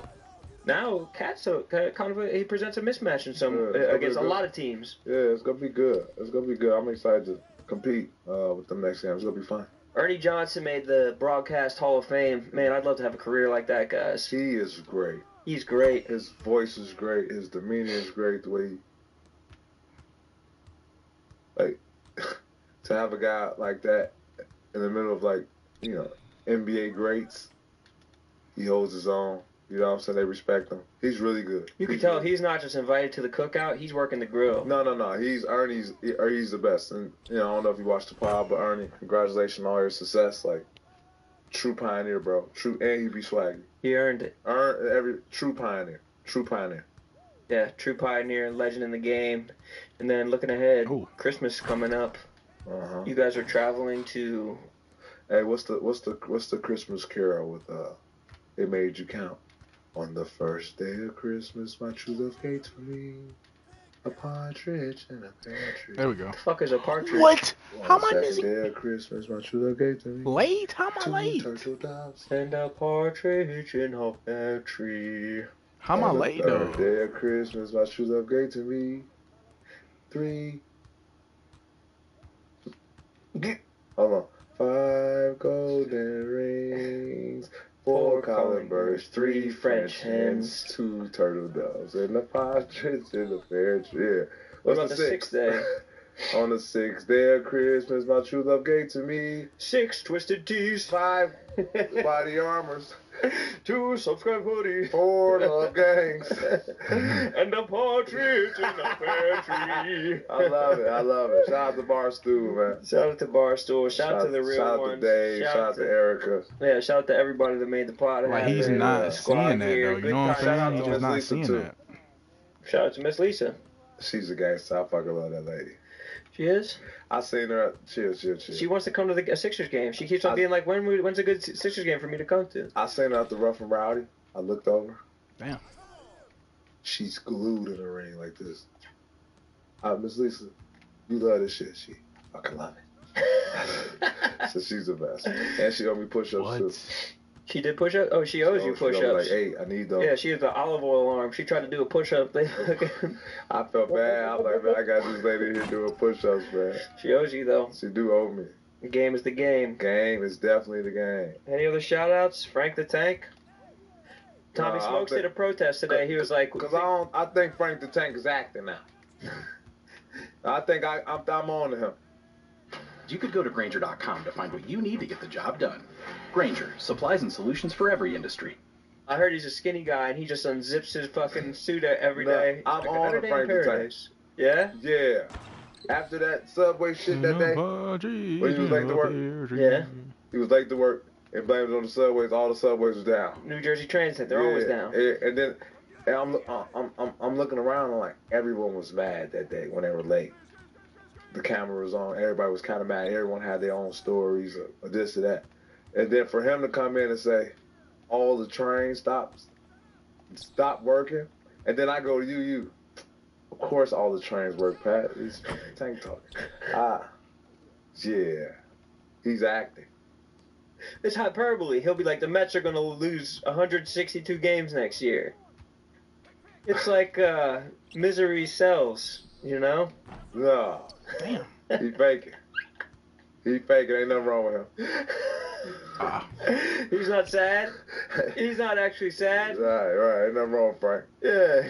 Now, Cat's he presents a mismatch in some against a lot of teams.
Yeah, it's going to be good. It's going to be good. I'm excited to compete with them next game. It's going to be fun.
Ernie Johnson made the Broadcast Hall of Fame. Man, I'd love to have a career like that, guys.
He is great.
He's great.
His voice is great. His demeanor is great. The way he, like, to have a guy like that in the middle of, like, you know, NBA greats, he holds his own. You know what I'm saying? They respect him. He's really good.
You can tell he's not just invited to the cookout. He's working the grill.
No. Ernie's the best. And, you know, I don't know if you watched the pod, but Ernie, congratulations on all your success. Like, true pioneer, bro. True, and he be swaggy.
He earned it.
True pioneer.
Yeah, true pioneer, legend in the game. And then looking ahead, Christmas coming up. You guys are traveling to.
Hey, what's the Christmas carol with It Made You Count? On the first day of Christmas, my true love gave to me a partridge in a pear tree.
There we go.
The fuck is a partridge?
What? How am I
missing? On the day of Christmas, my true love gave to me.
Late? How am I late?
Turtle doves
and a partridge in a pear tree.
How am I late though?
On the day of Christmas, my true love gave to me 3. Hold on. 5 golden rings. 4 calling birds, 3 French hens, 2 turtle doves, and a partridge in a pear tree.
What about the 6th day?
On the 6th day of Christmas, my true love gave to me
6 twisted tees,
5 body armors,
2 subscribe hoodies,
4 love gangs,
and a partridge in a pear tree.
I love it. Shout out to Barstool, man.
Shout out to Barstool. Shout out to the real
ones. Shout out to Dave. Shout out to Erica.
Yeah, shout out to everybody that made the pod.
Like, he's not seeing that, though. You know what I'm saying? He's just not seeing that.
Shout out to Miss Lisa.
She's a gangster. I fucking love that lady.
She is?
I seen her. Chill.
She wants to come to the Sixers game. She keeps on being like, when's a good Sixers game for me to come to?
I seen her at the Rough and Rowdy. I looked over.
Damn.
She's glued in the ring like this. Miss Lisa, you love this shit. She fucking love it. So she's the best. And she owed me push-ups too.
She did push-ups? Oh, she owes you push-ups.
Like, hey, I need those.
Yeah, she has the olive oil arm. She tried to do a push-up.
I felt bad. I was like, man, I got this lady here doing push-ups, man.
She owes you, though.
She do owe me.
The game is the game.
Game is definitely the game.
Any other shout-outs? Frank the Tank? Tommy Smokes did a protest today. He was like...
Because I think Frank the Tank is acting now. I think I'm on to him.
You could go to Grainger.com to find what you need to get the job done. Grainger, supplies and solutions for every industry.
I heard he's a skinny guy and he just unzips his fucking suit every day.
I'm like on to Frank the Tank.
Yeah?
Yeah. After that Subway shit that day, when he was late to work.
Yeah.
He was late to work and blamed it on the subways. All the subways was down.
New Jersey Transit, they're always down.
And then I'm looking around and like everyone was mad that day when they were late. The camera was on. Everybody was kind of mad. Everyone had their own stories or this or that. And then for him to come in and say, all the trains stop working, and then I go to you. Of course, all the trains work, Pat. He's Tank talking. Yeah, he's acting.
It's hyperbole. He'll be like, the Mets are going to lose 162 games next year. It's like misery sells, you know?
No.
Damn.
He faking. Ain't nothing wrong with him.
He's not sad. He's not actually sad.
Right. Ain't nothing wrong with Frank.
Yeah.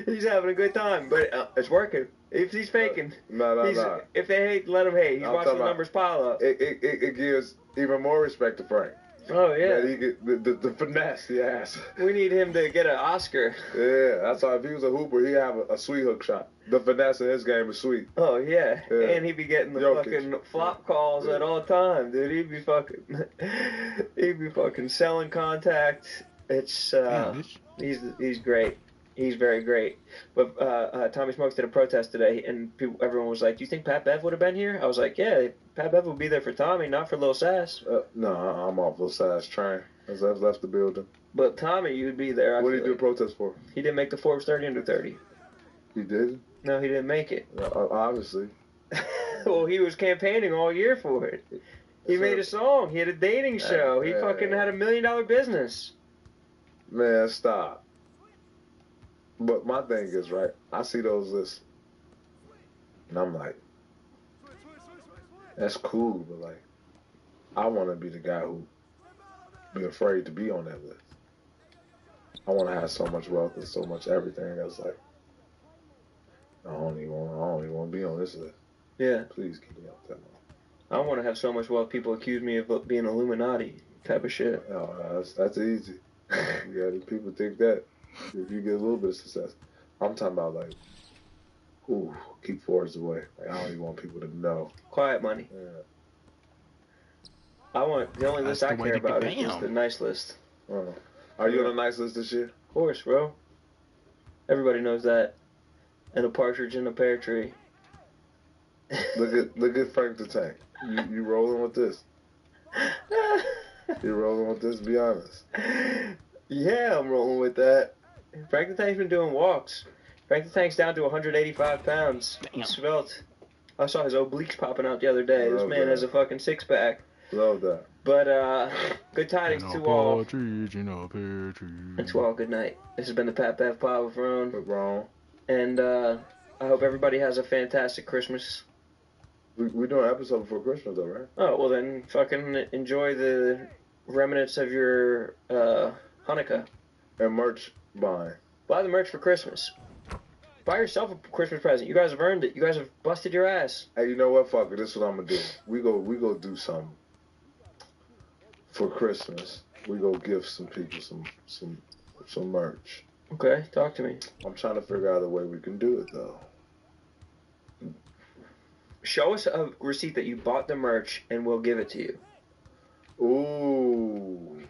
He's having a good time, but it's working. If he's faking,
no.
If they hate, let him hate. He's watching the numbers pile up.
It gives even more respect to Frank.
Oh yeah.
That he get the finesse he has.
We need him to get an Oscar.
Yeah, that's why if he was a hooper, he'd have a sweet hook shot. The finesse in his game is sweet.
Oh yeah. And he'd be getting the fucking flop calls at all time, dude. He'd be fucking selling contact. It's he's great. He's very great. But Tommy Smokes did a protest today, and everyone was like, "Do you think Pat Bev would have been here?" I was like, "Yeah, Pat Bev would be there for Tommy, not for Lil Sass."
No, I'm off Lil Sass train. I've left the building.
But Tommy, you'd be there.
What did he do a protest for?
He didn't make the Forbes 30 under 30.
He did?
No, he didn't make it.
Obviously.
Well, he was campaigning all year for it. He made a song. He had a dating show. He fucking had $1 million business.
Man, stop. But my thing is, right, I see those lists, and I'm like, that's cool, but like, I want to be the guy who be afraid to be on that list. I want to have so much wealth and so much everything that's like, I don't even want to be on this list.
Yeah.
Please keep me off that one.
I want to have so much wealth people accuse me of being Illuminati type of shit.
Oh, that's easy. Yeah, people think that if you get a little bit of success. I'm talking about like, keep Forbes away. Like, I don't even want people to know.
Quiet money.
Yeah.
The only list I care about is the nice list.
Are you on a nice list this year?
Of course, bro. Everybody knows that. And a partridge in a pear tree.
Look at Frank the Tank. You rolling with this? You rolling with this? Be honest.
Yeah, I'm rolling with that. Frank the Tank's been doing walks. Frank the Tank's down to 185 pounds. He's svelte. I saw his obliques popping out the other day. This man has a fucking six-pack.
Love that.
But good tidings to all. And to all, good night. This has been the Pat Bev Pod with Ron. And I hope everybody has a fantastic Christmas.
We're doing an episode before Christmas, though, right?
Oh, well then, fucking enjoy the remnants of your Hanukkah.
And merch buying.
Buy the merch for Christmas. Buy yourself a Christmas present. You guys have earned it. You guys have busted your ass.
Hey, you know what? Fuck it. This is what I'm gonna do. We go do something for Christmas. We go give some people some merch.
Okay, talk to me.
I'm trying to figure out a way we can do it though.
Show us a receipt that you bought the merch, and we'll give it to you.
Ooh,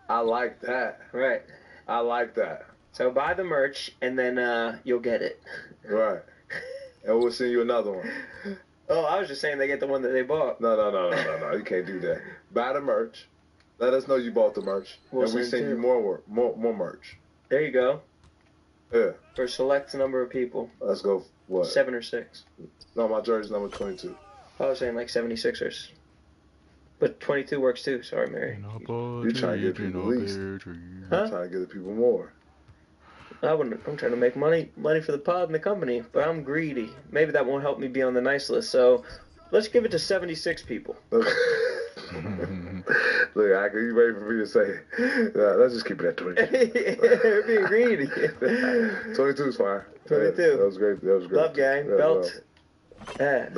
I like that.
Right.
I like that.
So buy the merch, and then you'll get it.
Right. And we'll send you another one.
Oh, I was just saying they get the one that they bought.
No. You can't do that. Buy the merch. Let us know you bought the merch, and we send you more merch.
There you go.
Yeah.
For a select number of people.
Let's go. What?
7 or 6.
No, my jersey's number 22.
I was saying like 76ers. But 22 works too. Sorry, Mary.
You're trying to get people least.
Huh?
I'm trying to get the people more.
I'm trying to make money for the pod and the company, but I'm greedy. Maybe that won't help me be on the nice list. So let's give it to 76 people.
Look, you ready for me to say? Let's just keep it at 20.
You're being greedy.
22 is fine.
22.
That was great.
Love gang. Belt. Ass.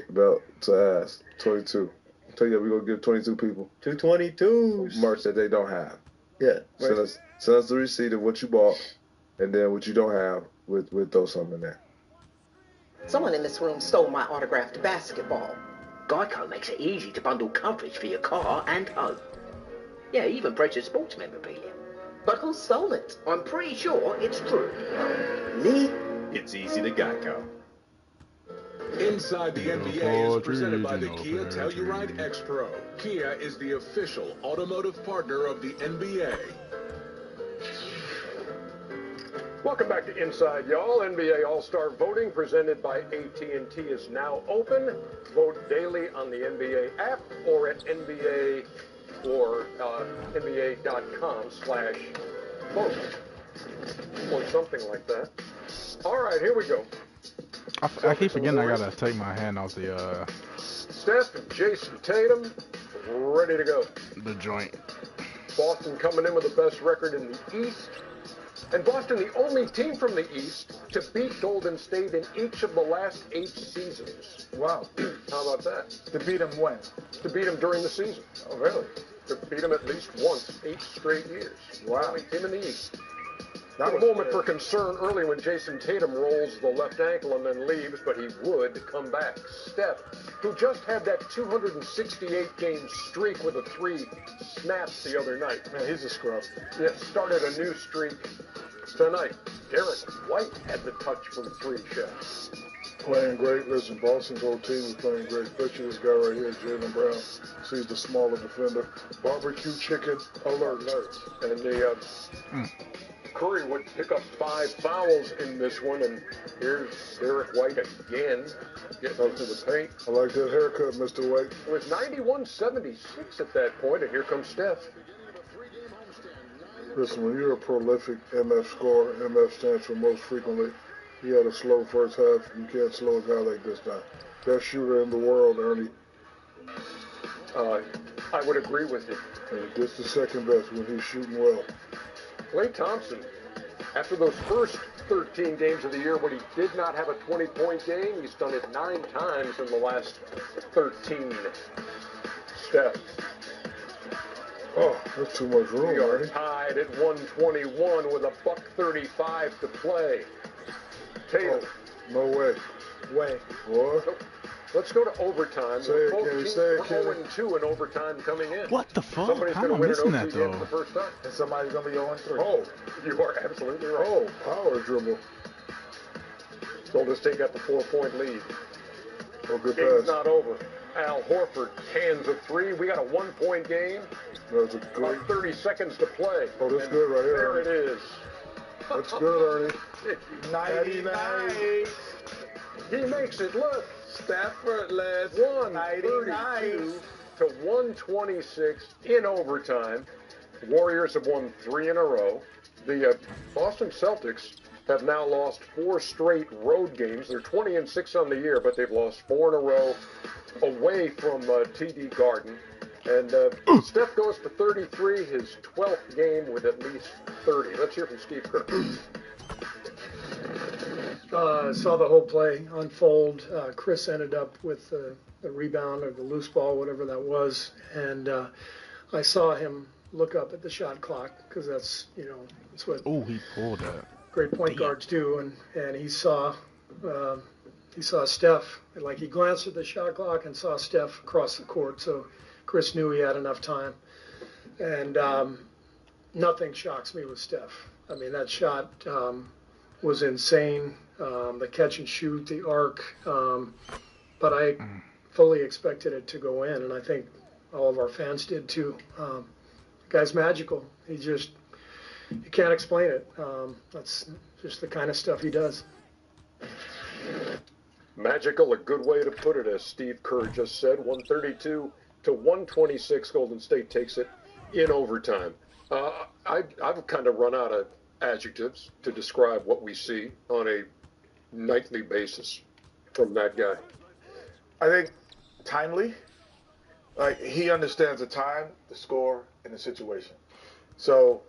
Belt to ass. 22. Tell you, we're going to give 22 people
222s
merch that they don't have.
Yeah.
Send us the receipt of what you bought, and then what you don't have, we'll throw something in there.
Someone in this room stole my autographed basketball.
Geico makes it easy to bundle coverage for your car and home. Yeah, even purchase sports memorabilia.
But who stole it?
I'm pretty sure it's true. Me?
It's easy to Geico.
Inside the NBA is presented by the Kia Telluride X-Pro. Kia is the official automotive partner of the NBA.
Welcome back to Inside, y'all. NBA All-Star voting presented by AT&T is now open. Vote daily on the NBA app or at NBA or NBA.com/vote or something like that. All right, here we go.
I keep forgetting I gotta take my hand off the
Steph and Jason Tatum ready to go.
The joint.
Boston coming in with the best record in the East. And Boston, the only team from the East to beat Golden State in each of the last 8 seasons.
Wow.
How about that?
To beat them when?
To beat them during the season.
Oh, really?
To beat them at least once, 8 straight years.
Wow.
Only team in the East. Not a moment for concern early when Jason Tatum rolls the left ankle and then leaves, but he would come back. Steph, who just had that 268-game streak with a 3 snaps the other night.
Man, he's a scrub.
Yeah, started a new streak.
Tonight, Derek White had the touch from 3 shots.
Playing great. Listen, Boston's whole team is playing great. Especially this guy right here, Jaylen Brown. He's the smaller defender. Barbecue chicken alert.
And the Curry would pick up 5 fouls in this one, and here's Derek White again, getting up to the paint.
I like that haircut, Mr. White.
It was 91-76 at that point, and here comes Steph.
Listen, when you're a prolific MF scorer, MF stands for most frequently. He had a slow first half. You can't slow a guy like this down. Best shooter in the world, Ernie.
I would agree with you.
And this is the second best when he's shooting well.
Klay Thompson, after those first 13 games of the year when he did not have a 20-point game, he's done it 9 times in the last 13. Steph.
Oh, that's too much room,
We are
Ernie.
tied at 121 with a $1:35 to play. Tatum.
Oh, no way. What?
So, let's go to overtime.
Say it, Kenny. Say it, Kenny.
0-2 in overtime coming in.
What the fuck?
Somebody's
How
going
am
to
I
win
missing
an
that,
OT game
though?
for the first time.
And somebody's going to be 0-3.
Oh, you are absolutely right.
Oh, power dribble.
Golden State got the 4-point lead.
Oh, good
Game's
pass.
not over. Al Horford cans a 3. We got a 1-point game.
That was a great.
About 30 seconds to play.
Oh, that's good right here.
There it is.
That's good, Ernie.
99. He makes it look.
Stafford led
132 to 126 in overtime. Warriors have won 3 in a row. The Boston Celtics have now lost 4 straight road games. They're 20-6 on the year, but they've lost 4 in a row away from TD Garden. And Steph goes for 33, his 12th game with at least 30. Let's hear from Steve Kerr.
Saw the whole play unfold. Chris ended up with the rebound or the loose ball, whatever that was. And I saw him look up at the shot clock because that's what
he pulled that.
Great point guards do. And he saw Steph. Like he glanced at the shot clock and saw Steph across the court. So Chris knew he had enough time. And nothing shocks me with Steph. I mean, that shot was insane. The catch and shoot, the arc. But I fully expected it to go in, and I think all of our fans did too. The guy's magical. You can't explain it. That's just the kind of stuff he does.
Magical, a good way to put it, as Steve Kerr just said. 132 to 126. Golden State takes it in overtime. I've kind of run out of adjectives to describe what we see on a nightly basis from that guy.
I think timely. Like, he understands the time, the score, and the situation. So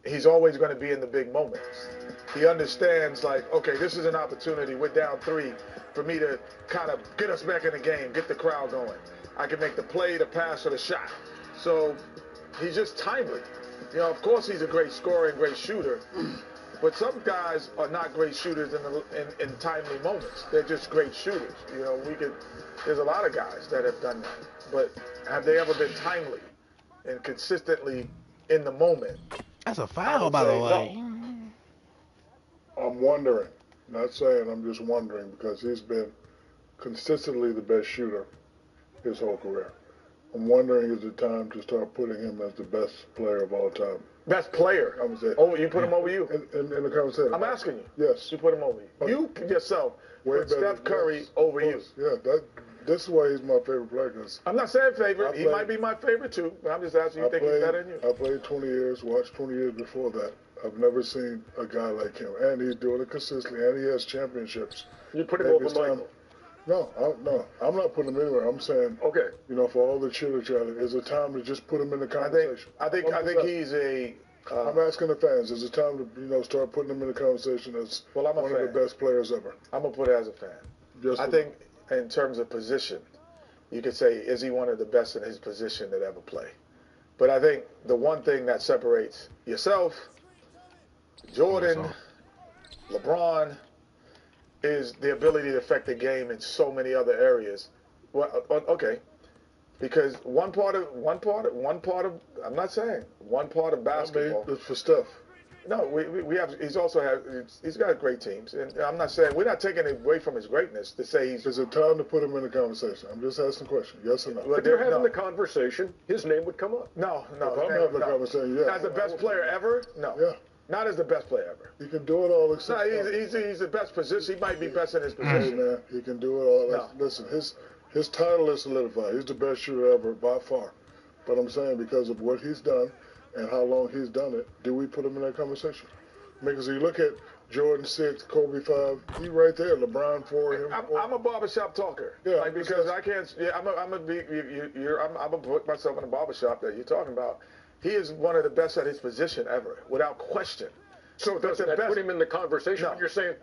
he's always going to be in the big moments. He understands, like, okay, this is an opportunity. We're down 3 for me to kind of get us back in the game, get the crowd going. I can make the play, the pass, or the shot. So he's just timely. Of course he's a great scorer and great shooter, but some guys are not great shooters in timely moments. They're just great shooters. There's a lot of guys that have done that, but have they ever been timely and consistently in the moment?
That's a foul, by the way.
No. I'm wondering. Not saying, I'm just wondering, because he's been consistently the best shooter his whole career. I'm wondering, is it time to start putting him as the best player of all time?
Best player?
I was saying.
Oh, you put him over you?
In the conversation.
I'm asking you.
Yes.
You put him over you. You yourself put Steph Curry over you.
Yeah, this is why he's my favorite player. Cause
I'm not saying favorite. He might be my favorite too. But I'm just asking you, think he's better than you?
I played 20 years, watched 20 years before that. I've never seen a guy like him. And he's doing it consistently, and he has championships.
You put him over Michael.
No, I'm not putting him anywhere. I'm saying,
okay,
for all the chitter chatter, is it time to just put him in the conversation?
I think he's a.
I'm asking the fans, is it time to start putting him in the conversation as one of the best players ever?
I'm gonna put it as a fan. I think in terms of position, you could say, is he one of the best in his position that ever played? But I think the one thing that separates yourself, Jordan, LeBron, is the ability to affect the game in so many other areas. Well, okay, because one part of I'm not saying one part of basketball.
For stuff.
No, we have. He's got great teams, and I'm not saying we're not taking it away from his greatness to say he's.
Is it time to put him in the conversation? I'm just asking a question. Yes or no?
If you're having the conversation, his name would come up.
No.
If I'm having the conversation, yes.
As the best player ever? No.
Yeah.
Not as the best player ever.
He can do it all except.
No, he's the best position. He might be best in his position.
Hey, man, he can do it all. No. Listen, his title is solidified. He's the best shooter ever by far. But I'm saying because of what he's done and how long he's done it, do we put him in that conversation? Because you look at Jordan 6, Kobe 5, he right there, LeBron 4. Him 4.
I'm a barbershop talker.
Yeah,
like, because I can't. Yeah, I'm gonna put myself in the barbershop that you're talking about. He is one of the best at his position ever, without question.
So does that put him in the conversation? No. When you're saying,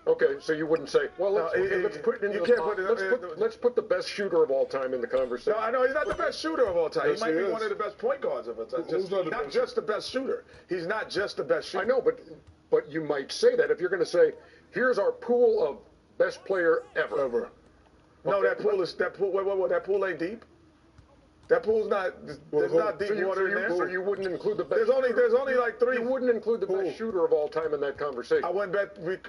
okay, so you wouldn't say, well, let's put it in let's put the best shooter of all time in the conversation.
No, I know he's not the best shooter of all time. Yes, he might be one of the best point guards of all time. Not just the best shooter. He's not just the best shooter.
I know, but you might say that if you're going to say, here's our pool of best player ever.
No, that pool ain't deep. That pool's not. There's not deep water in there.
So you wouldn't include the best.
There's only like 3.
You wouldn't include the best shooter of all time in that conversation.
I wouldn't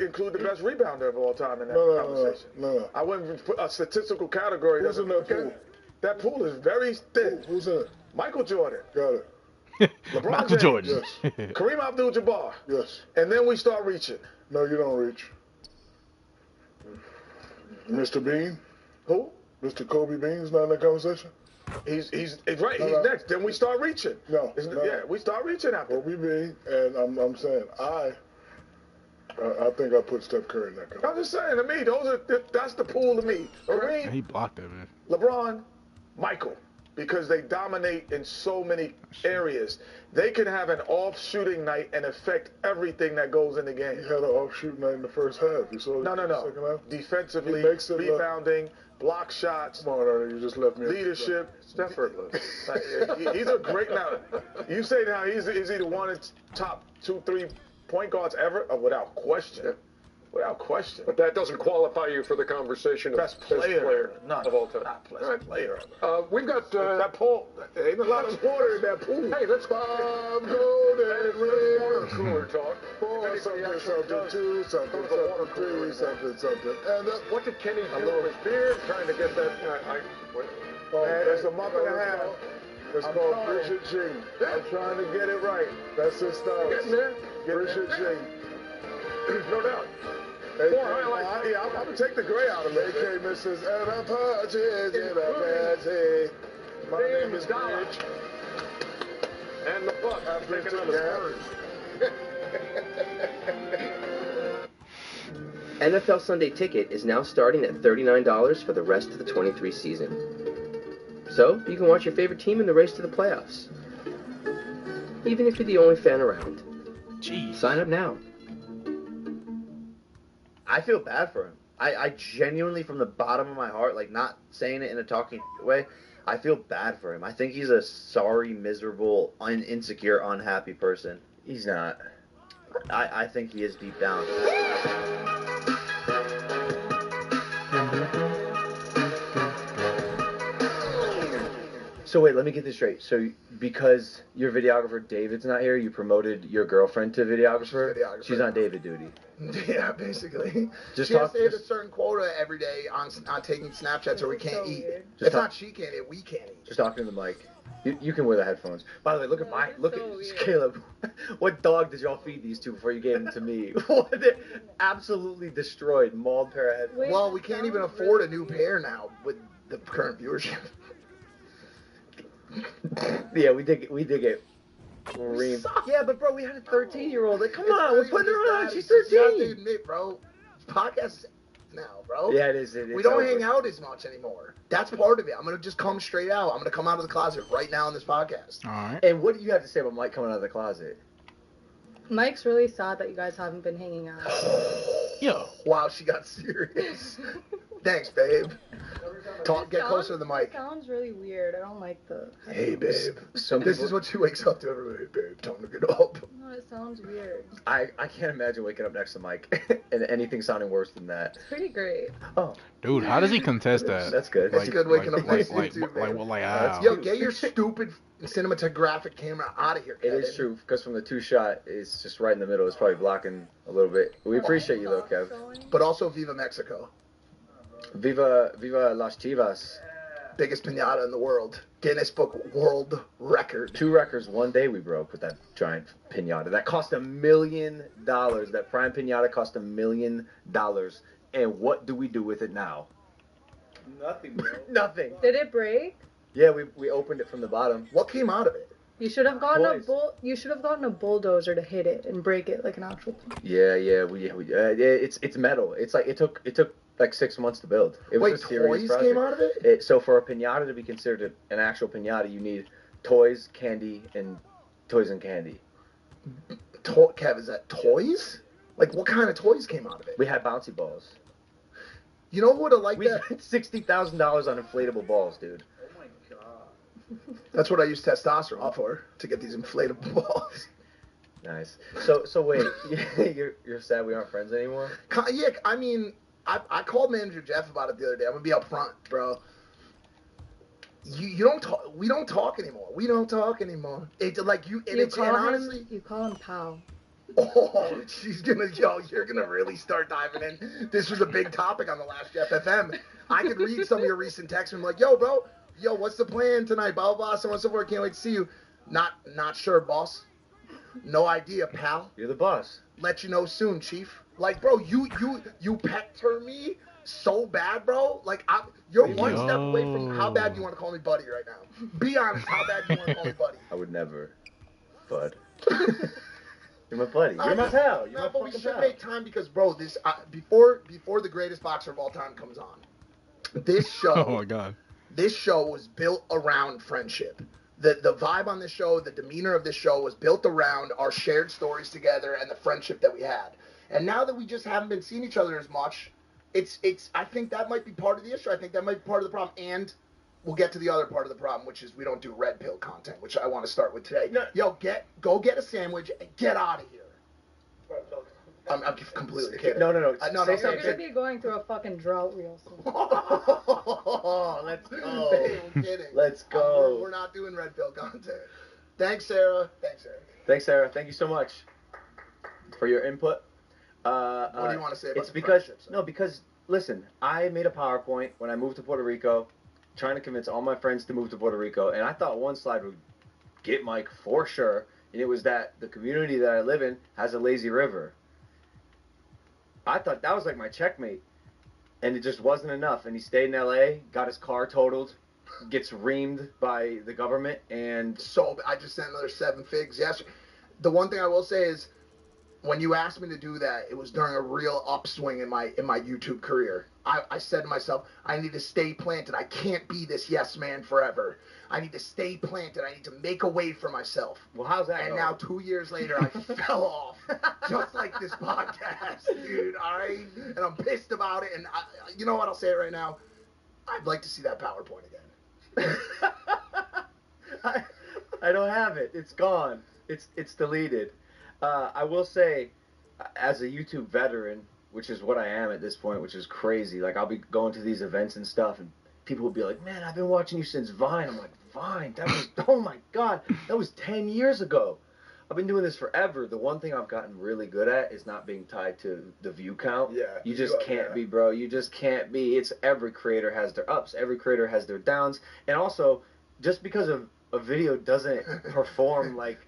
include the best rebounder of all time in that conversation.
No.
I wouldn't put a statistical category.
Who's in that pool?
That pool is very thin.
Who's in it?
Michael Jordan.
Got it.
LeBron
Michael
James.
Jordan.
Yes.
Kareem Abdul-Jabbar.
Yes.
And then we start reaching.
No, you don't reach. Mr. Bean?
Who?
Mr. Kobe Bean's not in that conversation?
He's right. He's next. Then we start reaching.
No.
Yeah, we start reaching after.
Kobe Bean, and I'm saying I think I put Steph Curry in that conversation.
I'm just saying, to me, that's the pool to me. Kareem,
he blocked that, man.
LeBron, Michael, because they dominate in so many areas. They can have an off shooting night and affect everything that goes in the game.
He had an off shooting night in the first half. You saw
No.
The second half?
Defensively, rebounding, block shots,
come on, Ernie, you just left me.
Leadership. Stefford, he's a great now. You say now is he the one that's top 2-3 point guards ever? Without question. Without question.
But that doesn't qualify you for the conversation of
best player
of all time.
Not best player.
We've got
that pool. There ain't a lot of water in that pool.
Hey, let's
Bob Golden River.
Cooler talk.
4 something, 2 something, 3 something. And
what did Kenny do with his beard? Trying to get that.
It's a month and a half.
It's called Bridget Jean.
I'm trying to get it right.
That's his style.
Getting there?
Bridget Jean.
No doubt.
I'm going to take the gray out of it.
AK Mrs. And a partridge in a party. My name is Rich.
And the buck. I'm taking on the
NFL Sunday Ticket is now starting at $39 for the rest of the 23 season. So, you can watch your favorite team in the race to the playoffs. Even if you're the only fan around.
Jeez.
Sign up now.
I feel bad for him. I genuinely, from the bottom of my heart, like not saying it in a talking way, I feel bad for him. I think he's a sorry, miserable, insecure, unhappy person. He's not. I think he is deep down. So wait, let me get this straight. So because your videographer David's not here, you promoted your girlfriend to videographer? She's on David duty.
Yeah, basically.
Just
she has to hit a certain quota every day on taking Snapchats or we can't eat. It's not she can't eat, we can't eat.
Just talking to the mic. You can wear the headphones. By the way, look at Caleb. What dog did y'all feed these two before you gave them to me? They're absolutely destroyed, mauled pair of headphones.
Well, we can't even afford a new pair now with the current viewership.
Yeah, we did get reamed. Yeah, but bro, we had a 13-year-old. Like, come on, we're putting her on. She's 13.
You have to admit, bro. Podcast now, bro.
Yeah, it is.
We don't hang out as much anymore. That's part of it. I'm gonna just come straight out. I'm gonna come out of the closet right now on this podcast.
All right.
And what do you have to say about Mike coming out of the closet?
Mike's really sad that you guys haven't been hanging out.
Yo.
Wow, she got serious. Thanks, babe. Get closer to the mic.
It sounds really weird. I don't like the.
Hey, babe. This is what she wakes up to every day. Hey, babe, time to get up.
No, it sounds weird.
I can't imagine waking up next to Mike and anything sounding worse than that.
It's pretty great.
Oh.
Dude, how does he contest that?
That's good.
It's good waking up next to you,
too,
Yo, get your stupid cinematographic camera out of here, Kevin.
It is true, because from the two shot, it's just right in the middle. It's probably blocking a little bit. We appreciate you, though, Kev.
But also, Viva Mexico.
Viva Las Chivas.
Biggest piñata in the world. Guinness Book World Record.
2 records one day we broke with that giant piñata. That cost $1 million. That prime piñata cost $1 million. And what do we do with it now?
Nothing, bro.
Nothing.
Did it break?
Yeah, we opened it from the bottom.
What came out of it?
You should have gotten a bulldozer to hit it and break it like an actual.
Yeah. It's metal. It's like it took like 6 months to build. It was a serious
toys
project.
came out of it?
So for a piñata to be considered an actual piñata, you need toys, candy, and toys and candy.
Kev, is that toys? Like, what kind of toys came out of it?
We had bouncy balls.
You know who would have liked that?
We spent $60,000 on inflatable balls, dude.
Oh my god. That's what I use testosterone for, to get these inflatable balls.
Nice. So wait, you're sad we aren't friends anymore?
Yeah, I mean, I called manager Jeff about it the other day. I'm gonna be up front, bro. You don't talk. We don't talk anymore. It's like you. And honestly,
you call him pal.
Oh, you're gonna really start diving in. This was a big topic on the last Jeff FM. I could read some of your recent texts and be like, yo, bro, what's the plan tonight? Blah, blah, so on and so forth. Can't wait to see you. Not sure, boss. No idea, pal.
You're the boss.
Let you know soon, chief. Like, bro, you pector me so bad, bro. Like, you're one step away from how bad you want to call me buddy right now. Be honest, how bad you want to call me buddy.
I would never, bud. You're my buddy. You're my pal. You're my
but we
fucking
should
pal.
make time because, bro, this before the greatest boxer of all time comes on, this show.
Oh my god.
This show was built around friendship. The vibe on this show, the demeanor of this show was built around our shared stories together and the friendship that we had. And now that we just haven't been seeing each other as much, it's. I think that might be part of the issue. I think that might be part of the problem. And we'll get to the other part of the problem, which is we don't do red pill content, which I want to start with today. No. Yo, go get a sandwich and get out of here. I'm completely kidding.
No.
No,
You're gonna be going through a fucking drought real soon.
Let's go. Hey, we're kidding.
Let's go.
We're not doing red pill content. Thanks, Sarah.
Thanks, Sarah. Thank you so much for your input.
What do you want to say about
because listen, I made a PowerPoint when I moved to Puerto Rico, trying to convince all my friends to move to Puerto Rico, and I thought one slide would get Mike for sure, and it was that the community that I live in has a lazy river. I thought that was like my checkmate, and it just wasn't enough, and he stayed in LA, got his car totaled, gets reamed by the government, and
so I just sent another 7 figs. Yes, the one thing I will say is, when you asked me to do that, it was during a real upswing in my YouTube career. I said to myself, I need to stay planted. I can't be this yes man forever. I need to stay planted. I need to make a way for myself.
Well, how's that
And
going?
now 2 years later, I fell off, just like this podcast, dude. All right, and I'm pissed about it. And you know what? I'll say it right now. I'd like to see that PowerPoint again.
I don't have it. It's gone. It's deleted. I will say, as a YouTube veteran, which is what I am at this point, which is crazy. Like, I'll be going to these events and stuff, and people will be like, man, I've been watching you since Vine. I'm like, Vine? That was, oh my God, that was 10 years ago. I've been doing this forever. The one thing I've gotten really good at is not being tied to the view count.
Yeah.
You just can't be, bro. You just can't be. It's every creator has their ups. Every creator has their downs. And also, just because of a video doesn't perform like,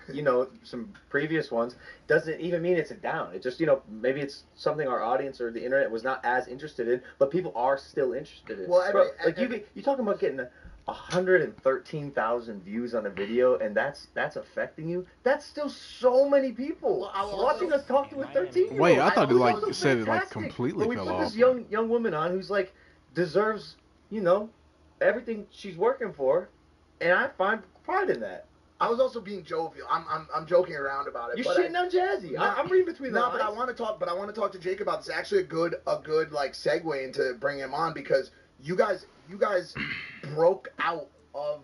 some previous ones, doesn't even mean it's a down. It just, maybe it's something our audience or the internet was not as interested in, but people are still interested in.
Well,
you're talking about getting 113,000 views on a video, and that's affecting you. That's still so many people watching us talk to a 13-year-old.
Wait, I thought it said it completely
but
fell
we put
off.
this young woman on who's deserves everything she's working for, and I find pride in that.
I was also being jovial. I'm joking around about it.
You're shitting on Jazzy. I'm reading between the lines.
But I want to talk to Jake about this. Actually, a good like segue into bringing him on because you guys broke out of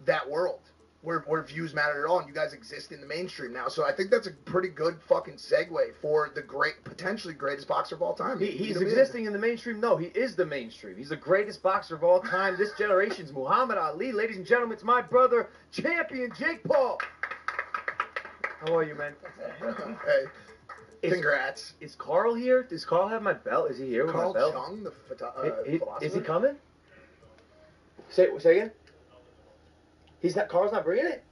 that world where views matter at all, and you guys exist in the mainstream now. So I think that's a pretty good fucking segue for the potentially greatest boxer of all time.
He's existing in the mainstream. No, he is the mainstream. He's the greatest boxer of all time. This generation's Muhammad Ali. Ladies and gentlemen, it's my brother, champion Jake Paul. How are you, man?
Hey, congrats.
Is Carl here? Does Carl have my belt? Is he here with
Carl
my belt?
Chung, the philosopher?
Is he coming? Say again. He's not. Carl's not bringing it.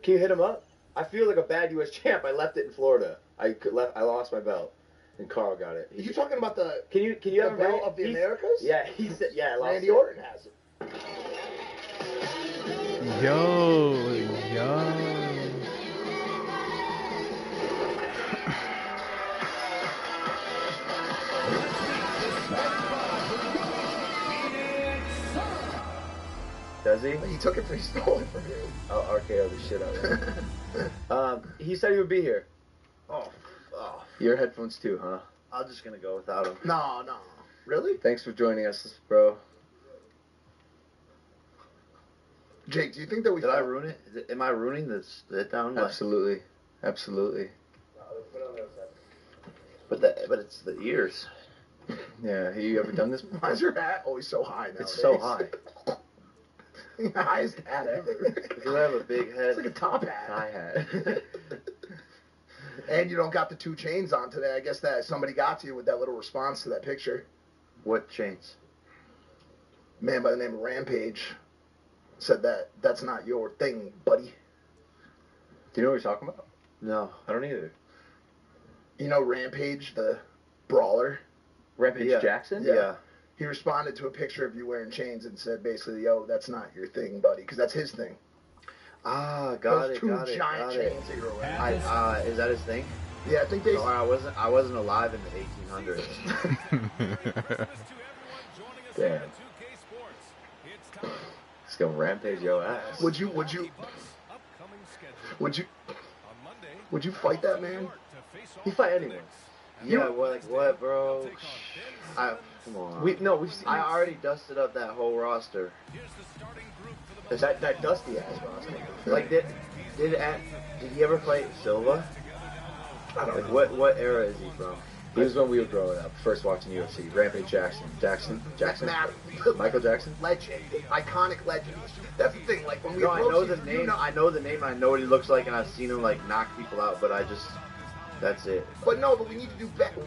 Can you hit him up? I feel like a bad U.S. champ. I left it in Florida. I lost my belt, and Carl got it.
You talking about the?
Can you have a
belt of the Americas?
Yeah, he said. Yeah, I lost
Randy Orton has it.
Yo.
Does he?
He took it for he stole it from you.
I'll RKO the shit out of him. He said he would be here.
Oh.
Your headphones too, huh?
I'm just gonna go without him.
No. Really?
Thanks for joining us, bro.
Jake, do you think that we...
Did I ruin it? Am I ruining this sit-down?
Absolutely.
But it's the ears.
Yeah, you ever done this before?
Why is your hat always so high nowadays?
It's so high.
The highest hat ever.
Because I have a big head.
It's like a top hat.
High hat.
And you don't got the 2 chains on today. I guess that somebody got to you with that little response to that picture.
What chains?
Man by the name of Rampage said that's not your thing, buddy.
Do you know what you're talking about?
No.
I don't either.
You know Rampage, the brawler?
Rampage Jackson?
Yeah. He responded to a picture of you wearing chains and said basically, yo, that's not your thing, buddy, because that's his thing.
Ah, got it.
Those 2 giant chains that you're wearing.
Is that his thing?
Yeah, I think they...
No, I wasn't alive in the 1800s.
Damn. It's gonna rampage your ass.
Would you fight that man?
He'd fight anyone.
Yeah, what, bro? Come on.
We've seen.
I already dusted up that whole roster.
That dusty ass roster.
Like, did he ever fight Silva?
I don't know.
What era is he from?
He was when we were growing up, first watching UFC. Rampage Jackson. Michael Jackson.
Legend, iconic legend. That's the thing. Like when we.
No, I know the name. I know the name. I know what he looks like, and I've seen him like knock people out. But that's it.
But we need to do better.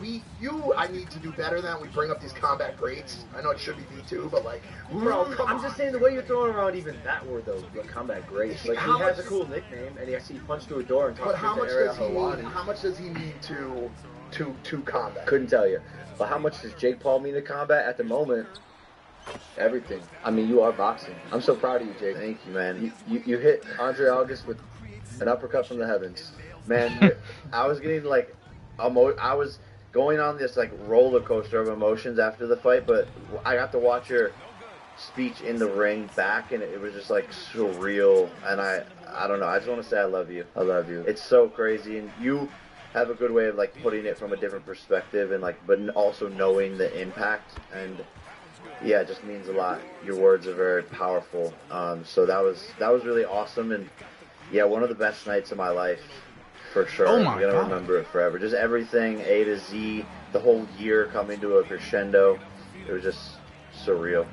I need to do better than we bring up these combat greats. I know it should be V2, but bro, come on.
I'm just saying the way you're throwing around even that word though, like combat greats. Like he has a cool nickname, and he punched through a door and talked to Ariel Helwani.
How much does he need to combat?
Couldn't tell you. But how much does Jake Paul mean to combat at the moment? Everything. I mean, you are boxing. I'm so proud of you, Jake.
Thank you, man.
You hit Andre August with an uppercut from the heavens.
Man, I was getting I was going on this roller coaster of emotions after the fight, but I got to watch your speech in the ring back, and it was just surreal. And I don't know. I just want to say I love you.
I love you.
It's so crazy, and you have a good way of putting it from a different perspective, and but also knowing the impact. And yeah, it just means a lot. Your words are very powerful. So that was really awesome, and yeah, one of the best nights of my life. For sure.
Oh my
I'm going to
God.
remember it forever. Just everything, A to Z, the whole year coming to a crescendo. It was just surreal.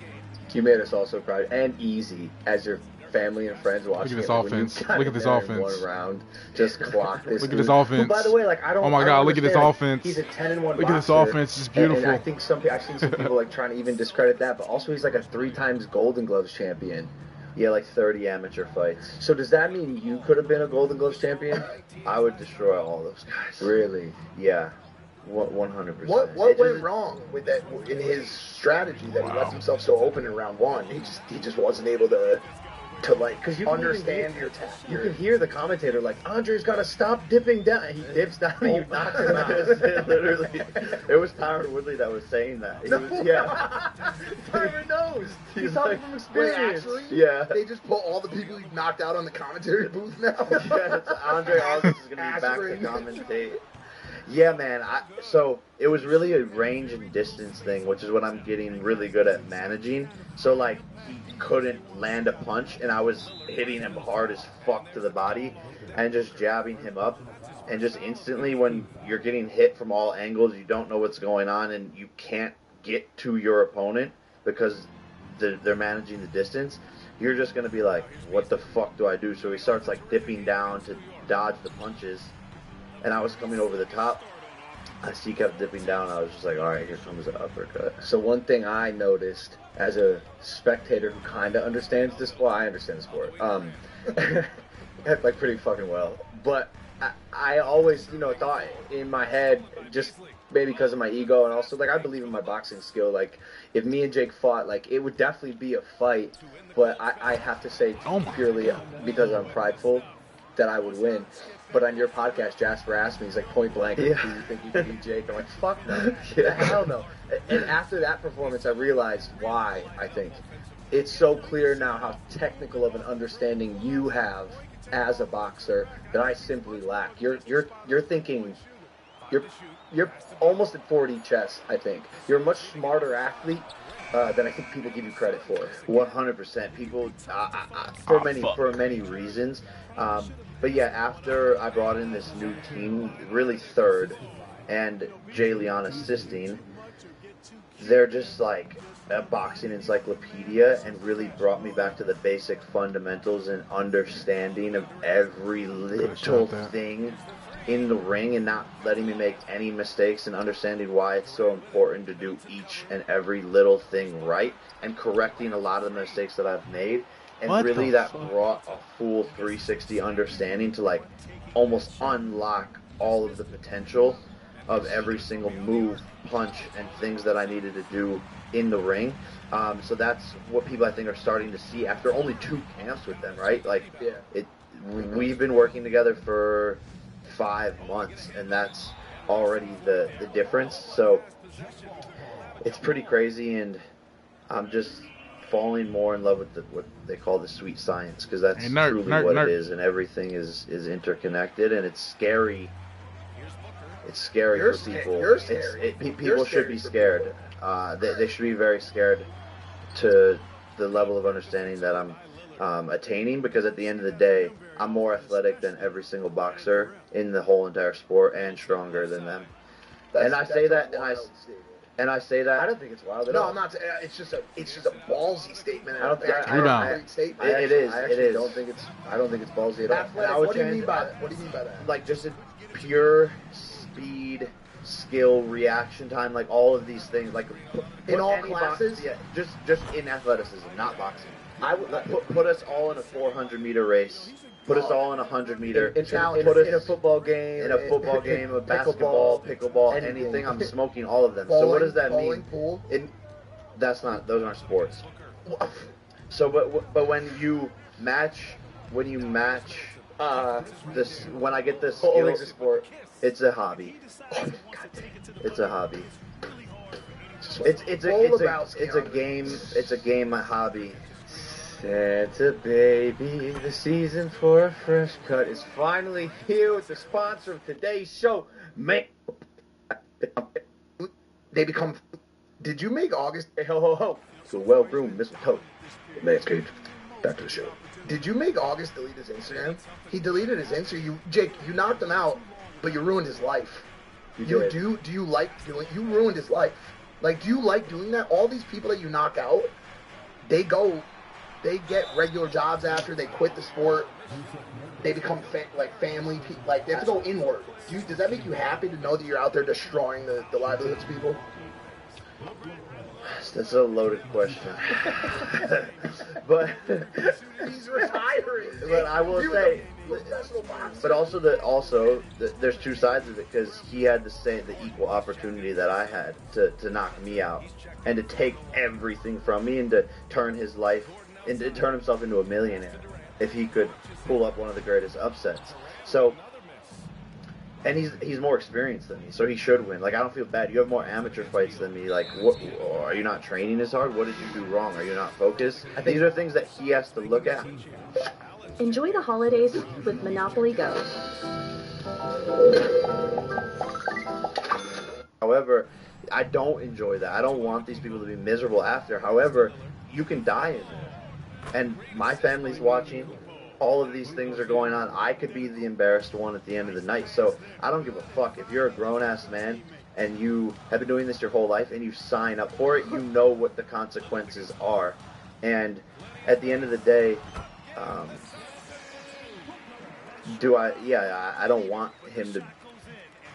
You made us all so proud. And easy as your family and friends watching.
Look at this offense. Look at this offense.
1 round. Just clock this.
Look at this offense.
Who, by the way, I don't.
Oh my God! Look at this offense.
He's a 10-1 boxer.
Look at this offense. It's beautiful.
And I think I've seen some people trying to even discredit that, but also he's a 3 times Golden Gloves champion.
Yeah, 30 amateur fights.
So does that mean you could have been a Golden Gloves champion?
I would destroy all those guys.
Really?
Yeah. 100%.
What went wrong with that in his strategy that he left himself so open in round 1? He just wasn't able to to like
Because you
understand your tactic.
You can hear the commentator like, Andre's got to stop dipping down. He dips down and you knock him out.
Literally, it was Tyron Woodley that was saying that. He was, yeah.
Tyron knows.
He's
talking from experience.
Actually,
yeah.
They just put all the people you've knocked out on the commentary booth now.
Yeah, Andre August is going to be back to commentate. Yeah, man. So it was really a range and distance thing, which is what I'm getting really good at managing. So, like, he couldn't land a punch, and I was hitting him hard as fuck to the body and just jabbing him up. And just instantly, when you're getting hit from all angles, you don't know what's going on, and you can't get to your opponent because they're managing the distance. You're just going to be like, what the fuck do I do? So he starts, like, dipping down to dodge the punches. And I was coming over the top. He kept dipping down. I was just like, all right, here comes the uppercut.
So one thing I noticed as a spectator who kind of understands the sport, I understand the sport, like pretty fucking well. But I always, thought in my head, just maybe because of my ego, and also like I believe in my boxing skill. Like if me and Jake fought, like it would definitely be a fight. But I have to say purely because I'm prideful that I would win. But on your podcast, Jasper asked me, he's like, point blank, do you think you can beat Jake? I'm like, fuck no. Hell no. And after that performance, I realized why, I think. It's so clear now how technical of an understanding you have as a boxer that I simply lack. You're thinking, you're almost at 4D chess, I think. You're a much smarter athlete than I think people give you credit for.
100%. People, for many reasons. But yeah, after I brought in this new team, really third, and Jay Leon assisting, they're just like a boxing encyclopedia and really brought me back to the basic fundamentals and understanding of every little thing in the ring and not letting me make any mistakes and understanding why it's so important to do each and every little thing right and correcting a lot of the mistakes that I've made. And really that brought a full 360 understanding to like almost unlock all of the potential of every single move, punch, and things that I needed to do in the ring. So that's what people I think are starting to see after only 2 camps with them, right? Like we've been working together for 5 months and that's already the difference. So it's pretty crazy and I'm just falling more in love with what they call the sweet science because that's truly what it is, and everything is interconnected, and it's scary. It's scary for people.
You're scary.
People should be scared. They should be very scared to the level of understanding that I'm attaining, because at the end of the day, I'm more athletic than every single boxer in the whole entire sport and stronger than them. And I say that.
I don't think it's wild at all.
No, I'm not. It's just a ballsy statement.
I don't think
it
is. I don't think it's ballsy at all.
Athletic, what do you mean by that? What do you mean by that?
Like just a pure speed, skill, reaction time, like all of these things. Like
in all classes.
Just in athleticism, not boxing. I would put us all in a 400-meter race. Put us all in a 100-meter.
In a football game.
In a football game, a basketball, pickleball, anything. I'm smoking all of them. So what does that mean?
Pool?
Those aren't sports. So, but when you match, when I get this skill,
it's a sport.
It's a hobby. It's a hobby. It's a game, a hobby.
Santa baby, the season for a fresh cut is finally here with the sponsor of today's show.
Did you make August?
Hey, ho. So well groomed, Mr. Toad.
Manscaped. Back to the show.
Did you make August delete his Instagram? He deleted his Instagram. Jake, you knocked him out, but you ruined his life. Do you like doing? You ruined his life. Like, do you like doing that? All these people that you knock out, they get regular jobs after, they quit the sport, they become family people, like they have to go inward. Does that make you happy to know that you're out there destroying the livelihoods of people?
That's a loaded question. But
he's retiring.
But I will say, but also there's 2 sides of it, because he had the equal opportunity that I had to knock me out and to take everything from me and to turn his life and to turn himself into a millionaire if he could pull up one of the greatest upsets. So, and he's more experienced than me, so he should win. Like, I don't feel bad. You have more amateur fights than me. Like, what, are you not training as hard? What did you do wrong? Are you not focused? These are things that he has to look at.
Enjoy the holidays with Monopoly Go.
However, I don't enjoy that. I don't want these people to be miserable after. However, you can die in there. And my family's watching. All of these things are going on. I could be the embarrassed one at the end of the night. So I don't give a fuck. If you're a grown-ass man and you have been doing this your whole life and you sign up for it, you know what the consequences are. And at the end of the day, I don't want him to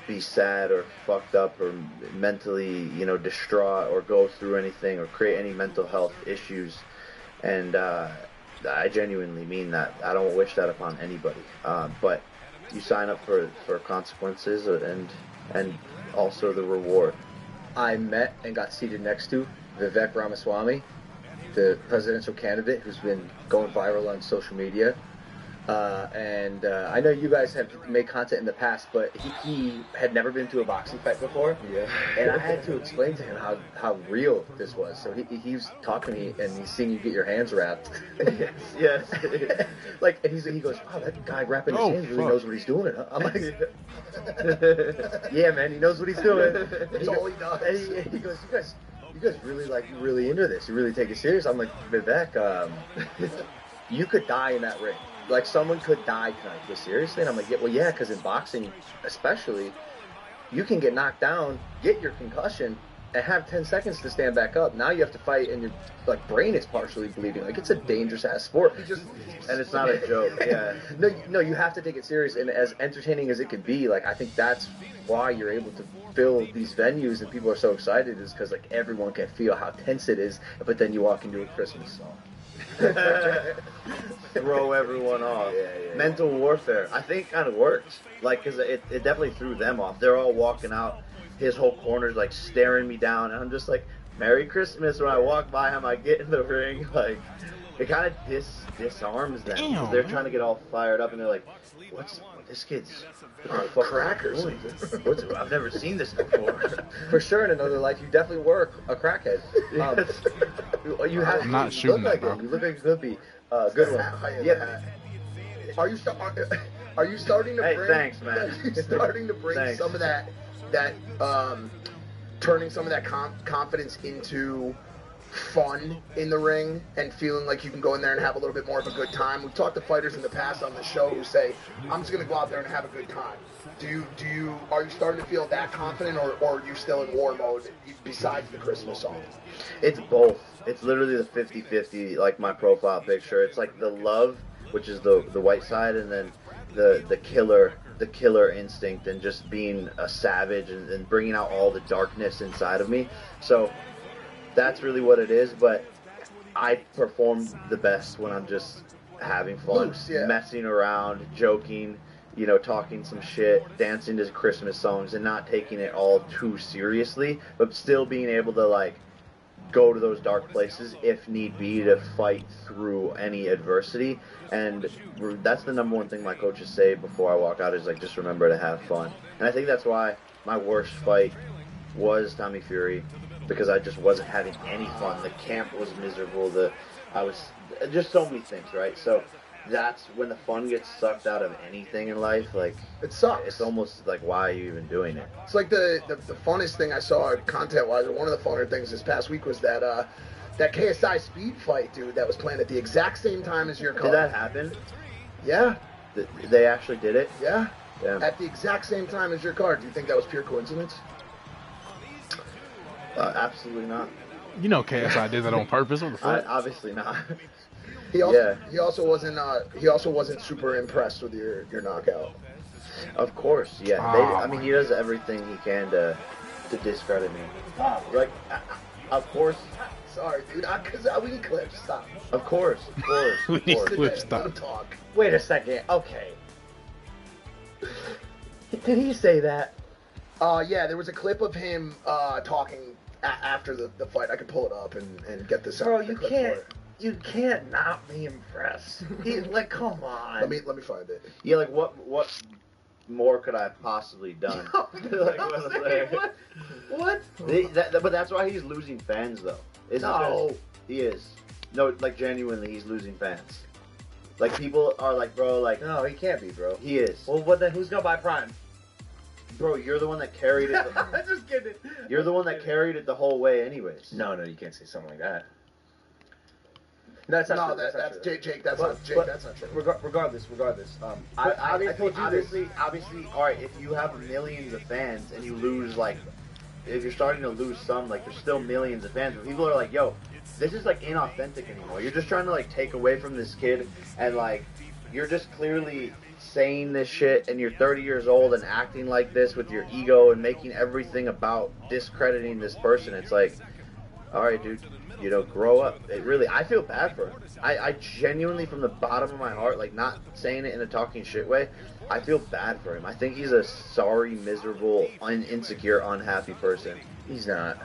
be sad or fucked up or mentally, distraught or go through anything or create any mental health issues. And I genuinely mean that. I don't wish that upon anybody. But you sign up for consequences and also the reward.
I met and got seated next to Vivek Ramaswamy, the presidential candidate who's been going viral on social media. And I know you guys have made content in the past, but he had never been to a boxing fight before. Yeah. And I had to explain to him how real this was. So he was talking to me, and he's seeing you get your hands wrapped.
Yes.
And he goes, wow, that guy wrapping his hands really knows what he's doing. Huh? I'm like, yeah, man, he knows what he's doing.
That's all he does.
And he goes, you guys really into this. You really take it serious. I'm like, Vivek, you could die in that ring. Like, someone could die tonight. But seriously? And I'm like, yeah, because in boxing, especially, you can get knocked down, get your concussion, and have 10 seconds to stand back up. Now you have to fight, and your brain is partially bleeding. Like, it's a dangerous-ass sport.
And it's not a joke, yeah.
No, you have to take it serious. And as entertaining as it can be, I think that's why you're able to fill these venues and people are so excited is because, everyone can feel how tense it is, but then you walk into a Christmas song.
Throw everyone off. Yeah. Mental warfare. I think kind of works. Because it definitely threw them off. They're all walking out. His whole corner's staring me down, and I'm just like, Merry Christmas. When I walk by him, I get in the ring. It kind of disarms them. Damn. They're trying to get all fired up, and they're like, what's this kid's
crackers?
I've never seen this before.
For sure, in another life, you definitely were a crackhead. You have.
I'm not shooting
that,
bro.
You look like you could be. Good one.
Yeah. Are you starting to bring?
Hey, thanks, man.
Are you starting to bring some of that turning some of that confidence into fun in the ring and feeling like you can go in there and have a little bit more of a good time? We've talked to fighters in the past on the show who say, I'm just going to go out there and have a good time. Are you starting to feel that confident, or are you still in war mode besides the Christmas song?
It's both. It's literally the 50-50, like my profile picture. It's like the love, which is the white side, and then the killer instinct and just being a savage and bringing out all the darkness inside of me. So that's really what it is, but I perform the best when I'm just having fun,
loose, yeah.
Messing around, joking, talking some shit, dancing to Christmas songs, and not taking it all too seriously, but still being able to go to those dark places if need be to fight through any adversity. And that's the number one thing my coaches say before I walk out is just remember to have fun. And I think that's why my worst fight was Tommy Fury, because I just wasn't having any fun. The camp was miserable. I was just so many things, right? So that's when the fun gets sucked out of anything in life.
It sucks.
It's almost why are you even doing it?
It's the funnest thing I saw content-wise, or one of the funner things this past week was that KSI Speed fight, dude, that was planned at the exact same time as your card.
Did that happen?
Yeah.
They actually did it?
Yeah.
Yeah.
At the exact same time as your card. Do you think that was pure coincidence?
Absolutely not.
KSI did that on purpose. What the fuck?
Obviously not.
He also wasn't super impressed with your knockout.
Of course, yeah. He does everything he can to discredit me. Of course.
Sorry, dude. Because we need clips. Stop.
Of course.
We need clips. Stop.
Talk.
Wait a second. Okay. Did he say that?
Yeah, there was a clip of him talking after the fight. I could pull it up and get this out.
Bro, you can't. you can't not be impressed. Like, come on.
Let me find it.
Yeah, like what more could I have possibly done?
What?
But that's why he's losing fans, though.
No.
He is. No, like, genuinely, he's losing fans. Like, people are like, bro, like...
No, he can't be, bro.
He is.
Well, what then? Who's gonna buy Prime?
Bro, you're the one that carried it.
Just kidding.
You're the one that carried it the whole way anyways.
No, you can't say something like that. That's not true.
That's Jake. That's not true.
Regardless.
Obviously, all right. If you have millions of fans and you lose, like, if you're starting to lose some, like, there's still millions of fans. But people are like, yo, this is like inauthentic anymore. You're just trying to like take away from this kid, and like, you're just clearly saying this shit, and you're 30 years old and acting like this with your ego and making everything about discrediting this person. It's like, all right, dude. You know, grow up. I feel bad for him. I genuinely, from the bottom of my heart, like, not saying it in a talking shit way, I feel bad for him. I think he's a sorry, miserable, insecure, unhappy person.
He's not.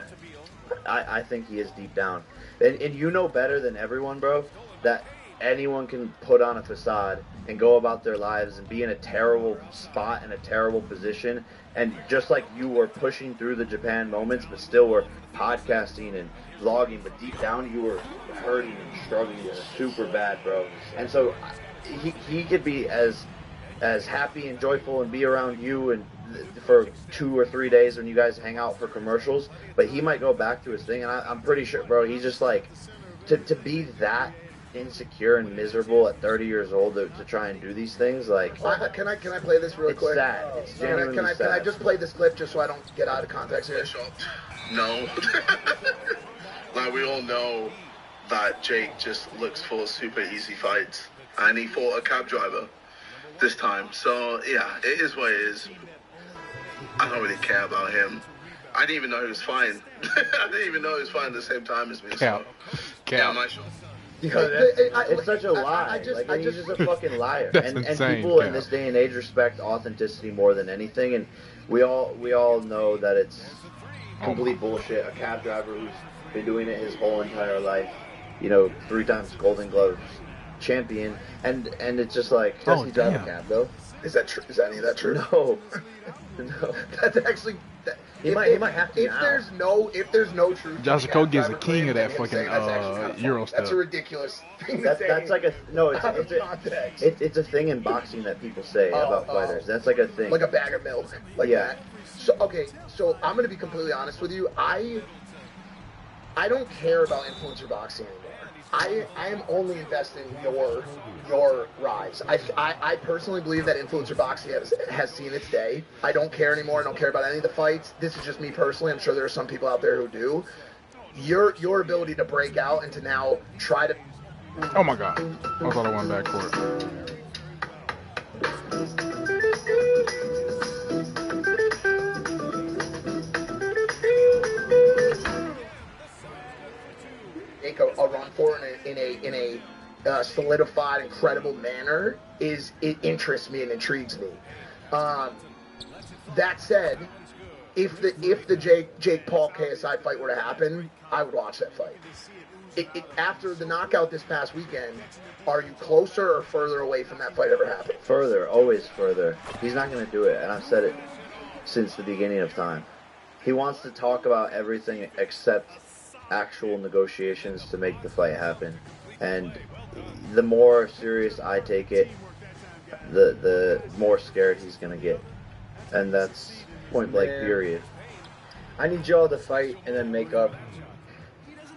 I think he is deep down. And you know better than everyone, bro, that anyone can put on a facade and go about their lives and be in a terrible spot and a terrible position. And just like you were pushing through the Japan moments, but still were podcasting and vlogging, but deep down you were hurting and struggling super bad, bro. And so he could be as happy and joyful and be around you and for 2 or 3 days when you guys hang out for commercials, but he might go back to his thing. And I'm pretty sure, bro, he's just like, to be that insecure and miserable at 30 years old to try and do these things, like...
Can I play this real quick?
It's sad. It's genuinely sad.
Can I just play this clip just so I don't get out of context here?
No. Like, we all know that Jake just looks for super easy fights, and he fought a cab driver this time. So, yeah, it is what it is. I don't really care about him. I didn't even know he was fine. I didn't even know he was fine at the same time as me.
Cap.
Yeah, my show.
It's such a lie. He's just a fucking liar. And people in this day and age respect authenticity more than anything. And we all know that it's complete bullshit. A cab driver who's been doing it his whole entire life, 3 times Golden Gloves champion, and it's just like,
does he drive a cab though?
Is that true? Is any of that true?
No.
That's actually.
He might have to.
If there's no truth.
Josh Cole is the king of that fucking Euro stuff.
That's a ridiculous thing.
That's like it's a thing in boxing that people say about fighters. That's like a thing.
Like a bag of milk. Like that. So I'm gonna be completely honest with you. I don't care about influencer boxing anymore. I am only invested in your rise. I personally believe that influencer boxing has seen its day. I don't care anymore. I don't care about any of the fights. This is just me personally. I'm sure there are some people out there who do. Your ability to break out and to now try to...
Oh my God. I thought I went back for it.
A run for it in a solidified, incredible manner it interests me and intrigues me. That said, if the Jake Paul KSI fight were to happen, I would watch that fight. After the knockout this past weekend, are you closer or further away from that fight ever happening?
Further, always further. He's not going to do it, and I've said it since the beginning of time. He wants to talk about everything except actual negotiations to make the fight happen, and the more serious I take it, the more scared he's gonna get, and that's point blank. Period.
I need y'all to fight and then make up,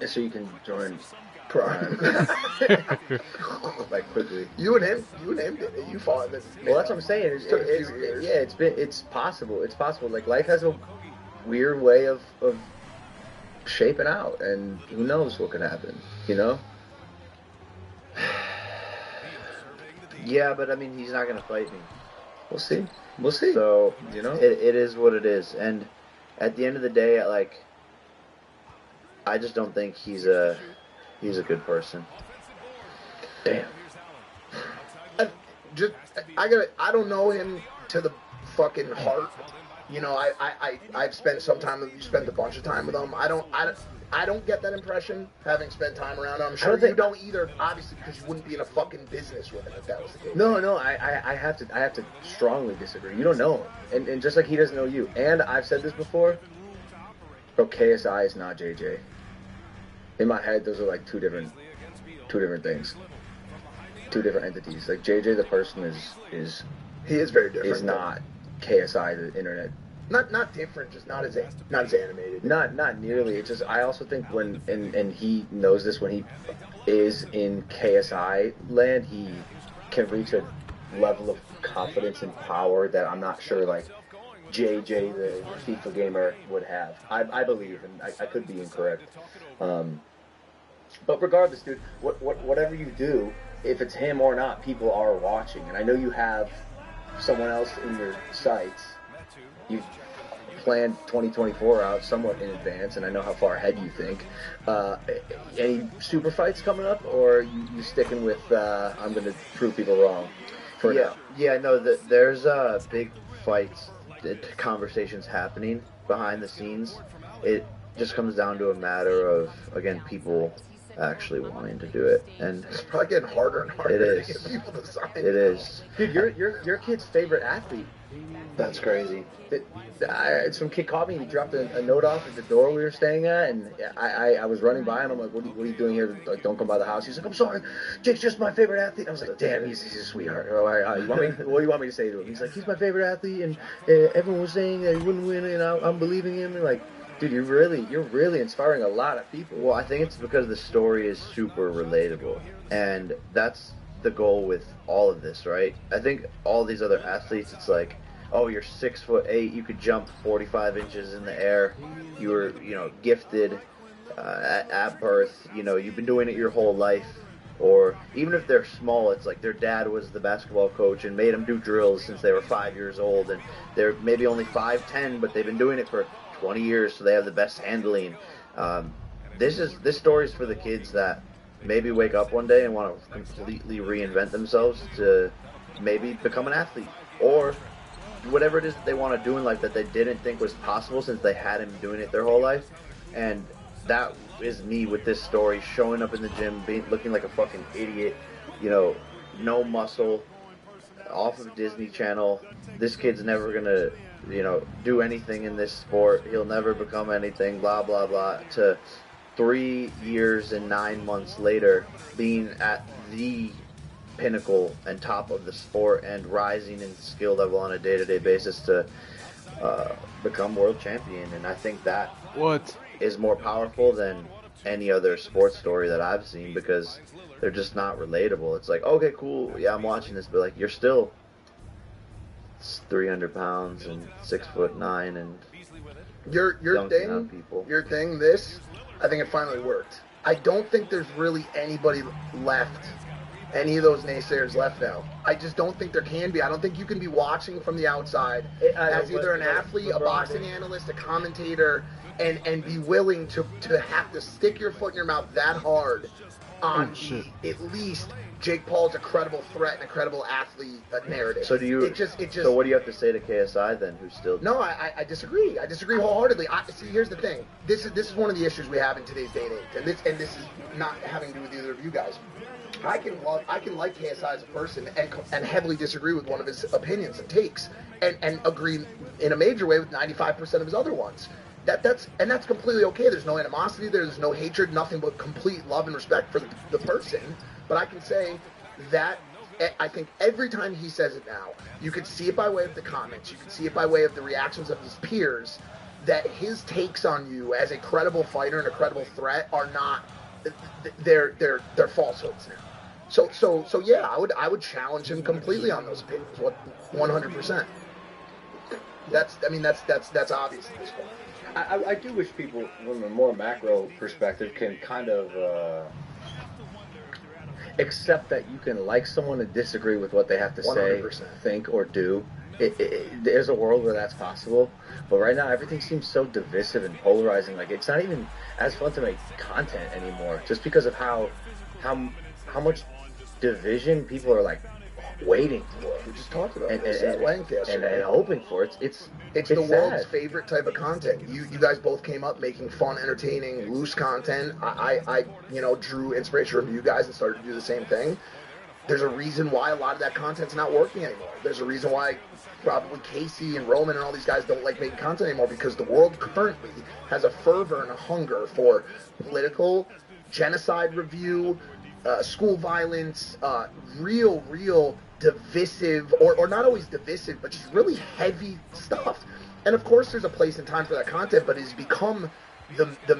so you can join Prime. Like quickly.
You and him did it. You fought it.
Well, that's what I'm saying. It's possible. It's possible. Like, life has a weird way of shaping out, and who knows what could happen,
Yeah, but I mean, he's not gonna fight me.
We'll see.
So it is what it is, and at the end of the day, like, I just don't think he's a good person.
Damn.
I don't know him to the fucking heart, You know, I've spent some time with you, spent a bunch of time with him. I don't get that impression, having spent time around him. I'm sure you don't either, obviously, because you wouldn't be in a fucking business with him if that was the case.
No, I have to strongly disagree. You don't know him, and just like he doesn't know you. And I've said this before, bro. KSI is not JJ. In my head, those are like two different things, two different entities. Like JJ, the person is
he is very different.
Is not KSI, the internet.
Not different, just not as animated.
Not nearly. It's just I also think when and he knows this, when he is in KSI land, he can reach a level of confidence and power that I'm not sure like JJ, the FIFA gamer, would have. I believe, and I could be incorrect. But regardless, dude, whatever you do, if it's him or not, people are watching. And I know you have someone else in your sights. You've planned 2024 out somewhat in advance, and I know how far ahead you think. Any super fights coming up, or are you sticking with I'm going to prove people wrong for now?
Yeah, no, there's big fights, conversations happening behind the scenes. It just comes down to a matter of, again, people actually wanting to do it, and
it's probably getting harder and harder to get people to sign.
It is.
Dude, your kid's favorite athlete.
That's crazy.
Some kid called me. He dropped a note off at the door we were staying at, and I was running by, and I'm like, "What are you doing here? Like, don't come by the house." He's like, "I'm sorry, Jake's just my favorite athlete." I was like, "Damn, he's a sweetheart." What do you want me to say to him? He's like, "He's my favorite athlete, and everyone was saying that he wouldn't win, and I'm believing him." And like, dude, you're really inspiring a lot of people.
Well, I think it's because the story is super relatable, and that's the goal with all of this, right? I think all these other athletes, it's like, oh, you're 6'8", you could jump 45 inches in the air, you were, gifted at birth, you've been doing it your whole life. Or even if they're small, it's like their dad was the basketball coach and made them do drills since they were 5 years old, and they're maybe only 5'10", but they've been doing it for 20 years, so they have the best handling. This story's for the kids that maybe wake up one day and want to completely reinvent themselves to maybe become an athlete, or whatever it is that they want to do in life that they didn't think was possible since they hadn't been doing it their whole life. And that is me with this story, showing up in the gym, looking like a fucking idiot, no muscle, off of Disney Channel. This kid's never gonna do anything in this sport. He'll never become anything, blah, blah, blah, to 3 years and 9 months later being at the pinnacle and top of the sport and rising in skill level on a day-to-day basis to become world champion. And I think that is more powerful than any other sports story that I've seen, because they're just not relatable. It's like, okay, cool, yeah, I'm watching this, but like, you're still 300 pounds and 6'9", and
your thing, this, I think it finally worked. I don't think there's really anybody left, any of those naysayers left now. I just don't think there can be. I don't think you can be watching from the outside as either an athlete, a boxing analyst, a commentator, and be willing to have to stick your foot in your mouth that hard on at least Jake Paul's a credible threat and a credible athlete narrative.
So So what do you have to say to KSI then, who's still?
No, I disagree. I disagree wholeheartedly. See, here's the thing. This is one of the issues we have in today's day and age, and this is not having to do with either of you guys. I can like KSI as a person and heavily disagree with one of his opinions and takes, and agree in a major way with 95% of his other ones. That's completely okay. There's no animosity there. There's no hatred. Nothing but complete love and respect for the person. But I can say that I think every time he says it now, you can see it by way of the comments. You can see it by way of the reactions of his peers, that his takes on you as a credible fighter and a credible threat are not. They're falsehoods now. So yeah, I would challenge him completely on those opinions. 100%. That's obvious at this point.
I do wish people, from a more macro perspective, can kind of accept that you can like someone and disagree with what they have to 100%. Say, think, or do. There's a world where that's possible, but right now everything seems so divisive and polarizing. Like, it's not even as fun to make content anymore, just because of how much division people are like waiting for.
We just talked about
And-
this
and-
at length yesterday.
and hoping for it. It's
the
sad.
world's favorite type of content. You guys both came up making fun, entertaining, loose content. I drew inspiration from you guys and started to do the same thing. There's a reason why a lot of that content's not working anymore. There's a reason why probably Casey and Roman and all these guys don't like making content anymore, because the world currently has a fervor and a hunger for political, genocide review, school violence, real divisive, or not always divisive, but just really heavy stuff. And of course there's a place and time for that content, but it's become the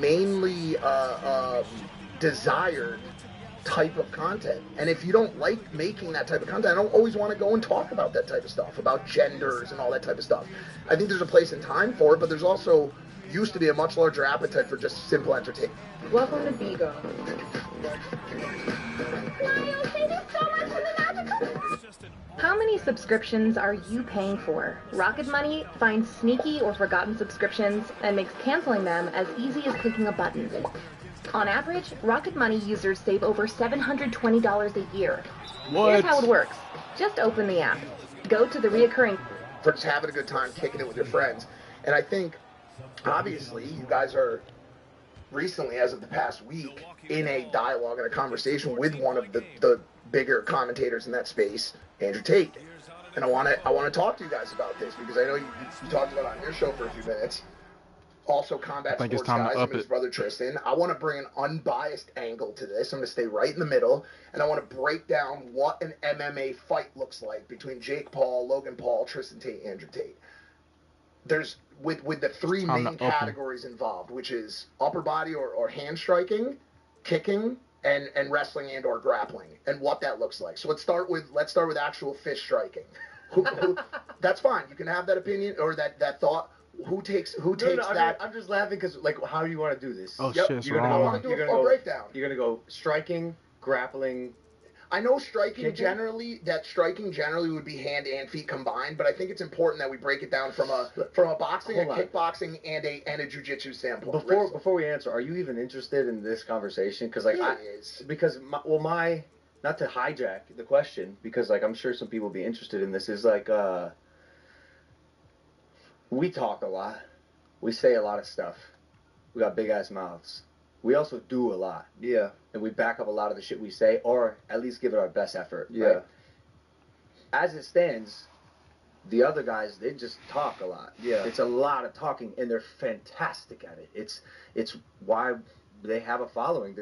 mainly desired type of content. And if you don't like making that type of content, I don't always want to go and talk about that type of stuff, about genders and all that type of stuff. I think there's a place and time for it, but there's also used to be a much larger appetite for just simple entertainment.
Welcome to Bigo.
How many subscriptions are you paying for? Rocket Money finds sneaky or forgotten subscriptions and makes canceling them as easy as clicking a button. On average, Rocket Money users save over $720 a year.
What?
Here's how it works. Just open the app. Go to the reoccurring...
For just having a good time, kicking it with your friends. And I think, obviously, you guys are recently, as of the past week, in a dialogue and a conversation with one of the bigger commentators in that space, Andrew Tate. And I want to talk to you guys about this, because I know you talked about it on your show for a few minutes. Also, Combat Sports Guys and his brother Tristan. I want to bring an unbiased angle to this. I'm going to stay right in the middle, and I want to break down what an MMA fight looks like between Jake Paul, Logan Paul, Tristan Tate, Andrew Tate. There's with the three main categories involved, which is upper body or hand striking, kicking, and wrestling and or grappling, and what that looks like. So let's start with actual fist striking. That's fine. You can have that opinion or that thought. Who takes that?
I'm just laughing because, like, how do you want to do this?
Oh, shit,
You're gonna
do a breakdown.
You're gonna go striking, grappling.
I know striking generally would be hand and feet combined, but I think it's important that we break it down from a boxing, kickboxing, and a jiu-jitsu standpoint.
Before we answer, are you even interested in this conversation? Because not to hijack the question, because like I'm sure some people will be interested in this, is like we talk a lot, we say a lot of stuff, we got big ass mouths. We also do a lot.
Yeah.
And we back up a lot of the shit we say, or at least give it our best effort.
Yeah.
Right? As it stands, the other guys, they just talk a lot.
Yeah.
It's a lot of talking, and they're fantastic at it. It's why they have a following.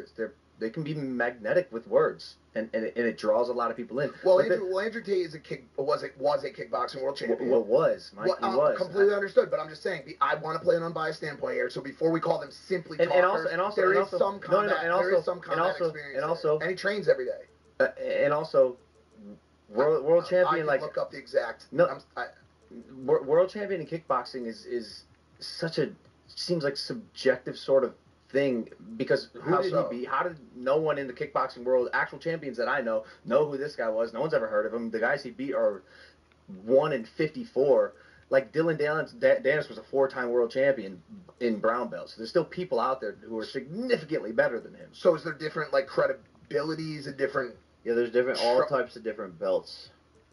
They can be magnetic with words, and it draws a lot of people in.
Well, Andrew Tate was a kickboxing world champion.
Well, was. Mike, he was.
Completely understood, but I'm just saying, I want to play an unbiased standpoint here, so before we call them simply talkers, there is some combat experience. And he trains every day.
And also, world champion,
I can look up the exact...
world champion in kickboxing is such a, seems like subjective sort of thing, because who did he beat? How did no one in the kickboxing world, actual champions that I know who this guy was? No one's ever heard of him. The guys he beat are 1-54. Like Dylan Danis was a 4-time world champion in brown belts. So there's still people out there who are significantly better than him.
So is there different like credibilities and different?
Yeah, there's all types of different belts.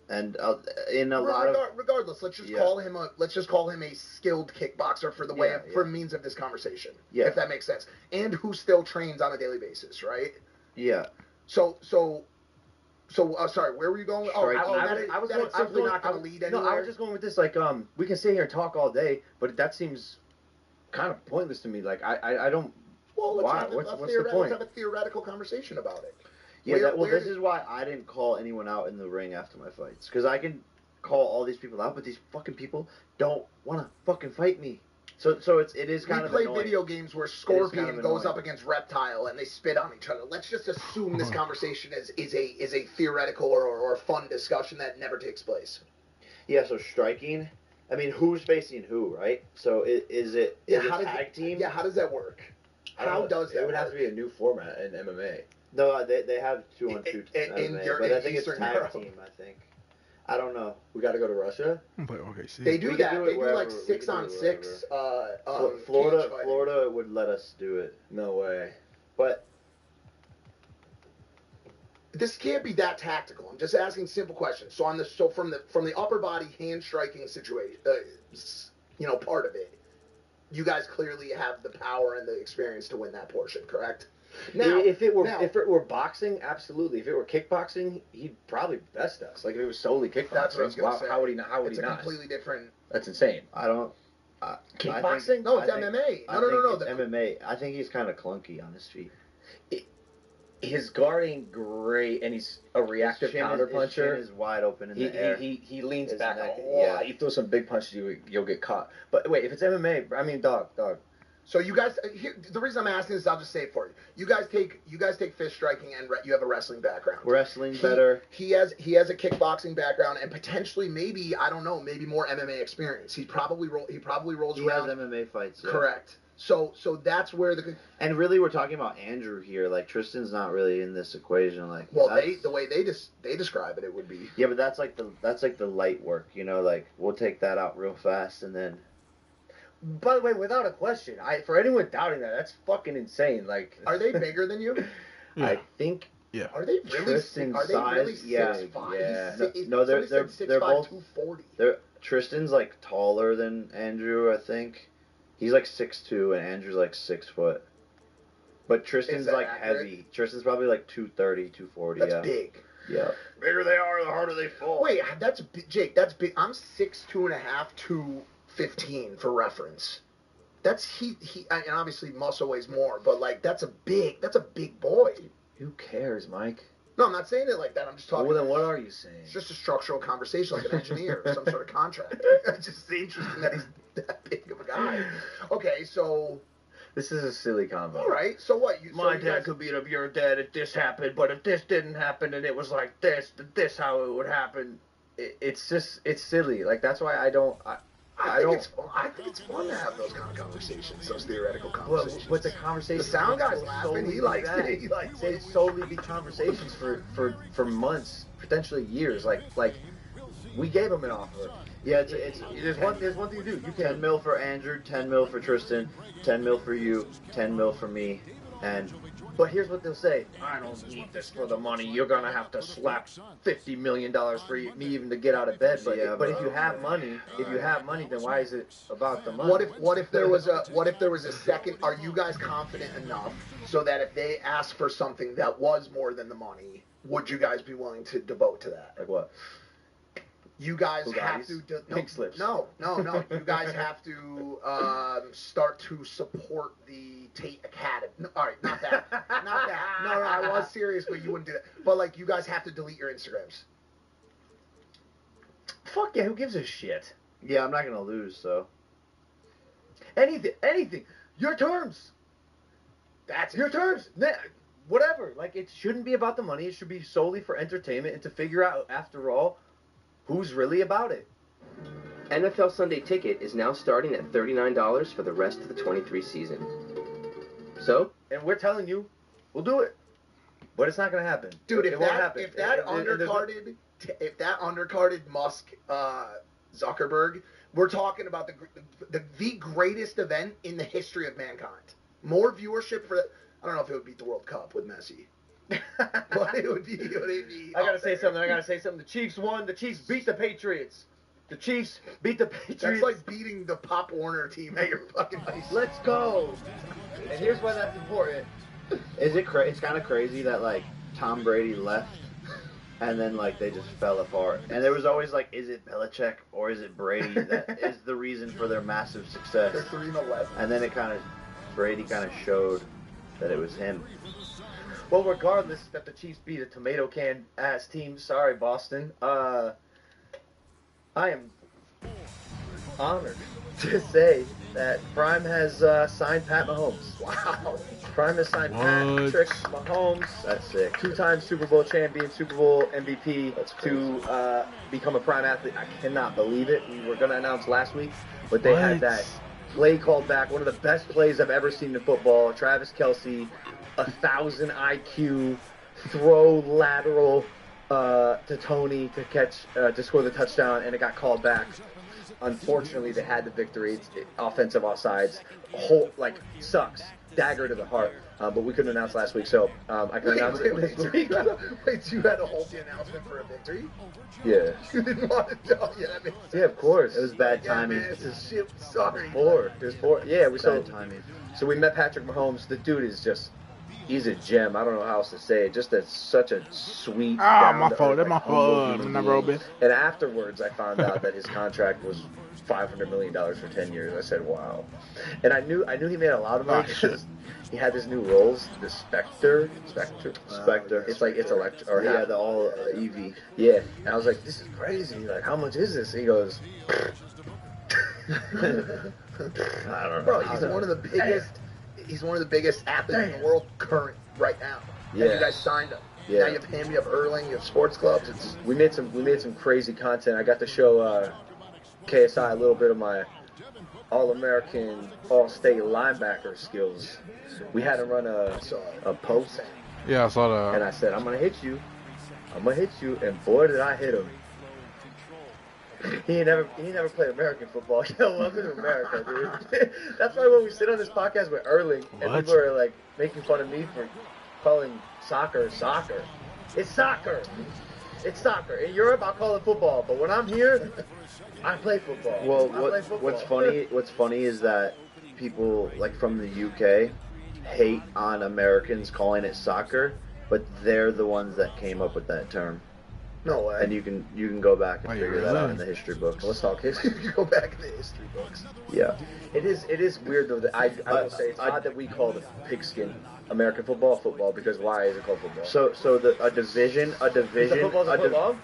And
regardless, let's just call him a skilled kickboxer for means of this conversation.
Yeah.
If that makes sense. And who still trains on a daily basis, right?
Yeah.
So sorry, where were you going? I was simply not going to lead anywhere.
No, I was just going with this. Like, we can sit here and talk all day, but that seems kind of pointless to me. Like, I don't.
Well,
what's the point?
Let's have a theoretical conversation about it.
Yeah, this is why I didn't call anyone out in the ring after my fights. Because I can call all these people out, but these fucking people don't want to fucking fight me. So it is kind of annoying.
We play video games where Scorpion goes up against Reptile and they spit on each other. Let's just assume this conversation is a theoretical or a fun discussion that never takes place.
Yeah, so striking, I mean, who's facing who, right? So is it tag team?
Yeah, how does that work? How does that work?
It would have to be a new format in MMA.
No, they have 2-on-2 but I think it's tag team, I think. I don't know.
We got to go to Russia?
Okay, see.
They do that. They do like 6-on-6.
Florida would let us do it.
No way.
But
this can't be that tactical. I'm just asking simple questions. So from the upper body hand striking situation, part of it, you guys clearly have the power and the experience to win that portion, correct?
Now, if it were boxing, absolutely. If it were kickboxing, he'd probably best us. Like if it was solely kickboxing,
that's what I was gonna say.
How would he not?
It's a completely different.
That's insane.
I don't.
Kickboxing?
No, it's MMA. No.
It's MMA. I think he's kind of clunky on his feet.
His guarding great, and he's a reactive counter puncher.
His chin is wide open in the air.
He leans back a lot. You throw some big punches, you'll get caught. But wait, if it's MMA, I mean, dog.
So you guys, the reason I'm asking is I'll just say it for you. You guys take fist striking, and you have a wrestling background.
Wrestling better.
He has a kickboxing background, and potentially maybe more MMA experience. He probably rolls around.
He has MMA fights. Yeah.
Correct. So that's where
and really we're talking about Andrew here. Like Tristan's not really in this equation. Like
the way they describe it would be.
Yeah, but that's like the light work. Like we'll take that out real fast and then.
By the way, without a question, for anyone doubting that, that's fucking insane. Like,
are they bigger than you?
Yeah. I think.
Yeah.
Are they really?
Tristan's
are they really 6'5"?
Yeah. No, they're both
240.
Tristan's like taller than Andrew, I think. He's like 6'2", and Andrew's like 6 foot. But Tristan's like heavy. Tristan's probably like 230, 240.
That's big.
Yeah.
Bigger they are, the harder they fall. Wait, that's Jake. That's big. I'm 6'2.5", 215 for reference. That's he and obviously muscle weighs more, but like that's a big boy.
Who cares, Mike?
No, I'm not saying it like that. I'm just talking.
Well, then what are you saying?
It's just a structural conversation, like an engineer or some sort of contractor. It's just interesting that he's that big of a guy. Okay, so.
This is a silly combo.
All right, so what?
My dad could beat up your dad if this happened, but if this didn't happen and it was like this how it would happen. It's silly. Like that's why I think
it's fun to have those kind of conversations, those theoretical conversations.
But the conversation.
The sound guy's laughing. He likes it.
They solely be conversations for months, potentially years. Like we gave him an offer.
Yeah,
there's one thing to do. You can
10 mil for Andrew, 10 mil for Tristan, 10 mil for you, 10 mil for me, and.
But here's what they'll say: I don't need this for the money. You're gonna have to slap $50 million for me even to get out of bed. But if you have money, then why is it about the money?
What if there was a second? Are you guys confident enough so that if they ask for something that was more than the money, would you guys be willing to devote to that?
Like what?
You guys have to
pink slips.
No. You guys have to start to support the Tate Academy. No, all right, not that. No, I was serious, but you wouldn't do that. But like, you guys have to delete your Instagrams.
Fuck yeah, who gives a shit?
Yeah, I'm not gonna lose, so.
Anything. Your terms. That's your terms. Whatever. Like, it shouldn't be about the money. It should be solely for entertainment and to figure out, after all, who's really about it?
NFL Sunday Ticket is now starting at $39 for the rest of the 23 season. So?
And we're telling you, we'll do it. But it's not going to happen.
Dude, if that undercarded Musk Zuckerberg, we're talking about the greatest event in the history of mankind. More viewership for I don't know if it would beat the World Cup with Messi. But it would be.
I gotta say something. The Chiefs won. The Chiefs beat the Patriots. The Chiefs beat the Patriots.
That's like beating the Pop Warner team at your fucking place.
Let's go. And here's why that's important.
It's kind of crazy that like Tom Brady left, and then like they just fell apart. And there was always like, is it Belichick or is it Brady that is the reason for their massive success?
They're 3-11.
And then Brady kind of showed that it was him.
Well, regardless that the Chiefs beat a tomato can ass team, sorry Boston. I am honored to say that Prime has signed Pat Mahomes.
Wow.
Prime has signed Patrick Mahomes.
That's sick.
2-time Super Bowl champion, Super Bowl MVP to become a Prime athlete. I cannot believe it. We were going to announce last week, but they had that play called back. One of the best plays I've ever seen in football. Travis Kelce, 1,000 IQ throw lateral to Tony to catch to score the touchdown, and it got called back. Unfortunately, they had the victory. It's offensive offsides. Sucks. dagger to the heart. But we couldn't announce last week, so I can announce it this week.
Wait, you had to hold the announcement for a victory?
Yeah.
You didn't want to tell? Yeah, that makes sense.
Yeah, of course.
It was bad timing.
Man, it's a shit. Sorry.
There's four. Yeah,
Bad timing.
So we met Patrick Mahomes. The dude is he's a gem. I don't know how else to say it. Just such a sweet.
My fault. That's my fault.
And afterwards, I found out that his contract was $500 million for 10 years. I said, wow. And I knew he made a lot of money because he had this new Rolls, the Spectre. It's like it's electric. Or
Yeah, the all EV.
Yeah. And I was like, this is crazy. He's like, how much is this? He goes, I don't know.
Bro, he's one of the biggest. He's one of the biggest athletes in the world current right now.
Yeah.
And you guys signed him.
Yeah.
Now you have him, you have Erling, you have sports clubs.
We made some crazy content. I got to show KSI a little bit of my All-American, All-State linebacker skills. We had him run a post.
Yeah, I saw that.
And I said, I'm gonna hit you, and boy did I hit him. He ain't never played American football. Yo, welcome to America, dude. That's why when we sit on this podcast with Erling, and people are like making fun of me for calling soccer. It's soccer. It's soccer. In Europe, I'll call it football, but when I'm here, I play football.
Well, what's funny is that people like from the UK hate on Americans calling it soccer, but they're the ones that came up with that term.
No way.
And you can go back and figure that out in the history books.
Let's talk history.
You go back in the history books.
Yeah.
It is weird though that I will say it's odd that we call the pigskin American football because why is it called football?
So a division.
Is the football's a foot long?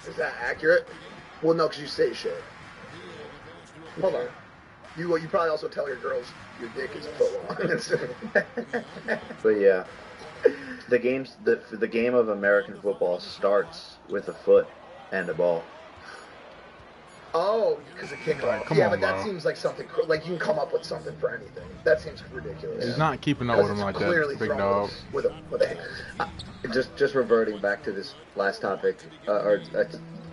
Is that accurate? Well, no, because you say shit. Hold on. You probably also tell your girls your dick is a foot long.
But yeah, the game of American football starts with a foot and a ball.
Oh, because of kickoff.
Come
yeah,
on,
but that
bro.
seems like something like you can come up with something for anything. That seems ridiculous.
He's not keeping up with him like that, big dog.
With a hand.
Just reverting back to this last topic,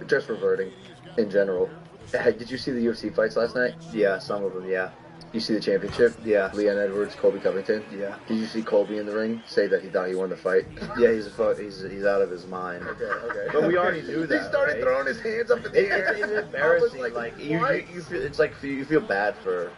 just reverting in general. Did you see the UFC fights last night?
Yeah, some of them. Yeah.
You see the championship?
Yeah.
Leon Edwards, Colby Covington.
Yeah.
Did you see Colby in the ring say that he thought he won the fight?
Yeah, he's out of his mind.
Okay.
But we already knew that.
He started
right?
throwing his hands up in the air.
It's embarrassing.
Like
you feel, it's like you feel bad for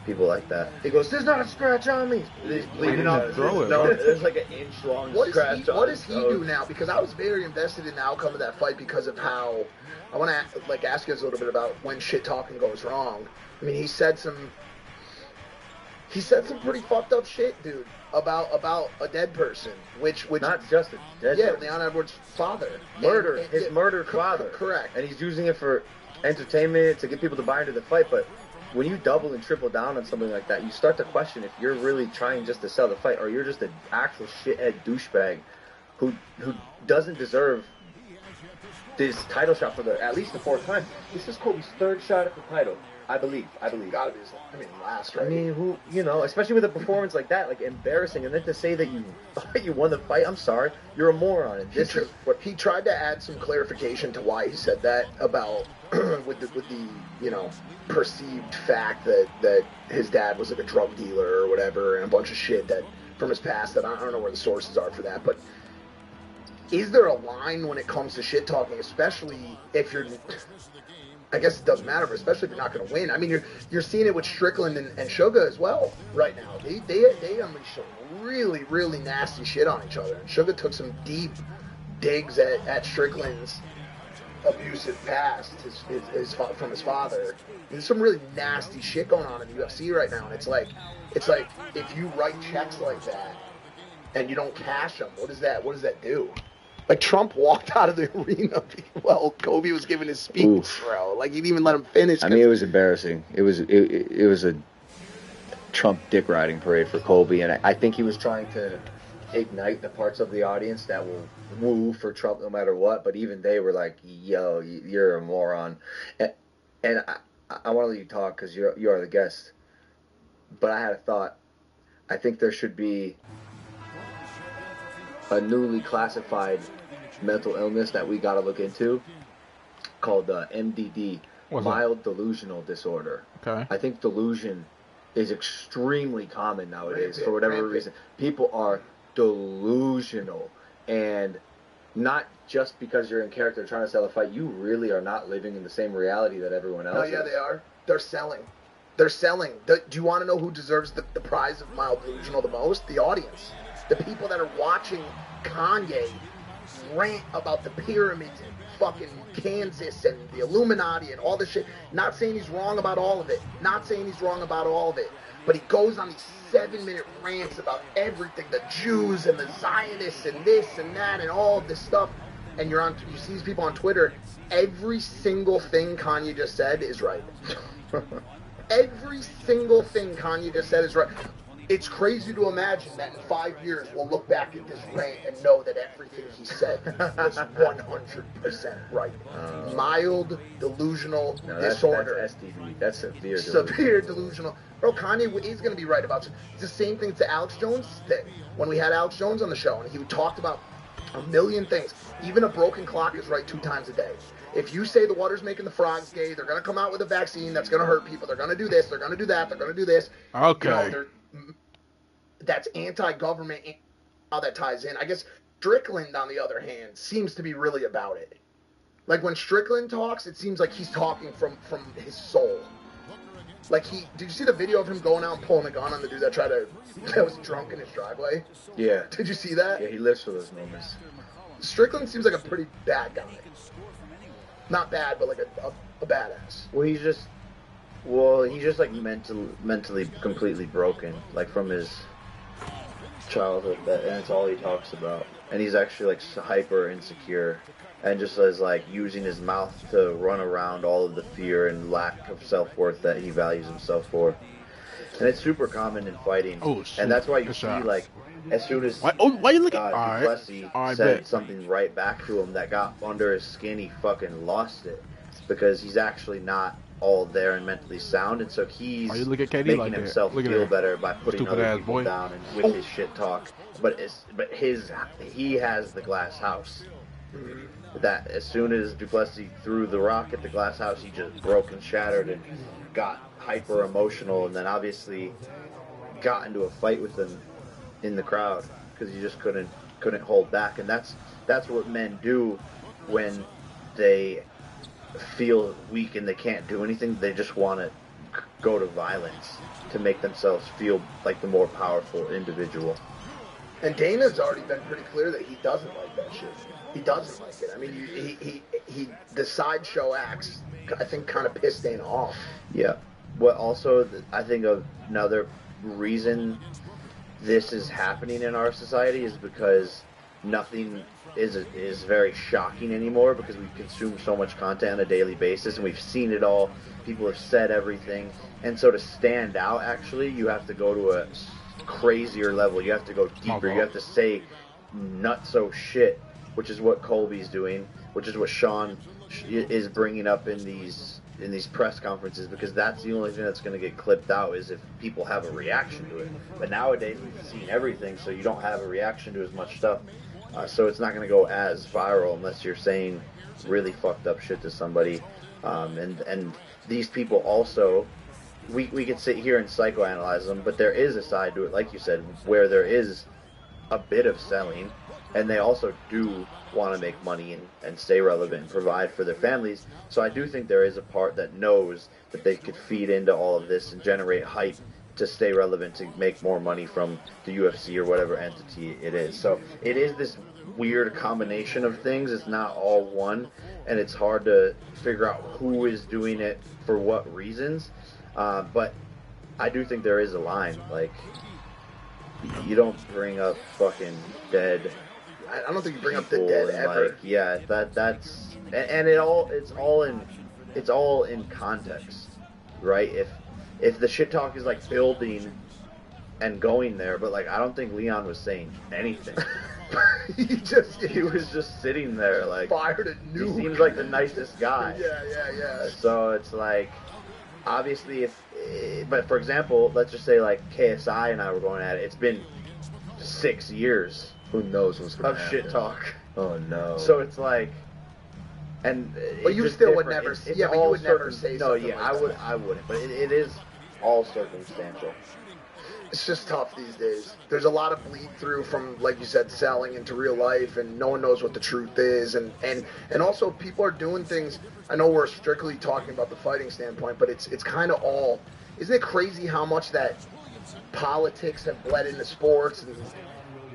people like that.
He goes, "There's not a scratch on me."
They did not throw it. No, there's like an inch long scratch.
What does he do now? Because I was very invested in the outcome of that fight because of how I want to ask you guys a little bit about when shit talking goes wrong. I mean, he said some pretty fucked up shit, dude, about a dead person, which
not just a dead person.
Leon Edwards' father,
his murdered father,
correct,
and he's using it for entertainment to get people to buy into the fight. But when you double and triple down on something like that, you start to question if you're really trying just to sell the fight, or you're just an actual shithead douchebag who doesn't deserve this title shot for at least the fourth time. This is Kobe's third shot at the title. I believe.
Gotta be. Last. Right?
I mean, especially with a performance like that, like embarrassing, and then to say that you won the fight. I'm sorry, you're a moron. And this is what
he tried to add some clarification to why he said that about with the perceived fact that his dad was like a drug dealer or whatever, and a bunch of shit that from his past that I don't know where the sources are for that, but. Is there a line when it comes to shit talking, especially if you're? I guess it doesn't matter, but especially if you're not going to win. I mean, you're seeing it with Strickland and Suga as well right now. They unleashed some really, really nasty shit on each other. And Suga took some deep digs at Strickland's abusive past from his father. There's some really nasty shit going on in the UFC right now, and it's like if you write checks like that and you don't cash them, what does that do? Like, Trump walked out of the arena while Kobe was giving his speech, bro. Like, he didn't even let him finish.
I mean, it was embarrassing. It was a Trump dick riding parade for Kobe, and I think he was trying to ignite the parts of the audience that will woo for Trump no matter what. But even they were like, "Yo, you're a moron." And I want to let you talk because you are the guest. But I had a thought. I think there should be a newly classified mental illness that we got to look into called MDD, mild delusional disorder.
Okay.
I think delusion is extremely common nowadays for whatever reason. People are delusional, and not just because you're in character trying to sell a fight. You really are not living in the same reality that everyone else is.
No, yeah, they are. They're selling. They're selling. Do you want to know who deserves the prize of mild delusional the most? The audience. The people that are watching Kanye rant about the pyramids in fucking Kansas and the Illuminati and all this shit. Not saying he's wrong about all of it. But he goes on these 7-minute rants about everything, the Jews and the Zionists and this and that and all of this stuff. And you see these people on Twitter, every single thing Kanye just said is right. Every single thing Kanye just said is right. It's crazy to imagine that in 5 years we'll look back at this rant and know that everything he said was 100% right. Mild delusional disorder.
That's SDD. That's severe delusional.
Severe delusional. Bro, Kanye is going to be right about it. It's the same thing to Alex Jones' thing. When we had Alex Jones on the show and he talked about a million things. Even a broken clock is right 2 times a day. If you say the water's making the frogs gay, they're going to come out with a vaccine that's going to hurt people. They're going to do this. They're going to do that. They're going to do this.
Okay.
You know, that's anti-government. How that ties in. I guess Strickland, on the other hand, seems to be really about it. Like when Strickland talks, it seems like he's talking from his soul. Like did you see the video of him going out and pulling a gun on the dude that was drunk in his driveway?
Yeah.
Did you see that?
Yeah, he lives for those moments.
Strickland seems like a pretty bad guy. Not bad, but like a badass.
Well, he's just like mentally completely broken, like from his childhood, and that's all he talks about. And he's actually like hyper insecure, and just as like using his mouth to run around all of the fear and lack of self-worth that he values himself for. And it's super common in fighting.
Oh, shit.
And that's why you see like as soon as
why you looking?
Duplessis said something right back to him that got under his skin, he fucking lost it because he's actually not all there and mentally sound, and so he's making
like
himself feel better by putting other people down and with his shit talk. But he has the glass house. That as soon as Duplessis threw the rock at the glass house, he just broke and shattered and got hyper emotional, and then obviously got into a fight with him in the crowd because he just couldn't hold back. And that's what men do when they feel weak and they can't do anything. They just want to go to violence to make themselves feel like the more powerful individual.
And Dana's already been pretty clear that he doesn't like that shit. He doesn't like it. I mean, he the sideshow acts, I think, kind of pissed Dana off.
Yeah. What also, I think another reason this is happening in our society is because nothing is very shocking anymore, because we consume so much content on a daily basis and we've seen it all. People have said everything, and so to stand out, actually, you have to go to a crazier level. You have to go deeper. You have to say nutso shit, which is what Colby's doing, which is what Sean is bringing up in these press conferences, because that's the only thing that's going to get clipped out is if people have a reaction to it. But nowadays we've seen everything, so you don't have a reaction to as much stuff. So it's not going to go as viral unless you're saying really fucked up shit to somebody. And these people also, we could sit here and psychoanalyze them, but there is a side to it, like you said, where there is a bit of selling, and they also do want to make money and stay relevant and provide for their families. So I do think there is a part that knows that they could feed into all of this and generate hype to stay relevant, to make more money from the UFC or whatever entity it is. So it is this weird combination of things. It's not all one, and it's hard to figure out who is doing it for what reasons. But I do think there is a line. Like, you don't bring up fucking dead.
I don't think you bring up the dead ever.
Like, yeah, that's and it's all in context, right? If the shit talk is like building and going there, but like I don't think Leon was saying anything. he was just sitting there, like
fired a nuke.
He seems like the nicest guy.
Yeah.
So it's like, obviously, but for example, let's just say like KSI and I were going at it. It's been 6 years.
Who knows what's going to happen?
Shit talk.
Oh no.
So it's like, and
but you still would never.
It's
yeah, but you would never say
no.
something
Yeah,
like
I wouldn't. But it is. all circumstantial.
It's just tough these days. There's a lot of bleed through from, like you said, selling into real life, and no one knows what the truth is. And also people are doing things. I know we're strictly talking about the fighting standpoint, but it's kind of all. Isn't it crazy how much that politics have bled into sports and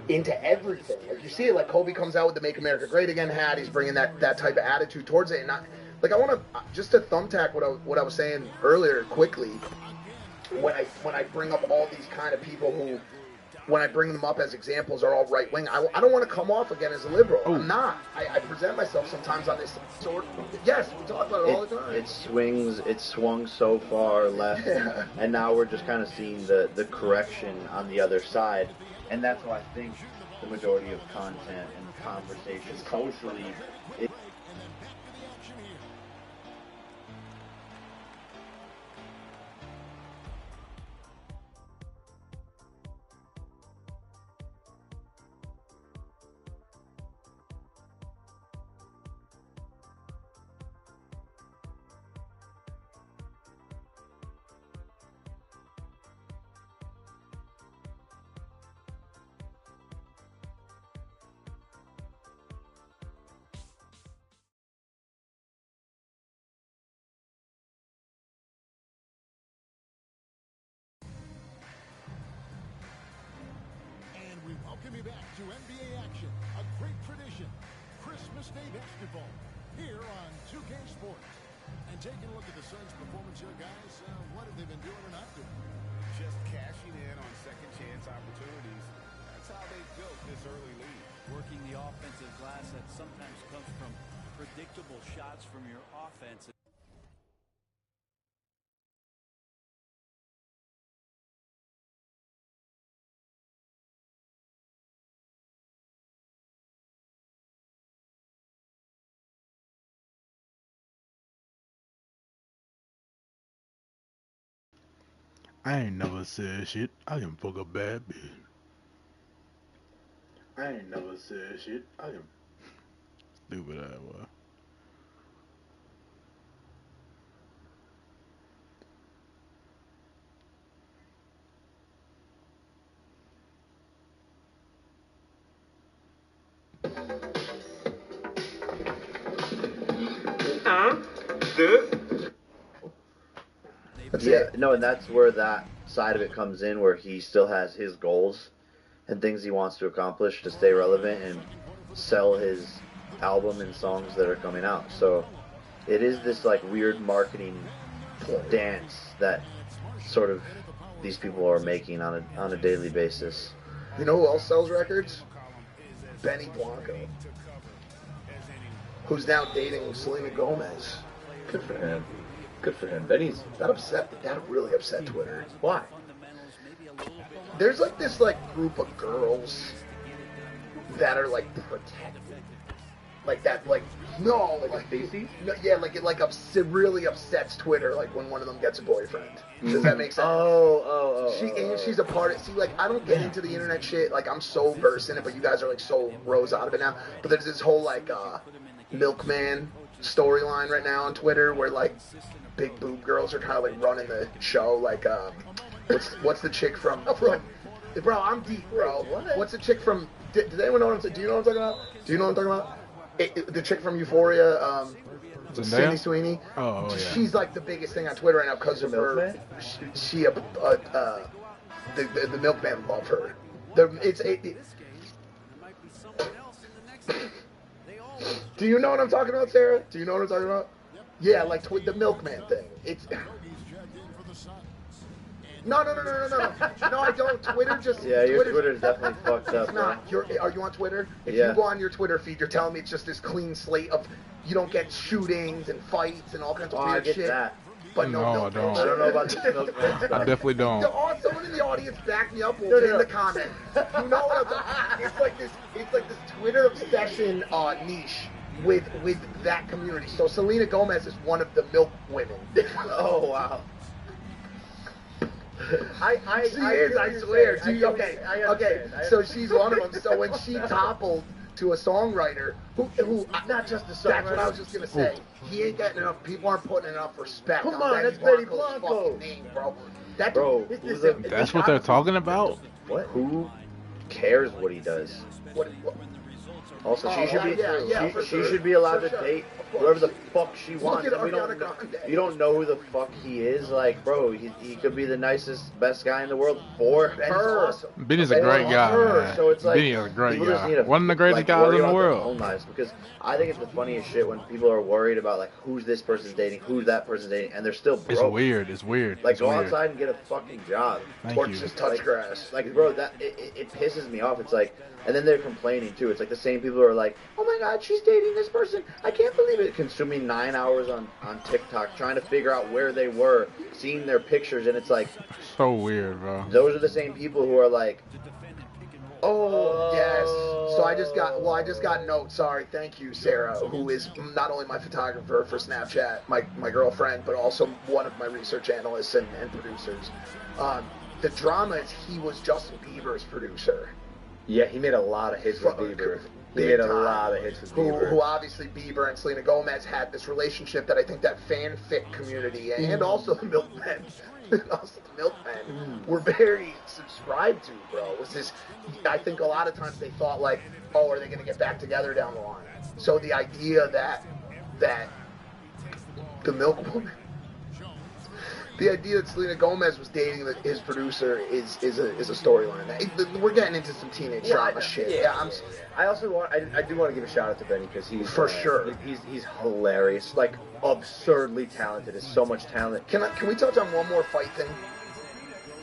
into everything? Like you see it, like Kobe comes out with the "Make America Great Again" hat. He's bringing that type of attitude towards it. And I want to just to thumbtack what I was saying earlier quickly. When I bring up all these kind of people who, when I bring them up as examples, are all right wing. I don't want to come off again as a liberal. I'm not. I present myself sometimes on this sort. Yes, we talk about it all the time.
It swung so far left, and now we're just kind of seeing the correction on the other side, and that's why I think the majority of content and conversation socially.
Welcome you back to NBA action, a great tradition. Christmas Day basketball here on 2K Sports. And taking a look at the Suns' performance here, guys, what have they been doing or not doing?
Just cashing in on second chance opportunities. That's how they built this early lead.
Working the offensive glass that sometimes comes from predictable shots from your offense.
I ain't never said shit. I can fuck a bad bitch.
I ain't never said shit. I can.
Stupid ass boy.
Yeah, no, and that's where that side of it comes in, where he still has his goals and things he wants to accomplish to stay relevant and sell his album and songs that are coming out. So it is this like weird marketing dance that sort of these people are making on a daily basis.
You know who else sells records? Benny Blanco, who's now dating Selena Gomez.
Good for him. Good for him. Benny's
that really upset Twitter.
Why?
There's like this like group of girls that are like protected, like that, like no, like
Stacey.
No, yeah, like it like really upsets Twitter, like when one of them gets a boyfriend. Does that make sense? She's a part of. See, like I don't get into the internet shit. Like I'm so versed in it, but you guys are like so rose out of it now. But there's this whole like milkman storyline right now on Twitter where like big boob girls are kind of like running the show. Like what's the chick from? Bro, I'm deep, bro. What? What's the chick from? Does anyone know what I'm saying? Do you know what I'm talking about? Do you know what I'm talking about? The chick from Euphoria, Sydney Sweeney.
Oh, yeah.
She's like the biggest thing on Twitter right now because of her. The milkman love her. Do you know what I'm talking about, Sarah? Do you know what I'm talking about? Yeah, like the milkman thing. It's. No, I don't. Twitter just...
Yeah, your Twitter's definitely fucked up,
it's not. Are you on Twitter? If
you
go on your Twitter feed, you're telling me it's just this clean slate of... You don't get shootings and fights and all kinds of weird shit.
I get that.
But
no, I don't.
I don't know about the milkman.
I definitely don't.
Someone in the audience back me up. We'll in the comment. You know what I'm talking about? It's like this Twitter obsession niche with that community. So Selena Gomez is one of the milk women.
Oh, wow.
I swear. Okay. So she's one of them. So when she toppled to a songwriter who not just a songwriter. That's what I was just gonna say. He ain't getting enough. People aren't putting enough respect.
Come on, that's Betty Blanco.
Fucking name, bro. That
Bro,
That's what they're talking about?
What? Who cares what he does?
What?
Also, she
for sure.
should be allowed
For
to
sure.
date
Of course.
whoever the fuck she wants.
Look at
And
Ariana Grande.
you don't know who the fuck he is. Like, bro, he could be the nicest, best guy in the world for her.
Awesome.
Benny's a great guy, man.
So it's like,
Benny is a great
people just
guy.
need to,
One of the greatest
like,
guys
worry
in the
about their
world.
own lives, because I think it's the funniest shit when people are worried about like who's this person's dating, who's that person's dating, and they're still broke.
It's weird. It's weird.
Like,
It's
go
weird.
outside and get a fucking job.
Thank
Or
you.
just touch grass.
Like, bro, that it pisses me off. It's like, and then they're complaining too. It's like the same people who are like, oh my god, she's dating this person. I can't believe it. Consuming 9 hours on TikTok trying to figure out where they were, seeing their pictures, and it's like,
So weird, bro.
those are the same people who are like,
Oh, yes. So I just got notes. Sorry. Thank you, Sarah, who is not only my photographer for Snapchat, my girlfriend, but also one of my research analysts and producers. The drama is he was Justin Bieber's producer.
Yeah, he made a lot of hits with Bieber. He
Big
made a
time.
lot of hits with Bieber.
Who obviously Bieber and Selena Gomez had this relationship that I think that fanfic community and also the Milkmen, were very subscribed to, bro. It was this, I think a lot of times they thought like, oh, are they going to get back together down the line? So the idea that the Milk Woman, the idea that Selena Gomez was dating his producer is a storyline. We're getting into some teenage drama shit. Yeah,
I also want. I do want to give a shout out to Benny because he's
For sure.
He's hilarious. Like absurdly talented. Has so much talent.
Can we touch on one more fight thing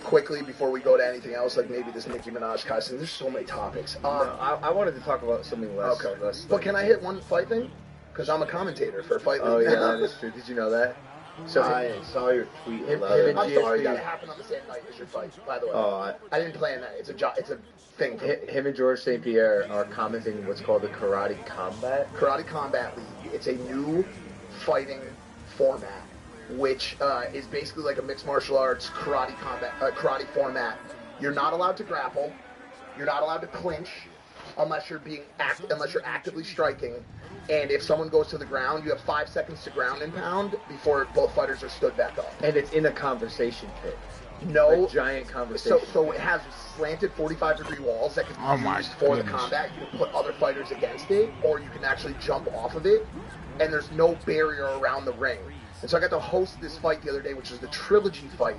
quickly before we go to anything else? Like maybe this Nicki Minaj Tyson. There's so many topics.
I wanted to talk about something less.
Okay.
Less,
But can I hit one fight thing? Because I'm a commentator for Fight League.
Oh yeah, that is true. Did you know that?
So I saw your tweet.
Him and
I'm sorry
GSP.
that it happened on the same night as your fight, by the way.
Oh,
I didn't plan that. It's a thing for me.
Him and George St. Pierre are commenting what's called the Karate Combat.
Karate Combat League. It's a new fighting format, which is basically like a mixed martial arts karate format. You're not allowed to grapple. You're not allowed to clinch unless you're actively striking. And if someone goes to the ground, you have 5 seconds to ground and pound before both fighters are stood back up.
And it's in a conversation pit.
No
A giant conversation.
So it has slanted 45-degree walls that can be
Oh my
used for the
goodness.
combat. You can put other fighters against it, or you can actually jump off of it. And there's no barrier around the ring. And so I got to host this fight the other day, which was the trilogy fight.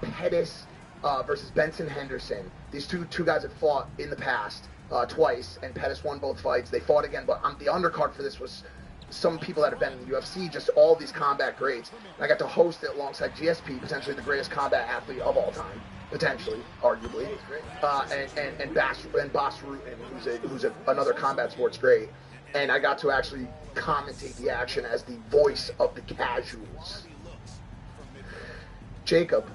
Pettis versus Benson Henderson. These two guys have fought in the past twice, and Pettis won both fights. They fought again, but the undercard for this was some people that have been in the UFC, just all these combat greats. And I got to host it alongside GSP, potentially the greatest combat athlete of all time, potentially, arguably, and Bas Rutten, who's another combat sports great. And I got to actually commentate the action as the voice of the casuals. Jacob,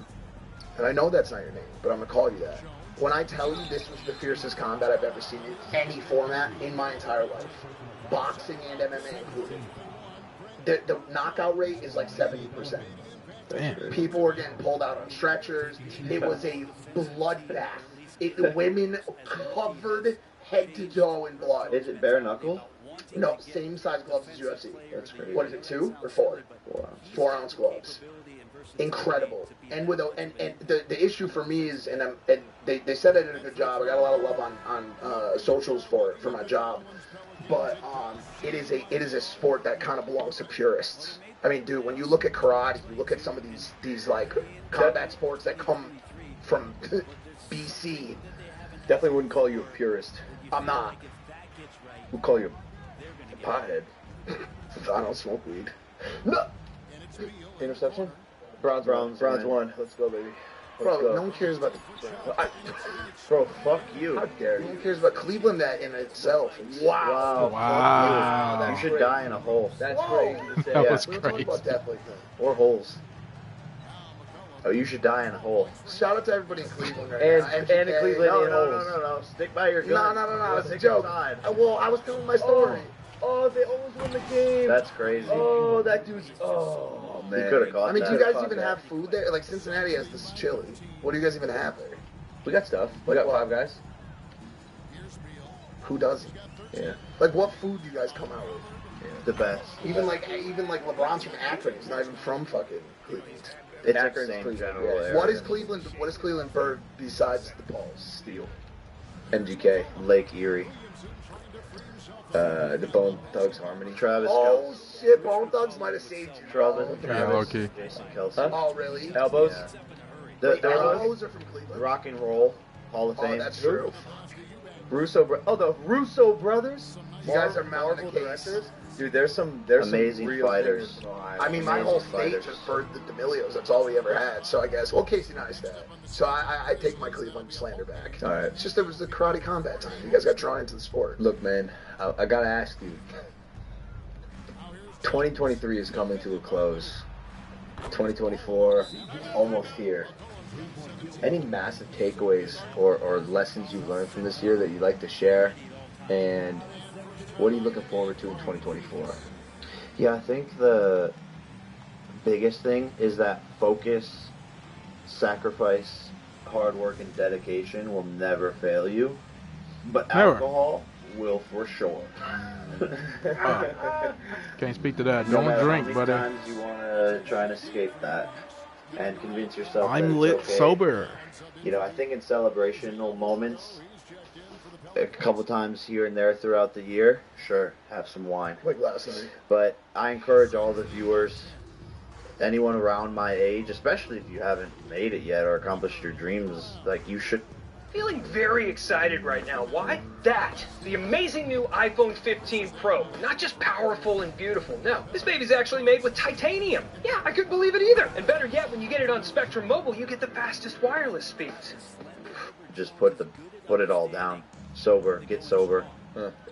and I know that's not your name, but I'm going to call you that. When I tell you this was the fiercest combat I've ever seen in any format in my entire life, boxing and MMA included, the knockout rate is like 70%.
Damn.
People were getting pulled out on stretchers. It was a bloodbath. The women covered head to toe in blood.
Is it bare knuckle?
No, same size gloves as UFC.
That's crazy.
What is it, 2 or 4? 4 ounce gloves. Incredible. And the issue for me is, and they said I did a good job. I got a lot of love on socials for my job, but it is a sport that kind of belongs to purists. I mean, dude, when you look at karate, you look at some of these like combat sports that come from BC.
Definitely wouldn't call you a purist.
I'm not.
We'll call you a pothead.
I don't smoke weed. No.
Interception? Browns won. Let's go, baby.
Bro,
Let's go.
no one cares about
Bro, fuck you.
How dare you? No one cares about Cleveland that in itself.
Wow.
Wow.
Fuck you. You should die in a hole.
That's crazy to say.
That was
We're talking
crazy.
about death like that.
Or holes. Oh, you should die in a hole.
Shout out to everybody in Cleveland right
And
now.
in
MGK.
Cleveland,
No.
Stick by your
No,
gun.
it's a joke. Well, I was telling my story.
Oh, they almost won the game.
That's crazy.
Oh, that dude's. Oh, man.
He could have caught
I mean,
that.
do you guys even have food there? Like, Cincinnati has this chili. What do you guys even have there?
We got stuff. We got 5 guys.
Who doesn't?
Yeah.
Like, what food do you guys come out with?
The best.
Even like LeBron's from Akron. He's not even from fucking Cleveland.
It's
Akron's
the same
Cleveland,
general
yeah.
area.
What is Clevelandburg besides the balls?
Steel. MGK.
Lake Erie.
The Bone Thugs Harmony.
Travis
Oh shit, Bone Thugs might have saved you.
Travis,
Yeah, low-key.
Jason Kelsey.
Huh?
Oh really?
Elbows.
Yeah.
Wait,
The
Elbows are from Cleveland.
Rock and Roll Hall of
Oh,
Fame.
that's true.
The Russo brothers.
You guys are mounting
Marvel
the case.
directors. Dude, there's some
Amazing
real
fighters.
things in Ohio.
I mean, my
Amazing
whole state
fighters.
just birthed the D'Amelios. That's all we ever had. So I guess, well, Casey Neistat. So I take my Cleveland slander back.
All right.
It's just it was the karate combat time. You guys got drawn into the sport.
Look, man, I gotta ask you. 2023 is coming to a close. 2024, almost here. Any massive takeaways or lessons you've learned from this year that you'd like to share? And what are you looking forward to in 2024?
Yeah, I think the biggest thing is that focus, sacrifice, hard work, and dedication will never fail you. But
Never.
alcohol will for sure.
Can't speak to that.
No
Don't
matter
drink,
how many
buddy.
times you want to try and escape that and convince yourself that
I'm
it's
lit
okay.
sober.
You know, I think in celebrational moments, a couple times here and there throughout the year, sure, have some wine.
Like last night.
But I encourage all the viewers, anyone around my age, especially if you haven't made it yet or accomplished your dreams, like you should.
Feeling very excited right now. Why? That. The amazing new iPhone 15 Pro. Not just powerful and beautiful. No, this baby's actually made with titanium. Yeah, I couldn't believe it either. And better yet, when you get it on Spectrum Mobile, you get the fastest wireless speeds.
Just put it all down. Sober, get sober.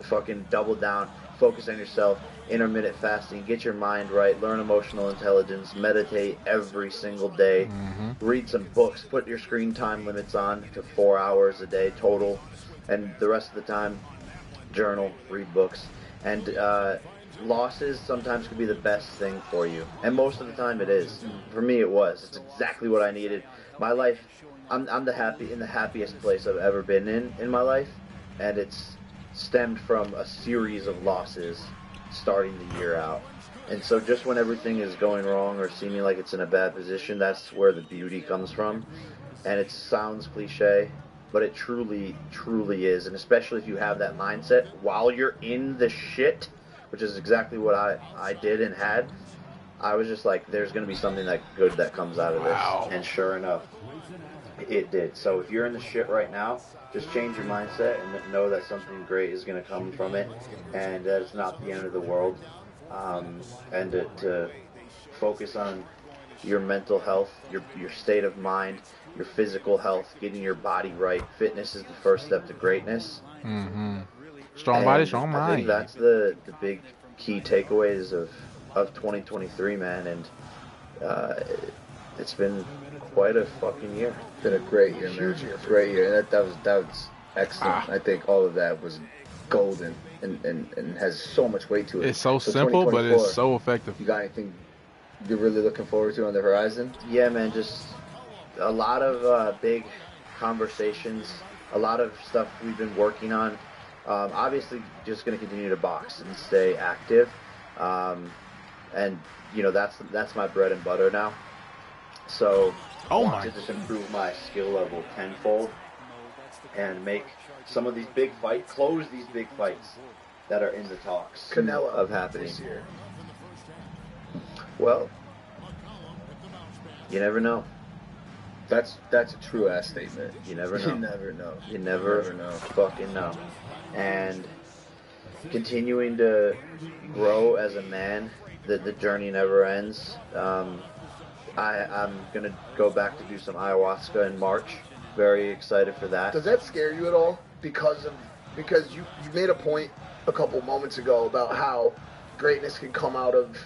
Fucking double down. Focus on yourself. Intermittent fasting. Get your mind right. Learn emotional intelligence. Meditate every single day. Read some books. Put your screen time limits on to 4 hours a day total. And the rest of the time, journal, read books. And losses sometimes can be the best thing for you. And most of the time it is. For me it was. It's exactly what I needed. My life, I'm in the happiest place I've ever been in my life. And it's stemmed from a series of losses starting the year out. And so just when everything is going wrong or seeming like it's in a bad position, that's where the beauty comes from. And it sounds cliche, but it truly, truly is. And especially if you have that mindset while you're in the shit, which is exactly what I did and had, I was just like, there's going to be something that good that comes out of this.
Wow.
And sure enough, it did. So if you're in the shit right now, just change your mindset and know that something great is going to come from it, and that it's not the end of the world. And to focus on your mental health, your state of mind, your physical health, getting your body right. Fitness is the first step to greatness.
Strong body,
And
strong
I
mind.
think that's the big key takeaways of 2023, man. And it's been quite a fucking year.
It's been a great year, man.
Huge year.
Great year. And that was excellent. I think all of that was golden and has so much weight to it.
It's so simple, but
2024,
it's so effective.
You got anything you're really looking forward to on the horizon?
Yeah, man, just a lot of big conversations, a lot of stuff we've been working on. Obviously, just going to continue to box and stay active. And, you know, that's my bread and butter now. So I want to just improve my skill level tenfold and make some of these big fights, close these big fights that are in the talks
Canelo
of happening.
this year.
Well, you never know.
That's a true ass statement.
You never know.
You never know.
You never
know.
Fucking know. And continuing to grow as a man, the journey never ends. I'm gonna go back to do some ayahuasca in March. Very excited for that.
Does that scare you at all? Because you made a point a couple moments ago about how greatness can come out of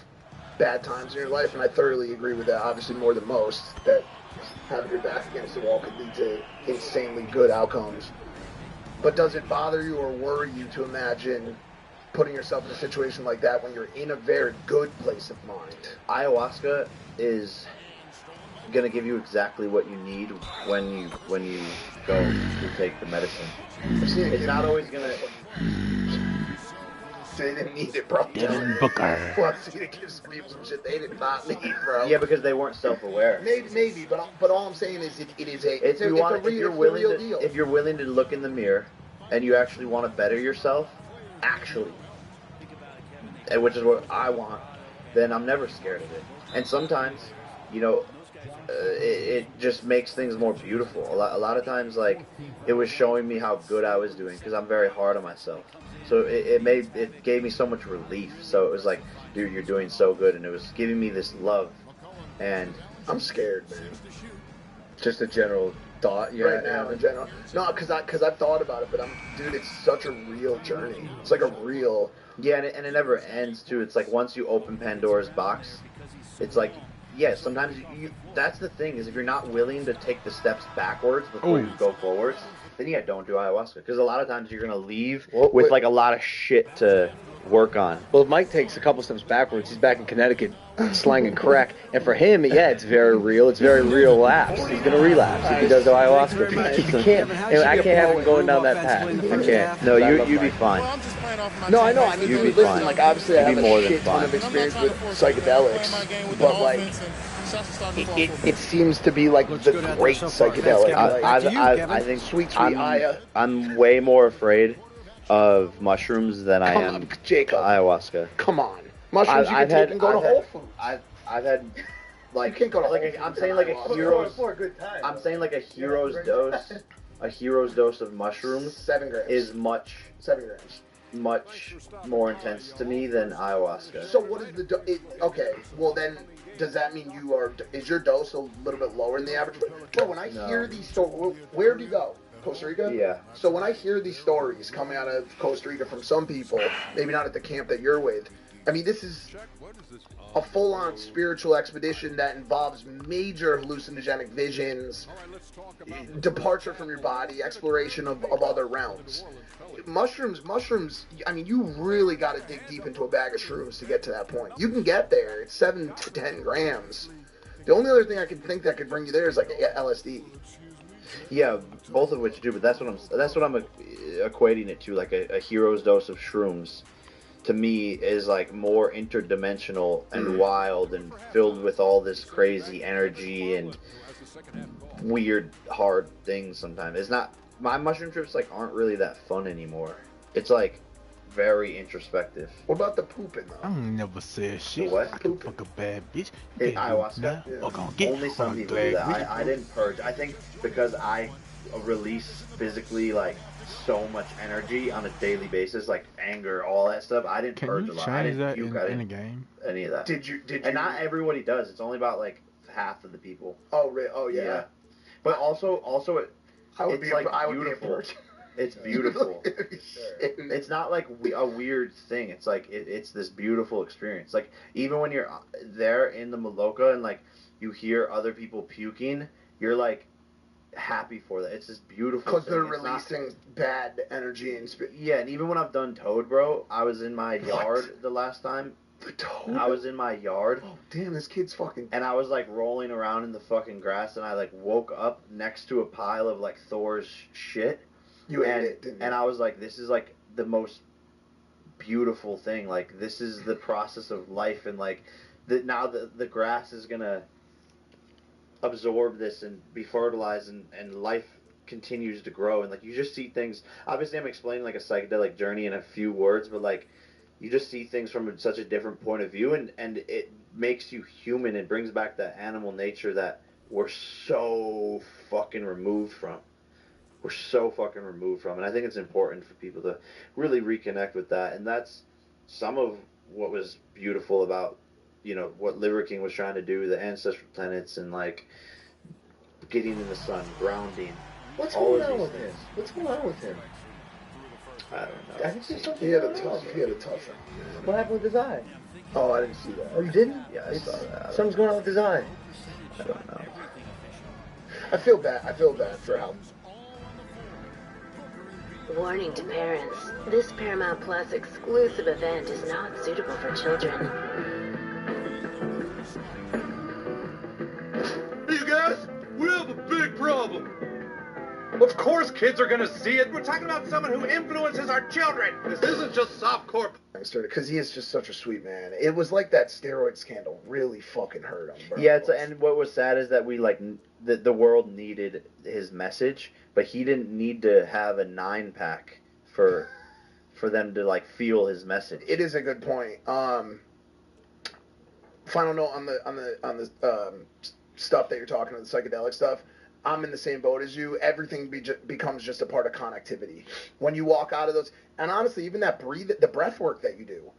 bad times in your life, and I thoroughly agree with that. Obviously, more than most, that having your back against the wall could lead to insanely good outcomes. But does it bother you or worry you to imagine putting yourself in a situation like that when you're in a very good place of mind?
Ayahuasca is gonna give you exactly what you need when you go to take the medicine. It's not always gonna.
They didn't need it, bro.
Devin Booker.
Well, Cena gives people some shit they did not need, bro.
Yeah, because they weren't self-aware.
Maybe, but all I'm saying is it's a real deal.
If you're willing to look in the mirror, and you actually want to better yourself, and which is what I want, then I'm never scared of it. And sometimes, you know, it just makes things more beautiful. A lot of times, like, it was showing me how good I was doing because I'm very hard on myself. So it gave me so much relief. So it was like, dude, you're doing so good, and it was giving me this love. And
I'm scared, man.
Just a general thought, yeah.
Right now, in general. No, because I've thought about it, but dude, it's such a real journey. It's like a real.
Yeah, and it never ends too. It's like once you open Pandora's box, it's like, yeah, sometimes you that's the thing, is if you're not willing to take the steps backwards before you go forwards, then yeah, don't do ayahuasca. Because a lot of times you're going to leave with like a lot of shit to work on.
Well, if Mike takes a couple steps backwards, he's back in Connecticut slanging crack. And for him, yeah, it's very real. It's very real lapse. He's going to relapse if he does ayahuasca. You can't. I can't have him going down that path. I can't.
No, you'd be fine.
No, I know. I mean,
You'd
dude,
be
listen,
fine.
like, obviously I
You'd
have
be more
a
than
shit ton
fine.
of experience with psychedelics, but, like, it seems to be, like, the great psychedelic.
I think
sweet Aya.
I'm way more afraid of mushrooms than I am ayahuasca.
Come on. Mushrooms you can take and go to Whole Foods.
I've had, like,
you can't go to
like I'm saying like a hero's. I'm saying like a hero's dose. A hero's dose of mushrooms
7 grams.
is much
7 grams.
Much more intense to me than ayahuasca.
So what is the okay? Well then, does that mean is your dose a little bit lower than the average? Bro, when I hear these stories, where do you go? Costa Rica?
Yeah.
So when I hear these stories coming out of Costa Rica from some people, maybe not at the camp that you're with, I mean, this is a full-on spiritual expedition that involves major hallucinogenic visions, departure from your body, exploration of other realms. Mushrooms, I mean, you really got to dig deep into a bag of shrooms to get to that point. You can get there. It's 7 to 10 grams. The only other thing I can think that could bring you there is like LSD.
Yeah, both of which do, but that's what I'm equating it to, like a hero's dose of shrooms. To me, is like more interdimensional and wild and filled with all this crazy energy and weird, hard things. Sometimes it's not. My mushroom trips aren't really that fun anymore. It's like very introspective.
What about the pooping though?
I never said shit.
What?
Fuck a bad bitch.
Ayahuasca?
Yeah.
Only some people do that. I didn't purge. I think because I release physically so much energy on a daily basis, like anger, all that stuff. I didn't purge a lot. I didn't
that
puke.
in a game?
Any of that.
Did you?
And not everybody does. It's only about half of the people.
Oh, really? Oh, yeah.
But also
I would
it's
be a
beautiful.
virgin.
It's beautiful. It's not like a weird thing. It's like it's this beautiful experience. Like even when you're there in the Maloka and you hear other people puking, you're happy for that. It's this beautiful.
Because they're releasing bad energy and spirit.
Yeah, and even when I've done toad, bro, I was in my yard the last time.
The toad?
I was in my yard.
Oh damn, this kid's fucking.
And I was rolling around in the fucking grass, and I woke up next to a pile of Thor's shit.
You ate it, didn't you?
And I was like, this is the most beautiful thing. This is the process of life, and now the grass is gonna absorb this and be fertilized, and life continues to grow, and you just see things. Obviously I'm explaining a psychedelic journey in a few words, but you just see things from such a different point of view, and it makes you human. It brings back that animal nature that we're so fucking removed from. And I think it's important for people to really reconnect with that, and that's some of what was beautiful about what Liver King was trying to do, the ancestral tenets, and getting in the sun, grounding.
What's going on with him?
I don't know.
I think there's something.
He had a tough one.
What happened with his eye?
Oh, I didn't see that.
Oh, you didn't?
Yeah, I saw that.
Something's going on with his eye.
I don't know.
I feel bad for how.
Warning to parents. This Paramount Plus exclusive event is not suitable for children.
Hey, you guys, we have a big problem.
Of
course kids are gonna see it. We're talking about someone who influences our children. This isn't just softcore.
Because he is just such a sweet man. It was like that steroid scandal really fucking hurt him, bro.
Yeah, and what was sad is that we the world needed his message, but he didn't need to have a 9-pack for them to feel his message.
It is a good point. Final note on the stuff that you're talking about, the psychedelic stuff. I'm in the same boat as you. Everything becomes just a part of connectivity. When you walk out of those, and honestly, even the breath work that you do,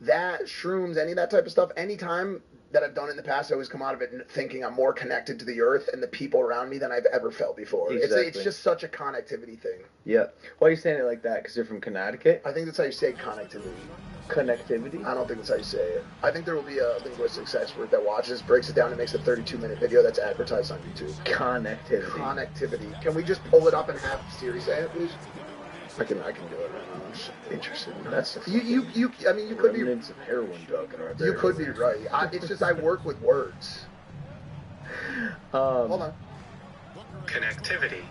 that shrooms, any of that type of stuff, anytime that I've done it in the past, I always come out of it thinking I'm more connected to the earth and the people around me than I've ever felt before.
Exactly.
It's just such a connectivity thing.
Yeah. Why are you saying it like that? Because you're from Connecticut?
I think that's how you say connectivity.
Connectivity?
I don't think that's how you say it. I think there will be a linguistics expert that watches, breaks it down, and makes a 32-minute video that's advertised on YouTube.
Connectivity.
Connectivity. Can we just pull it up and have Siri say it, please? I can do it right now. I'm just interested in that.
That's
you could be
remnants of heroin talking right there.
You could be right. It's just I work with words. Hold on.
Connectivity.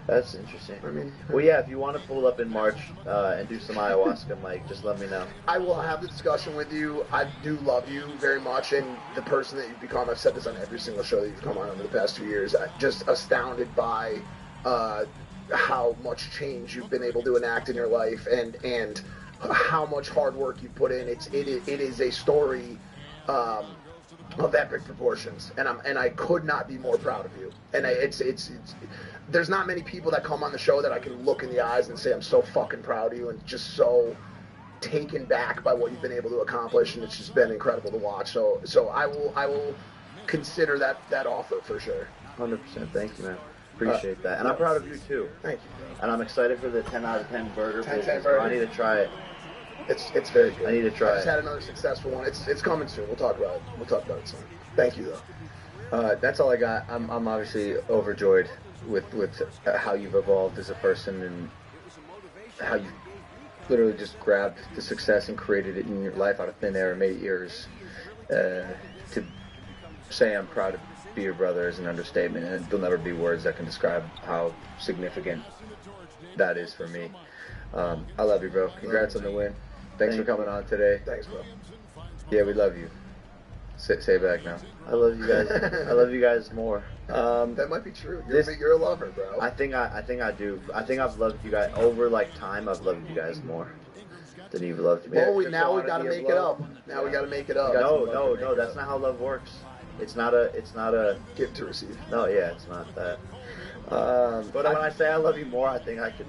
That's interesting. Well, yeah, if you want to pull up in March and do some ayahuasca, Mike, just let me know.
I will have the discussion with you. I do love you very much, and the person that you've become. I've said this on every single show that you've come on over the past 2 years. I'm just astounded by how much change you've been able to enact in your life, and how much hard work you put in. It is a story of epic proportions, and I could not be more proud of you. And it's there's not many people that come on the show that I can look in the eyes and say I'm so fucking proud of you, and just so taken back by what you've been able to accomplish, and it's just been incredible to watch. So I will consider that offer for sure.
100%. Thank you, man. Appreciate that, and I'm proud of you too.
Thank you.
And I'm excited for the 10 out of 10 burger.
10
business,
burger.
I need to try it.
It's very good.
I need to try
I just
it.
had another successful one. It's coming soon. We'll talk about it. We'll talk about it soon. Thank you though.
That's all I got. I'm obviously overjoyed with how you've evolved as a person and how you literally just grabbed the success and created it in your life out of thin air and made it yours. To say I'm proud to be your brother is an understatement, and there'll never be words that can describe how significant that is for me. I love you, bro. Congrats on the win. Thanks for coming on today.
Thanks, bro.
Yeah, we love you. Say it back now.
I love you guys. I love you guys more.
That might be true. You're a lover, bro.
I think I do. I think I've loved you guys over time. I've loved you guys more than you've loved me.
Well, now we got to make it up. Now we got to make it up.
No. That's not how love works. It's not a
give to receive.
No, yeah, it's not that. But when I say I love you more, I think I could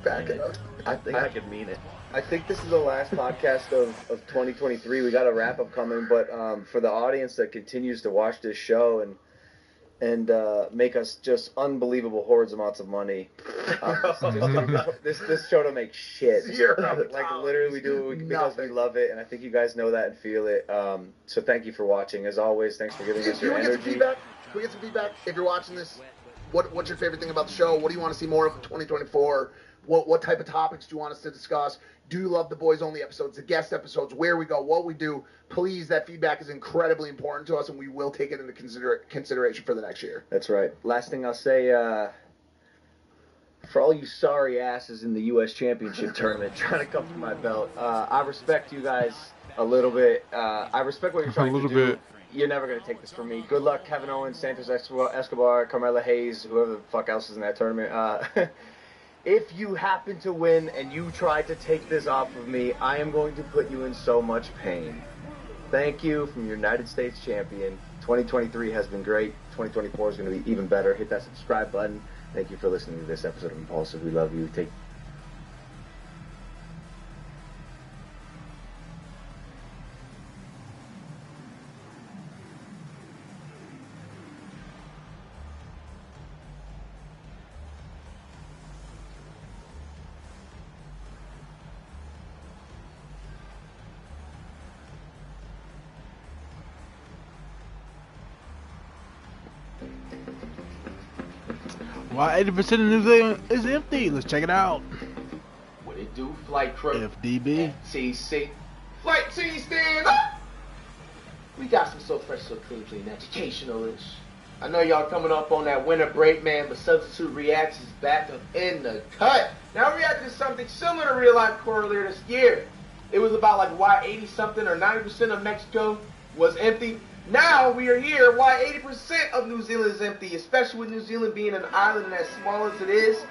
back
mean
it up.
I think I could mean it.
I think this is the last podcast of 2023. We got a wrap up coming, but for the audience that continues to watch this show and make us just unbelievable hordes amounts of money, this show don't make shit. Literally, we do it because we love it, and I think you guys know that and feel it. So thank you for watching. As always, thanks for giving us your energy.
Can we get some feedback? If you're watching this, what's your favorite thing about the show? What do you want to see more of in 2024? What type of topics do you want us to discuss? Do you love the boys only episodes, the guest episodes, where we go, what we do? Please, that feedback is incredibly important to us, and we will take it into consideration for the next year.
That's right. Last thing I'll say, for all you sorry asses in the U.S. Championship tournament trying to come for my belt, I respect you guys a little bit. I respect what you're trying to do. You're never going to take this from me. Good luck, Kevin Owens, Santos Escobar, Carmela Hayes, whoever the fuck else is in that tournament. If you happen to win and you try to take this off of me, I am going to put you in so much pain. Thank you from your United States champion. 2023 has been great. 2024 is going to be even better. Hit that subscribe button. Thank you for listening to this episode of Impulsive. We love you.
Why 80% of New Zealand is empty? Let's check it out.
What it do, flight crew?
FDB.
TC. Flight T, stand up! We got some so fresh, so clean, educational-ish.
I know y'all coming up on that winter break, man, but Substitute Reacts is back up in the cut. Now, we reacted to something similar to Real Life Core earlier this year. It was about like why 80-something or 90% of Mexico was empty. Now we are here why 80% of New Zealand is empty, especially with New Zealand being an island and as small as it is.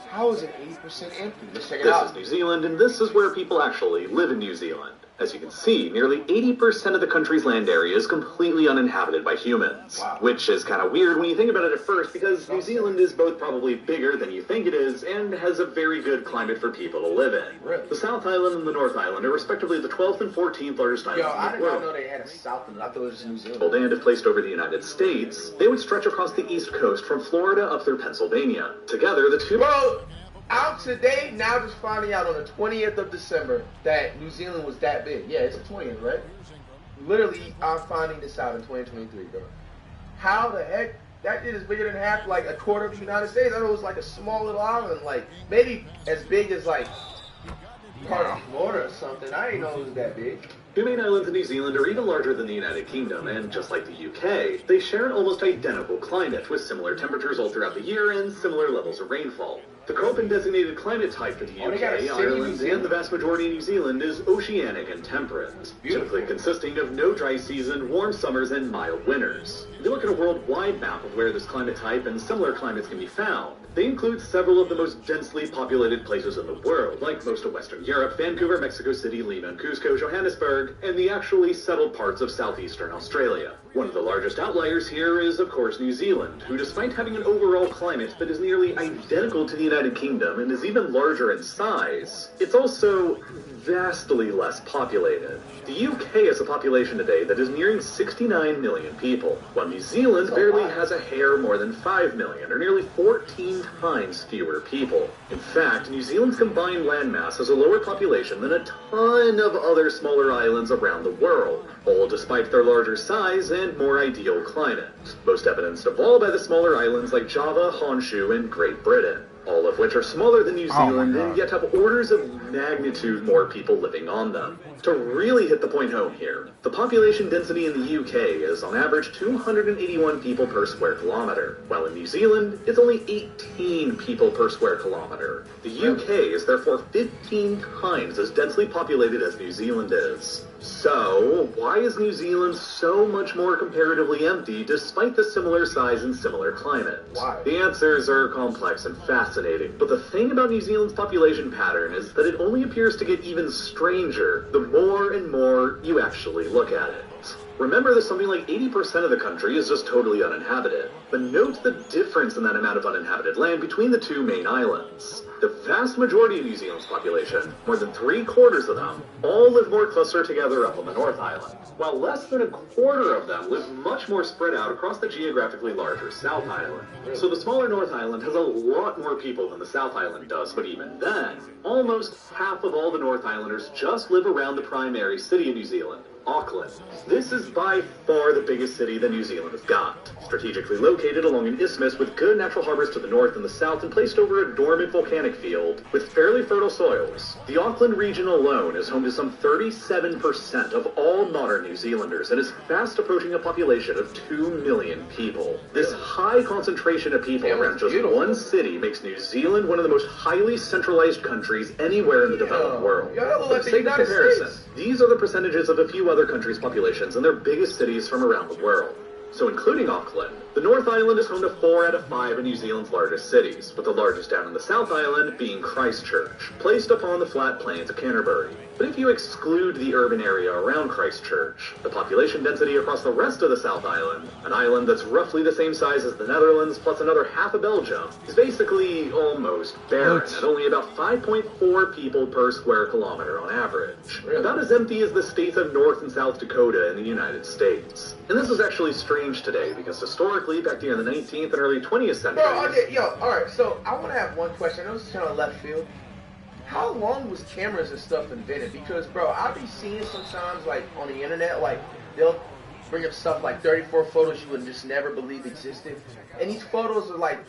How is it 80% empty? Let's check it out.
This is New Zealand, and this is where people actually live in New Zealand. As you can see, nearly 80% of the country's land area is completely uninhabited by humans.
Wow.
Which is kind of weird when you think about it at first, because New Zealand is both probably bigger than you think it is, and has a very good climate for people to live in.
Really?
The South Island and the North Island are respectively the 12th and 14th largest islands
I
in
did
the world.
not know they had a South Island. I thought it was just New Zealand.
And if placed over the United States, they would stretch across the East Coast from Florida up through Pennsylvania. Together, the two...
Bro, out today, now just finding out on the 20th of December that New Zealand was that big. Yeah, it's the 20th, right? Literally, I'm finding this out in 2023, bro. How the heck? That shit is bigger than half, like a quarter of the United States. I know it was like a small little island, like maybe as big as like part of Florida or something. I didn't know it was that big.
Two main islands in New Zealand are even larger than the United Kingdom, and just like the UK, they share an almost identical climate with similar temperatures all throughout the year and similar levels of rainfall. The Köppen-designated climate type for the UK, Ireland, and the vast majority of New Zealand is oceanic and temperate, typically consisting of no dry season, warm summers, and mild winters. If you look at a worldwide map of where this climate type and similar climates can be found, they include several of the most densely populated places in the world, like most of Western Europe, Vancouver, Mexico City, Lima and Cusco, Johannesburg, and the actually settled parts of southeastern Australia. One of the largest outliers here is, of course, New Zealand, who, despite having an overall climate that is nearly identical to the United Kingdom and is even larger in size, it's also vastly less populated. The UK has a population today that is nearing 69 million people, while New Zealand barely has a hair more than 5 million, or nearly 14 times fewer people. In fact, New Zealand's combined landmass has a lower population than a ton of other smaller islands around the world, all despite their larger size and more ideal climate. Most evidenced of all by the smaller islands like Java, Honshu, and Great Britain, all of which are smaller than New Zealand and yet have orders of magnitude more people living on them. To really hit the point home here, the population density in the UK is on average 281 people per square kilometer, while in New Zealand, it's only 18 people per square kilometer. The UK is therefore 15 times as densely populated as New Zealand is. So, why is New Zealand so much more comparatively empty despite the similar size and similar climate?
Why?
The answers are complex and fascinating, but the thing about New Zealand's population pattern is that it only appears to get even stranger the more and more you actually look at it. Remember that something like 80% of the country is just totally uninhabited, but note the difference in that amount of uninhabited land between the two main islands. The vast majority of New Zealand's population, more than 3/4 of them, all live more clustered together up on the North Island, while less than a quarter of them live much more spread out across the geographically larger South Island. So the smaller North Island has a lot more people than the South Island does, but even then, almost half of all the North Islanders just live around the primary city of New Zealand, Auckland. This is by far the biggest city that New Zealand has got. Strategically located along an isthmus with good natural harbors to the north and the south and placed over a dormant volcanic field with fairly fertile soils, the Auckland region alone is home to some 37% of all modern New Zealanders and is fast approaching a population of 2 million people. This high concentration of people around just one city makes New Zealand one of the most highly centralized countries anywhere in the developed world. For the sake of comparison, these are the percentages of a few other countries' populations and their biggest cities from around the world. So including Auckland, the North Island is home to 4 out of 5 of New Zealand's largest cities, with the largest down in the South Island being Christchurch, placed upon the flat plains of Canterbury. But if you exclude the urban area around Christchurch, the population density across the rest of the South Island, an island that's roughly the same size as the Netherlands plus another half of Belgium, is basically almost barren at only about 5.4 people per square kilometer on average. About as empty as the states of North and South Dakota in the United States. And this is actually strange today because historically, back during the 19th and early 20th centuries...
Bro, okay, alright, so I want to have one question. I know this is kind of left field. How long was cameras and stuff invented? Because, bro, I'll be seeing sometimes, like, on the internet, like, they'll bring up stuff like 34 photos you would just never believe existed. And these photos are, like,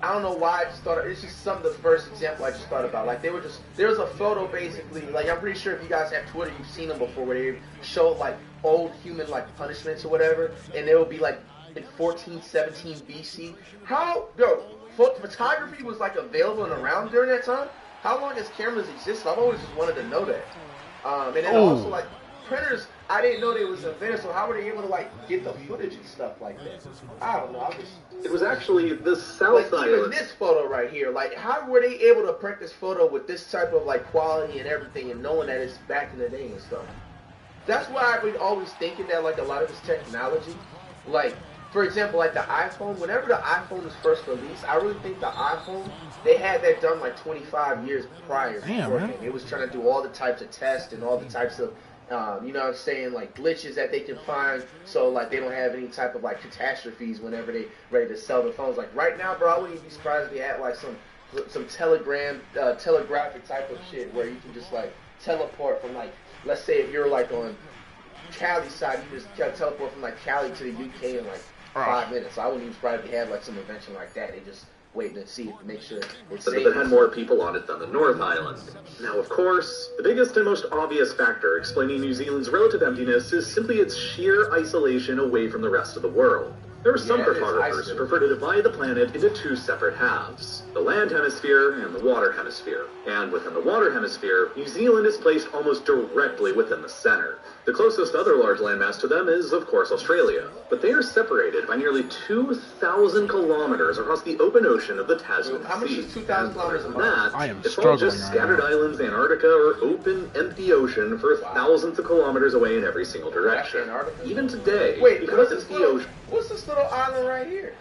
I don't know why I just thought, it's just some of the first example I just thought about. Like, they were just, there was a photo, basically, like, I'm pretty sure if you guys have Twitter, you've seen them before, where they show, like, old human, like, punishments or whatever, and there will be, like, in 1417 BC. Photography was like available and around during that time. How long has cameras existed? I've always just wanted to know that. And then also like printers, I didn't know they was invented. So how were they able to like get the footage and stuff like that? I don't know.
It was actually the South
like,
Island.
even this photo right here, like how were they able to print this photo with this type of like quality and everything, and knowing that it's back in the day and stuff? That's why I've been always thinking that like a lot of this technology, like for example, like the iPhone. Whenever the iPhone was first released, I really think the iPhone, they had that done like 25 years prior.
Damn,
It was trying to do all the types of tests and all the types of you know what I'm saying, like glitches that they can find, so like they don't have any type of like catastrophes whenever they ready to sell the phones. Like right now, bro, I wouldn't even be surprised if they had like some telegraphic type of shit where you can just like teleport from like, let's say if you're like on Cali side, you just teleport from like Cali to the UK in like 5 minutes. So I wouldn't even be surprised if they had like some invention like that. They just waiting to see it to make sure it's safe.
But it had more people on it than the North Island. Now, of course, the biggest and most obvious factor explaining New Zealand's relative emptiness is simply its sheer isolation away from the rest of the world. There are some cartographers who prefer to divide the planet into two separate halves, the land hemisphere and the water hemisphere. And within the water hemisphere, New Zealand is placed almost directly within the center. The closest other large landmass to them is, of course, Australia, but they are separated by nearly 2,000 kilometers across the open ocean of the Tasman Sea.
How much is 2,000 kilometers a month?
It's all just scattered islands, Antarctica, or open, empty ocean for thousands of kilometers away in every single direction. Even today, because it's the ocean.
What's this little island right here?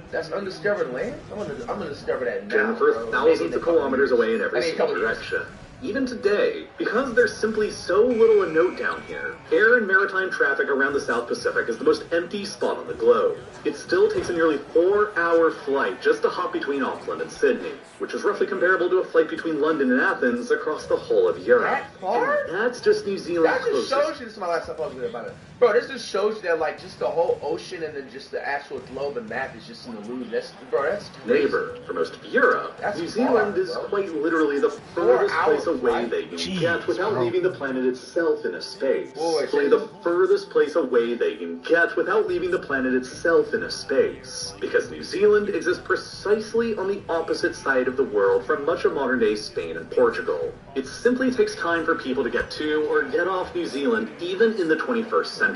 That's undiscovered land? I'm gonna discover that now.
For thousands of kilometers away in every single direction. Even today, because there's simply so little a note down here, air and maritime traffic around the South Pacific is the most empty spot on the globe. It still takes a nearly 4-hour flight just to hop between Auckland and Sydney, which is roughly comparable to a flight between London and Athens across the whole of Europe.
That far?
And that's just New Zealand.
That just shows you, this is my last stuff I was about it. Bro, this just shows you that like just the whole ocean and then just the actual globe and map is just an illusion. That's crazy.
Neighbor for most of Europe, New Zealand is quite literally the furthest place away they can get without leaving the planet itself in a space. The furthest place away they can get without leaving the planet itself in a space. Because New Zealand exists precisely on the opposite side of the world from much of modern-day Spain and Portugal. It simply takes time for people to get to or get off New Zealand even in the 21st century.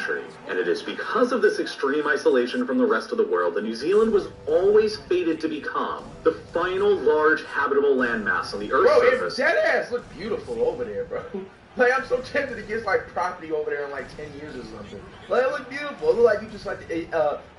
And it is because of this extreme isolation from the rest of the world that New Zealand was always fated to become the final large habitable landmass on the Earth's surface.
Bro, that ass look beautiful over there, bro. Like, I'm so tempted to get, like, property over there in, like, 10 years or something. Like, it look beautiful. It look like you just, like,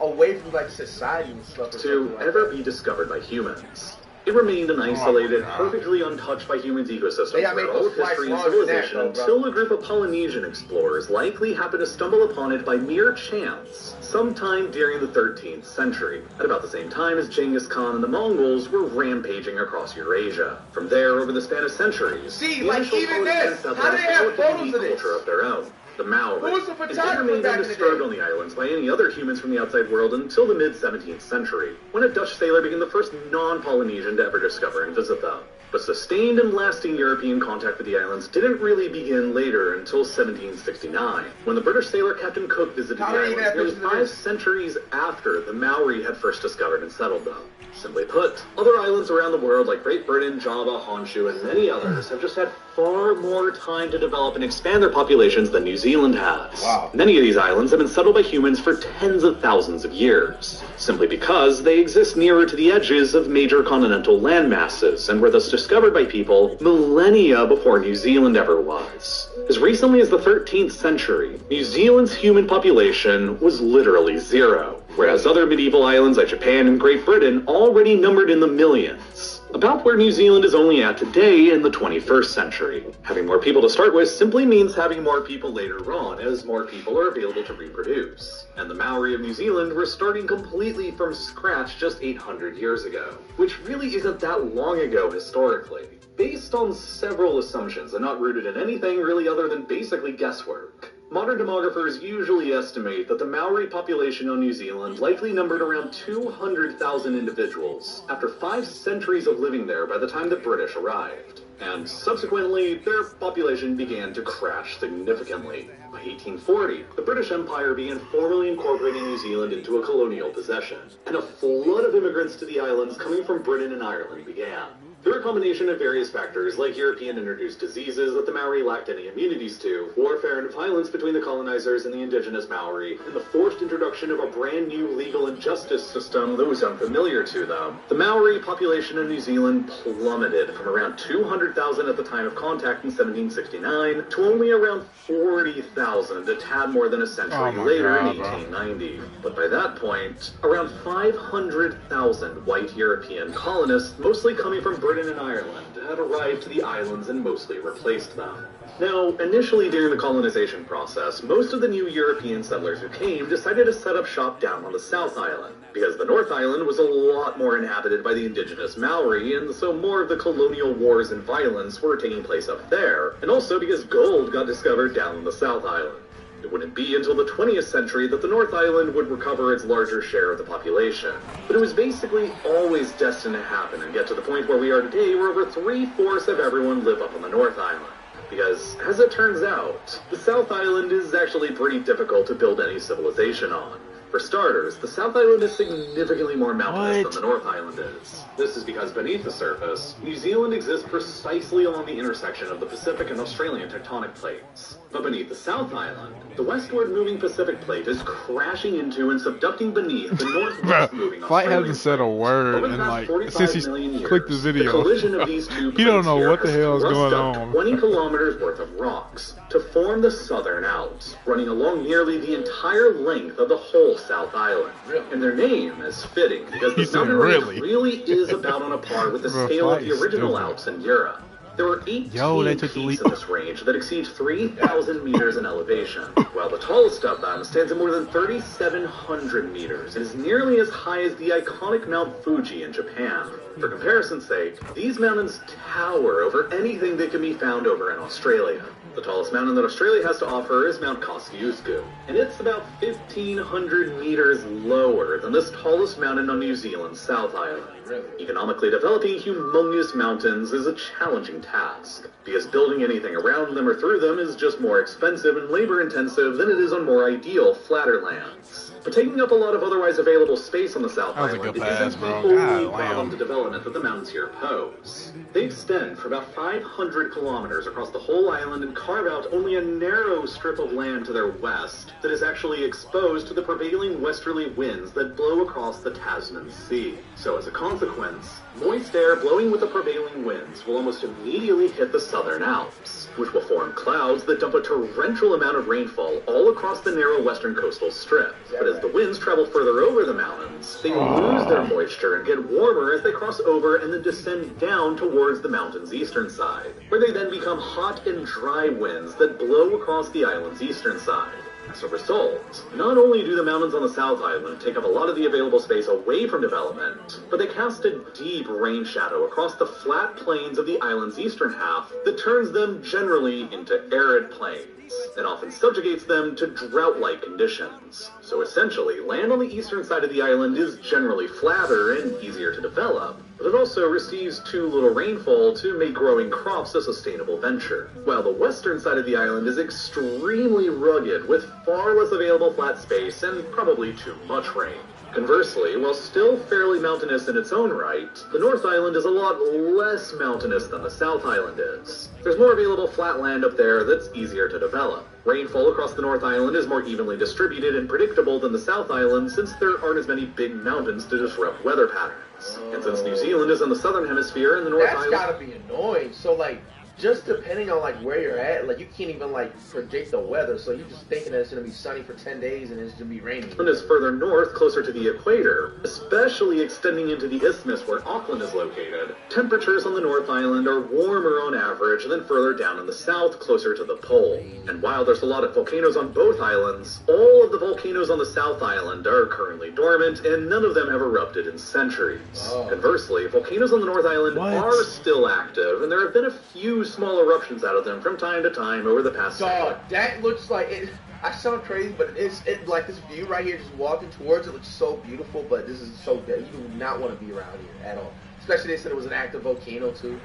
away from, like, society and stuff.
To ever be discovered by humans. It remained an isolated, perfectly untouched by humans ecosystem for all of history and civilization until a group of Polynesian explorers likely happened to stumble upon it by mere chance sometime during the 13th century, at about the same time as Genghis Khan and the Mongols were rampaging across Eurasia. From there, over the span of centuries,
see, like even this, how do they have photos of this?
Culture of their own. The Maori.
Who was the photographer
remained
back in the
undisturbed
day?
on the islands by any other humans from the outside world until the mid-17th century, when a Dutch sailor became the first non-Polynesian to ever discover and visit them. But sustained and lasting European contact with the islands didn't really begin later until 1769, when the British sailor Captain Cook visited the islands nearly 5 centuries after the Maori had first discovered and settled them. Simply put, other islands around the world like Great Britain, Java, Honshu, and many others have just had far more time to develop and expand their populations than New Zealand has.
Wow.
Many of these islands have been settled by humans for tens of thousands of years, simply because they exist nearer to the edges of major continental landmasses and were thus discovered by people millennia before New Zealand ever was. As recently as the 13th century, New Zealand's human population was literally zero, whereas other medieval islands like Japan and Great Britain already numbered in the millions. About where New Zealand is only at today in the 21st century. Having more people to start with simply means having more people later on, as more people are available to reproduce. And the Maori of New Zealand were starting completely from scratch just 800 years ago, which really isn't that long ago historically, based on several assumptions and not rooted in anything really other than basically guesswork. Modern demographers usually estimate that the Maori population on New Zealand likely numbered around 200,000 individuals after 5 centuries of living there by the time the British arrived. And subsequently, their population began to crash significantly. By 1840, the British Empire began formally incorporating New Zealand into a colonial possession, and a flood of immigrants to the islands coming from Britain and Ireland began. Through a combination of various factors, like European-introduced diseases that the Maori lacked any immunities to, warfare and violence between the colonizers and the indigenous Maori, and the forced introduction of a brand new legal and justice system that was unfamiliar to them, the Maori population of New Zealand plummeted from around 200,000 at the time of contact in 1769 to only around 40,000 a tad more than a century later in 1890. But by that point, around 500,000 white European colonists, mostly coming from Britain and Ireland, had arrived to the islands and mostly replaced them. Now, initially during the colonization process, most of the new European settlers who came decided to set up shop down on the South Island, because the North Island was a lot more inhabited by the indigenous Maori, and so more of the colonial wars and violence were taking place up there, and also because gold got discovered down on the South Island. It wouldn't be until the 20th century that the North Island would recover its larger share of the population. But it was basically always destined to happen and get to the point where we are today, where over 3/4 of everyone live up on the North Island. Because, as it turns out, the South Island is actually pretty difficult to build any civilization on. For starters, the South Island is significantly more mountainous than the North Island is. This is because beneath the surface, New Zealand exists precisely along the intersection of the Pacific and Australian tectonic plates. But beneath the South Island, the westward moving Pacific plate is crashing into and subducting beneath the northwest moving
Flight
Australian
hasn't said a word
Over the
in
past
like
45
since he
million years,
clicked the video.
The collision of these two
He don't know
plates
what the
here
hell is
has
going
thrust up
on.
20 kilometers worth of rocks to form the Southern Alps, running along nearly the entire length of the whole South Island. And their name is fitting because the mountain range really is about on a par with the scale of the original Alps in Europe. There are 18 peaks in this range that exceed 3,000 meters in elevation, while the tallest of them stands at more than 3,700 meters and is nearly as high as the iconic Mount Fuji in Japan. For comparison's sake, these mountains tower over anything that can be found over in Australia. The tallest mountain that Australia has to offer is Mount Kosciuszko, and it's about 1,500 meters lower than this tallest mountain on New Zealand's South Island. Economically developing humongous mountains is a challenging task, because building anything around them or through them is just more expensive and labor-intensive than it is on more ideal, flatter lands. But taking up a lot of otherwise available space on the South Island isn't the only problem to development that the mountains here pose. They extend for about 500 kilometers across the whole island and carve out only a narrow strip of land to their west that is actually exposed to the prevailing westerly winds that blow across the Tasman Sea. So as a consequence, moist air blowing with the prevailing winds will almost immediately hit the Southern Alps, which will form clouds that dump a torrential amount of rainfall all across the narrow western coastal strip. But as the winds travel further over the mountains, they lose their moisture and get warmer as they cross over and then descend down towards the mountain's eastern side, where they then become hot and dry winds that blow across the island's eastern side. As a result, not only do the mountains on the South Island take up a lot of the available space away from development, but they cast a deep rain shadow across the flat plains of the island's eastern half that turns them generally into arid plains, and often subjugates them to drought-like conditions. So essentially, land on the eastern side of the island is generally flatter and easier to develop, but it also receives too little rainfall to make growing crops a sustainable venture, while the western side of the island is extremely rugged with far less available flat space and probably too much rain. Conversely, while still fairly mountainous in its own right, the North Island is a lot less mountainous than the South Island is. There's more available flat land up there that's easier to develop. Rainfall across the North Island is more evenly distributed and predictable than the South Island since there aren't as many big mountains to disrupt weather patterns. And since New Zealand is in the southern hemisphere and the North Island...
That's gotta be annoying. So, like, just depending on, like, where you're at, like, you can't even, like, predict the weather, so you're just thinking that it's going to be sunny for 10 days and it's going to be rainy.
And is further north, closer to the equator, especially extending into the isthmus where Auckland is located, temperatures on the North Island are warmer on average than further down in the south, closer to the pole. And while there's a lot of volcanoes on both islands, all of the volcanoes on the South Island are currently dormant, and none of them have erupted in centuries. Conversely, volcanoes on the North Island are still active, and there have been a few few small eruptions out of them from time to time over the past
Dog, that looks like it. I sound crazy, but it's like this view right here, just walking towards it, looks so beautiful. But this is so dead. You do not want to be around here at all. Especially they said it was an active volcano too.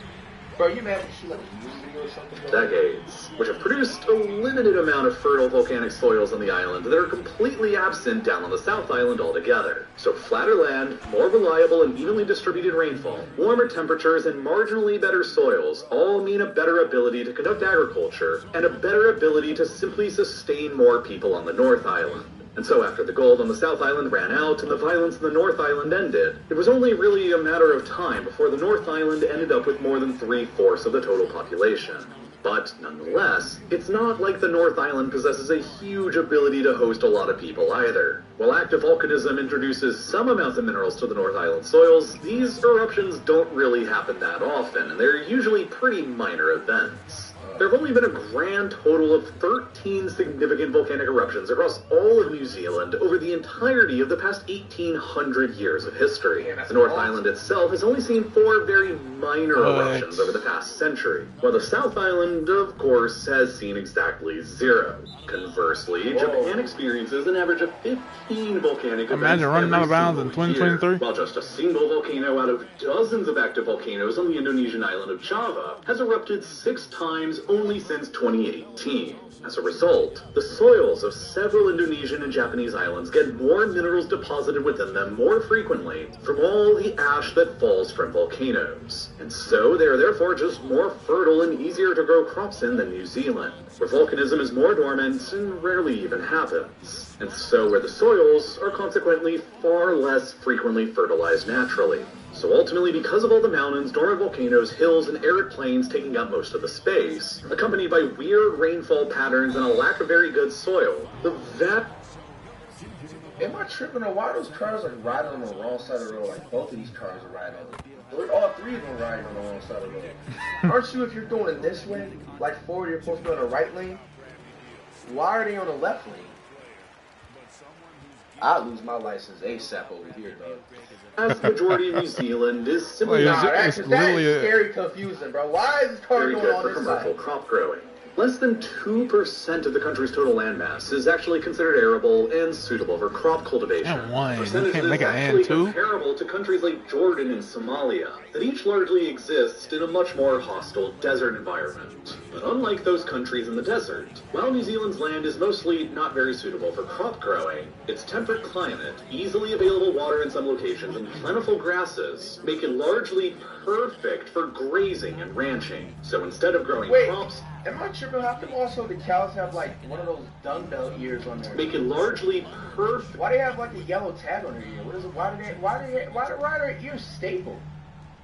Bro, you imagine shoot like a music video or something?
Decades, which have produced a limited amount of fertile volcanic soils on the island that are completely absent down on the South Island altogether. So flatter land, more reliable and evenly distributed rainfall, warmer temperatures, and marginally better soils all mean a better ability to conduct agriculture and a better ability to simply sustain more people on the North Island. And so after the gold on the South Island ran out and the violence in the North Island ended, it was only really a matter of time before the North Island ended up with more than 3/4 of the total population. But nonetheless, it's not like the North Island possesses a huge ability to host a lot of people either. While active volcanism introduces some amounts of minerals to the North Island soils, these eruptions don't really happen that often, and they're usually pretty minor events. There have only been a grand total of 13 significant volcanic eruptions across all of New Zealand over the entirety of the past 1,800 years of history. The North Island itself has only seen 4 very minor eruptions over the past century, while the South Island, of course, has seen exactly 0. Conversely, Japan experiences an average of 15 volcanic events.
Imagine running out of bounds in 2023.
While just a single volcano out of dozens of active volcanoes on the Indonesian island of Java has erupted 6 times only since 2018. As a result, the soils of several Indonesian and Japanese islands get more minerals deposited within them more frequently from all the ash that falls from volcanoes. And so they are therefore just more fertile and easier to grow crops in than New Zealand, where volcanism is more dormant and rarely even happens. And so where the soils are consequently far less frequently fertilized naturally. So ultimately, because of all the mountains, dormant volcanoes, hills, and arid plains taking up most of the space, accompanied by weird rainfall patterns and a lack of very good soil,
Am I tripping on why those cars are riding on the wrong side of the road? Like both of these cars are riding on the all 3 of them riding on the wrong side of the road. Aren't you, if you're going in this way, like forward, you're supposed to be on the right lane? Why are they on the left lane? I'll lose my license ASAP over here, dog.
As the majority of New Zealand is simply
that is scary confusing, bro. Why is this car
very
going
good
on
for
this
commercial
side?
crop growing. Less than 2% of the country's total landmass is actually considered arable and suitable for crop cultivation.
And one, you
Percentage
can't
is
make an
actually
and two.
comparable to countries like Jordan and Somalia, that each largely exist in a much more hostile desert environment. But unlike those countries in the desert, while New Zealand's land is mostly not very suitable for crop growing, its temperate climate, easily available water in some locations, and plentiful grasses make it largely perfect for grazing and ranching. So instead of growing crops,
Am I tripping? How come also the cows have like one of those dumbbell ears on there?
make it largely perfect.
Why do they have like a yellow tag on their ear? What is it? Why are their ears stapled?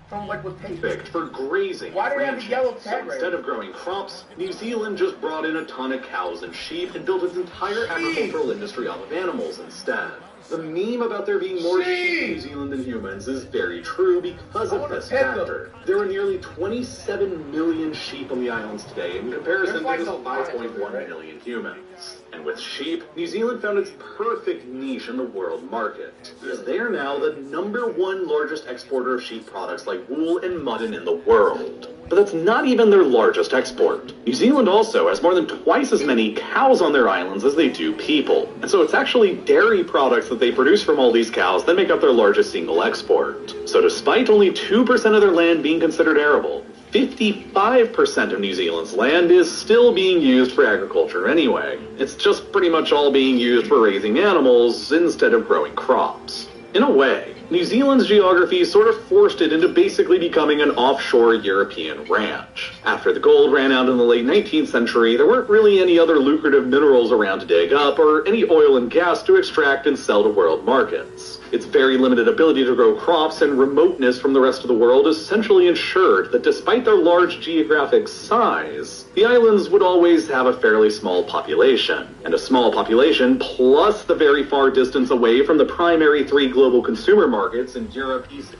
From like with paper.
Perfect for grazing.
Why do they have a
ranching.
yellow tag
So
right
instead
there?
of growing crops, New Zealand just brought in a ton of cows and sheep and built its entire agricultural industry off of animals instead. The meme about there being more sheep in New Zealand than humans is very true because of this factor. There are nearly 27 million sheep on the islands today in comparison to just 5.1 million humans. And with sheep, New Zealand found its perfect niche in the world market, because they are now the #1 largest exporter of sheep products like wool and mutton in the world. But that's not even their largest export. New Zealand also has more than twice as many cows on their islands as they do people. And so it's actually dairy products that they produce from all these cows that make up their largest single export. So despite only 2% of their land being considered arable, 55% of New Zealand's land is still being used for agriculture anyway. It's just pretty much all being used for raising animals instead of growing crops. In a way, New Zealand's geography sort of forced it into basically becoming an offshore European ranch. After the gold ran out in the late 19th century, there weren't really any other lucrative minerals around to dig up or any oil and gas to extract and sell to world markets. Its very limited ability to grow crops and remoteness from the rest of the world essentially ensured that despite their large geographic size, the islands would always have a fairly small population. And a small population plus the very far distance away from the primary 3 global consumer markets in Europe, East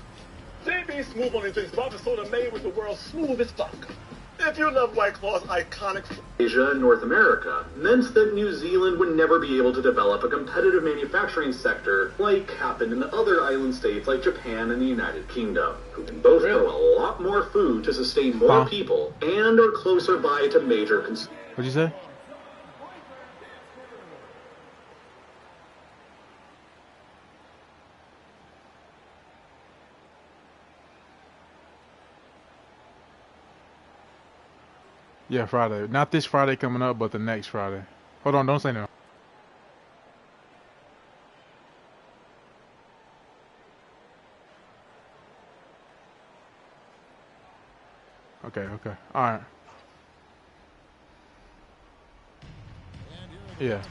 JB Smooth on things, Bob is soda made with the world's smoothest vodka. If you love White Claw's iconic
Asia and North America, meant that New Zealand would never be able to develop a competitive manufacturing sector like happened in other island states like Japan and the United Kingdom, who and both grow a lot more food to sustain more people and are closer by to major consumers.
What'd you say? Yeah, Friday. Not this Friday coming up, but the next Friday. Hold on, don't say no. Okay. All right. Yeah.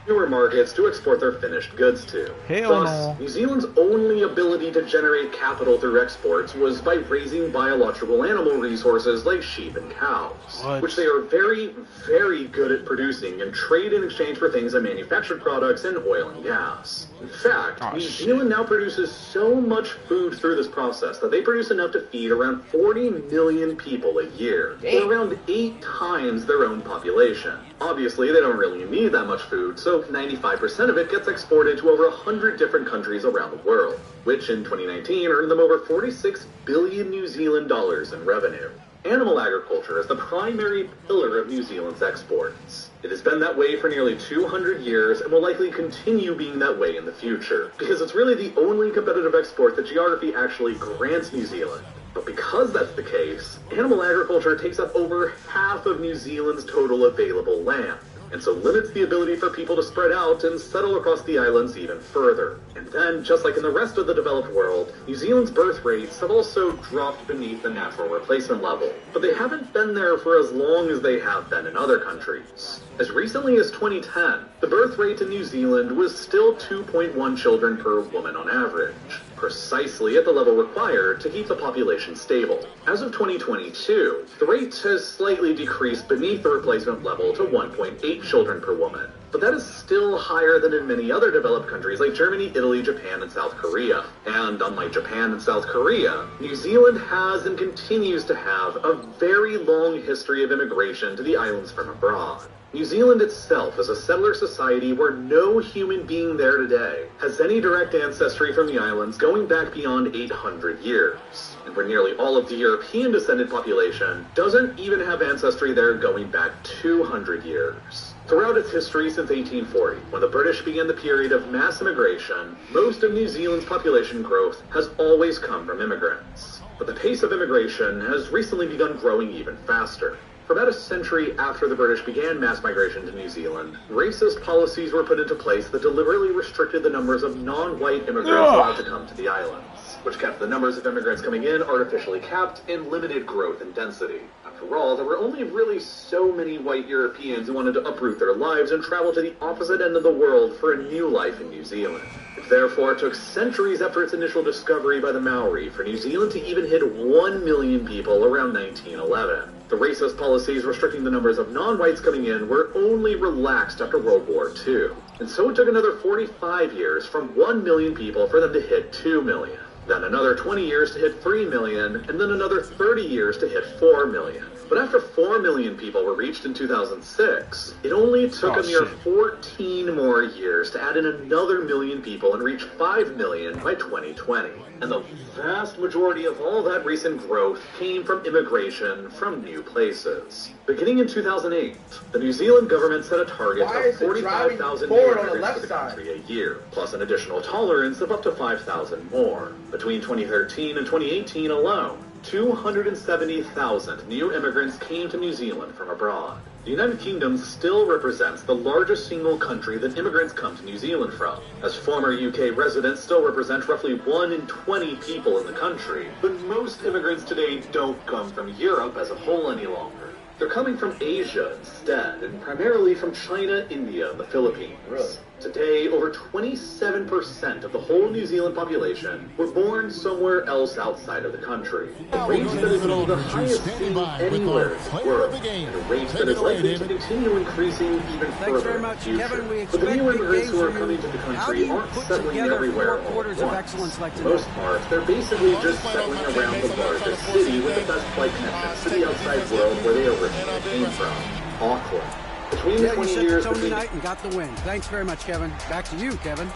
Newer markets to export their finished goods to.
Hell
Thus,
no.
New Zealand's only ability to generate capital through exports was by raising biological animal resources like sheep and cows, which they are very, very good at producing and trade in exchange for things like manufactured products and oil and gas. In fact, New Zealand now produces so much food through this process that they produce enough to feed around 40 million people a year, or around 8 times their own population. Obviously, they don't really need that much food, so 95% of it gets exported to over 100 different countries around the world, which in 2019 earned them over 46 billion New Zealand dollars in revenue. Animal agriculture is the primary pillar of New Zealand's exports. It has been that way for nearly 200 years and will likely continue being that way in the future, because it's really the only competitive export that geography actually grants New Zealand. But because that's the case, animal agriculture takes up over half of New Zealand's total available land, and so limits the ability for people to spread out and settle across the islands even further. And then, just like in the rest of the developed world, New Zealand's birth rates have also dropped beneath the natural replacement level. But they haven't been there for as long as they have been in other countries. As recently as 2010, the birth rate in New Zealand was still 2.1 children per woman on average, precisely at the level required to keep the population stable. As of 2022, the rate has slightly decreased beneath the replacement level to 1.8 children per woman, but that is still higher than in many other developed countries like Germany, Italy, Japan, and South Korea. And unlike Japan and South Korea, New Zealand has and continues to have a very long history of immigration to the islands from abroad. New Zealand itself is a settler society where no human being there today has any direct ancestry from the islands going back beyond 800 years, and where nearly all of the European descendant population doesn't even have ancestry there going back 200 years. Throughout its history since 1840, when the British began the period of mass immigration, most of New Zealand's population growth has always come from immigrants. But the pace of immigration has recently begun growing even faster. For about a century after the British began mass migration to New Zealand, racist policies were put into place that deliberately restricted the numbers of non-white immigrants allowed to come to the islands, which kept the numbers of immigrants coming in artificially capped and limited growth and density. After all, there were only really so many white Europeans who wanted to uproot their lives and travel to the opposite end of the world for a new life in New Zealand. It therefore took centuries after its initial discovery by the Maori for New Zealand to even hit 1 million people around 1911. The racist policies restricting the numbers of non-whites coming in were only relaxed after World War II. And so it took another 45 years from 1 million people for them to hit 2 million. Then another 20 years to hit 3 million, and then another 30 years to hit 4 million. But after 4 million people were reached in 2006, it only took a mere 14 more years to add in another million people and reach 5 million by 2020. And the vast majority of all that recent growth came from immigration from new places. Beginning in 2008, the New Zealand government set a target of 45,000 new immigrants to the country a year, plus an additional tolerance of up to 5,000 more. Between 2013 and 2018 alone, 270,000 new immigrants came to New Zealand from abroad. The United Kingdom still represents the largest single country that immigrants come to New Zealand from, as former UK residents still represent roughly 1 in 20 people in the country. But most immigrants today don't come from Europe as a whole any longer. They're coming from Asia instead, and primarily from China, India, and the Philippines. Really? Today, over 27% of the whole New Zealand population were born somewhere else outside of the country. A rate that is the highest seen anywhere in the world, and a rate that is likely to continue increasing even further in the future. But the new immigrants who are coming to the country aren't settling everywhere all at once. For the most part, they're basically just settling around the largest city with the best flight connections to the outside world where they originally came from, Auckland. Between the 20 years
Tony Knight and got the win. Thanks very much, Kevin. Back to you, Kevin.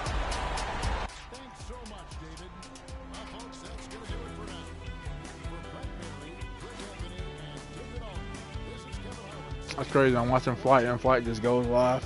That's crazy. I'm watching Flight and Flight just goes live.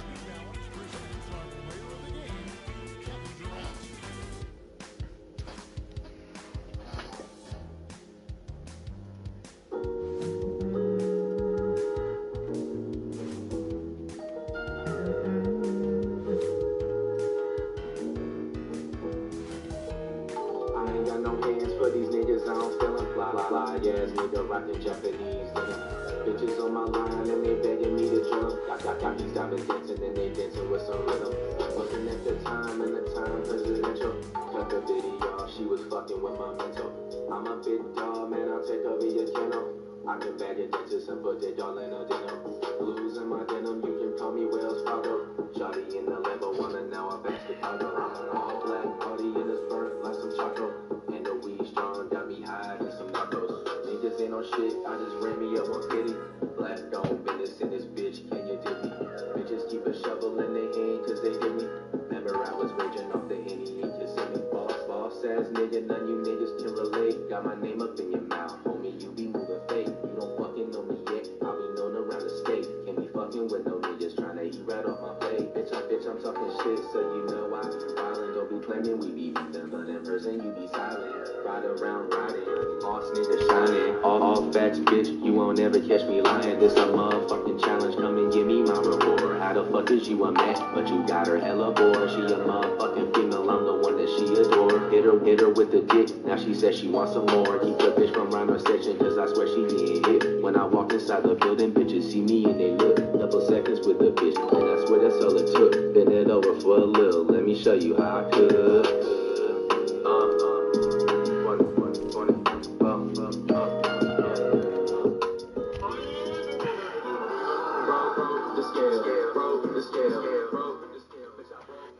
Bitches on my line and they begging me to jump. Got these diamonds dancing and they dancing with some rhythm. Wasn't at the time and the time presidential. Cut the video, she was fucking with my mental. I'm a big dog, man, I'll take over your kennel. I can bag your dentist and put it all in a denim. Blues in my denim, you can call me Wells Fargo. Shawty in the Lambo, wanna know I'm back to Chicago. All black, party in this burnt like some choco. And the weed strong, got me high and some narcos. Niggas ain't on shit, I just ran me up 150. Black dog business in this bitch, can you dig me? Bitches keep a shovel in their hand cause they hit me. Remember I was raging off the Henny and kissing me. Boss ass nigga, none you niggas can relate. Got my name up in your mouth, homie, you be moving fake. You don't fucking know me yet, I'll be known around the state. Can't be fucking with no niggas tryna eat right off my plate. Bitch, I'm talking shit, so you know I be wildin'. Don't be claiming we be beefing, but in person you be silent. Ride around riding, boss nigga shining. All facts, bitch, you won't ever catch me lying. This a motherfucking challenge, come and give me my reward. How the fuck is you a man, but you got her hella bored. She a motherfucking female, I'm the one that she adore. Hit her with the dick, now she says she wants some more. Keep the bitch from rhyme section, cause I swear she getting hit. When I walk inside the building, bitches see me and they look. Couple seconds with the bitch, and I swear that's all it took. Bend it over for a little, let me show you how I could.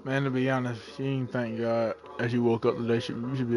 Man, to be honest, she ain't thank God as you woke up today. You should be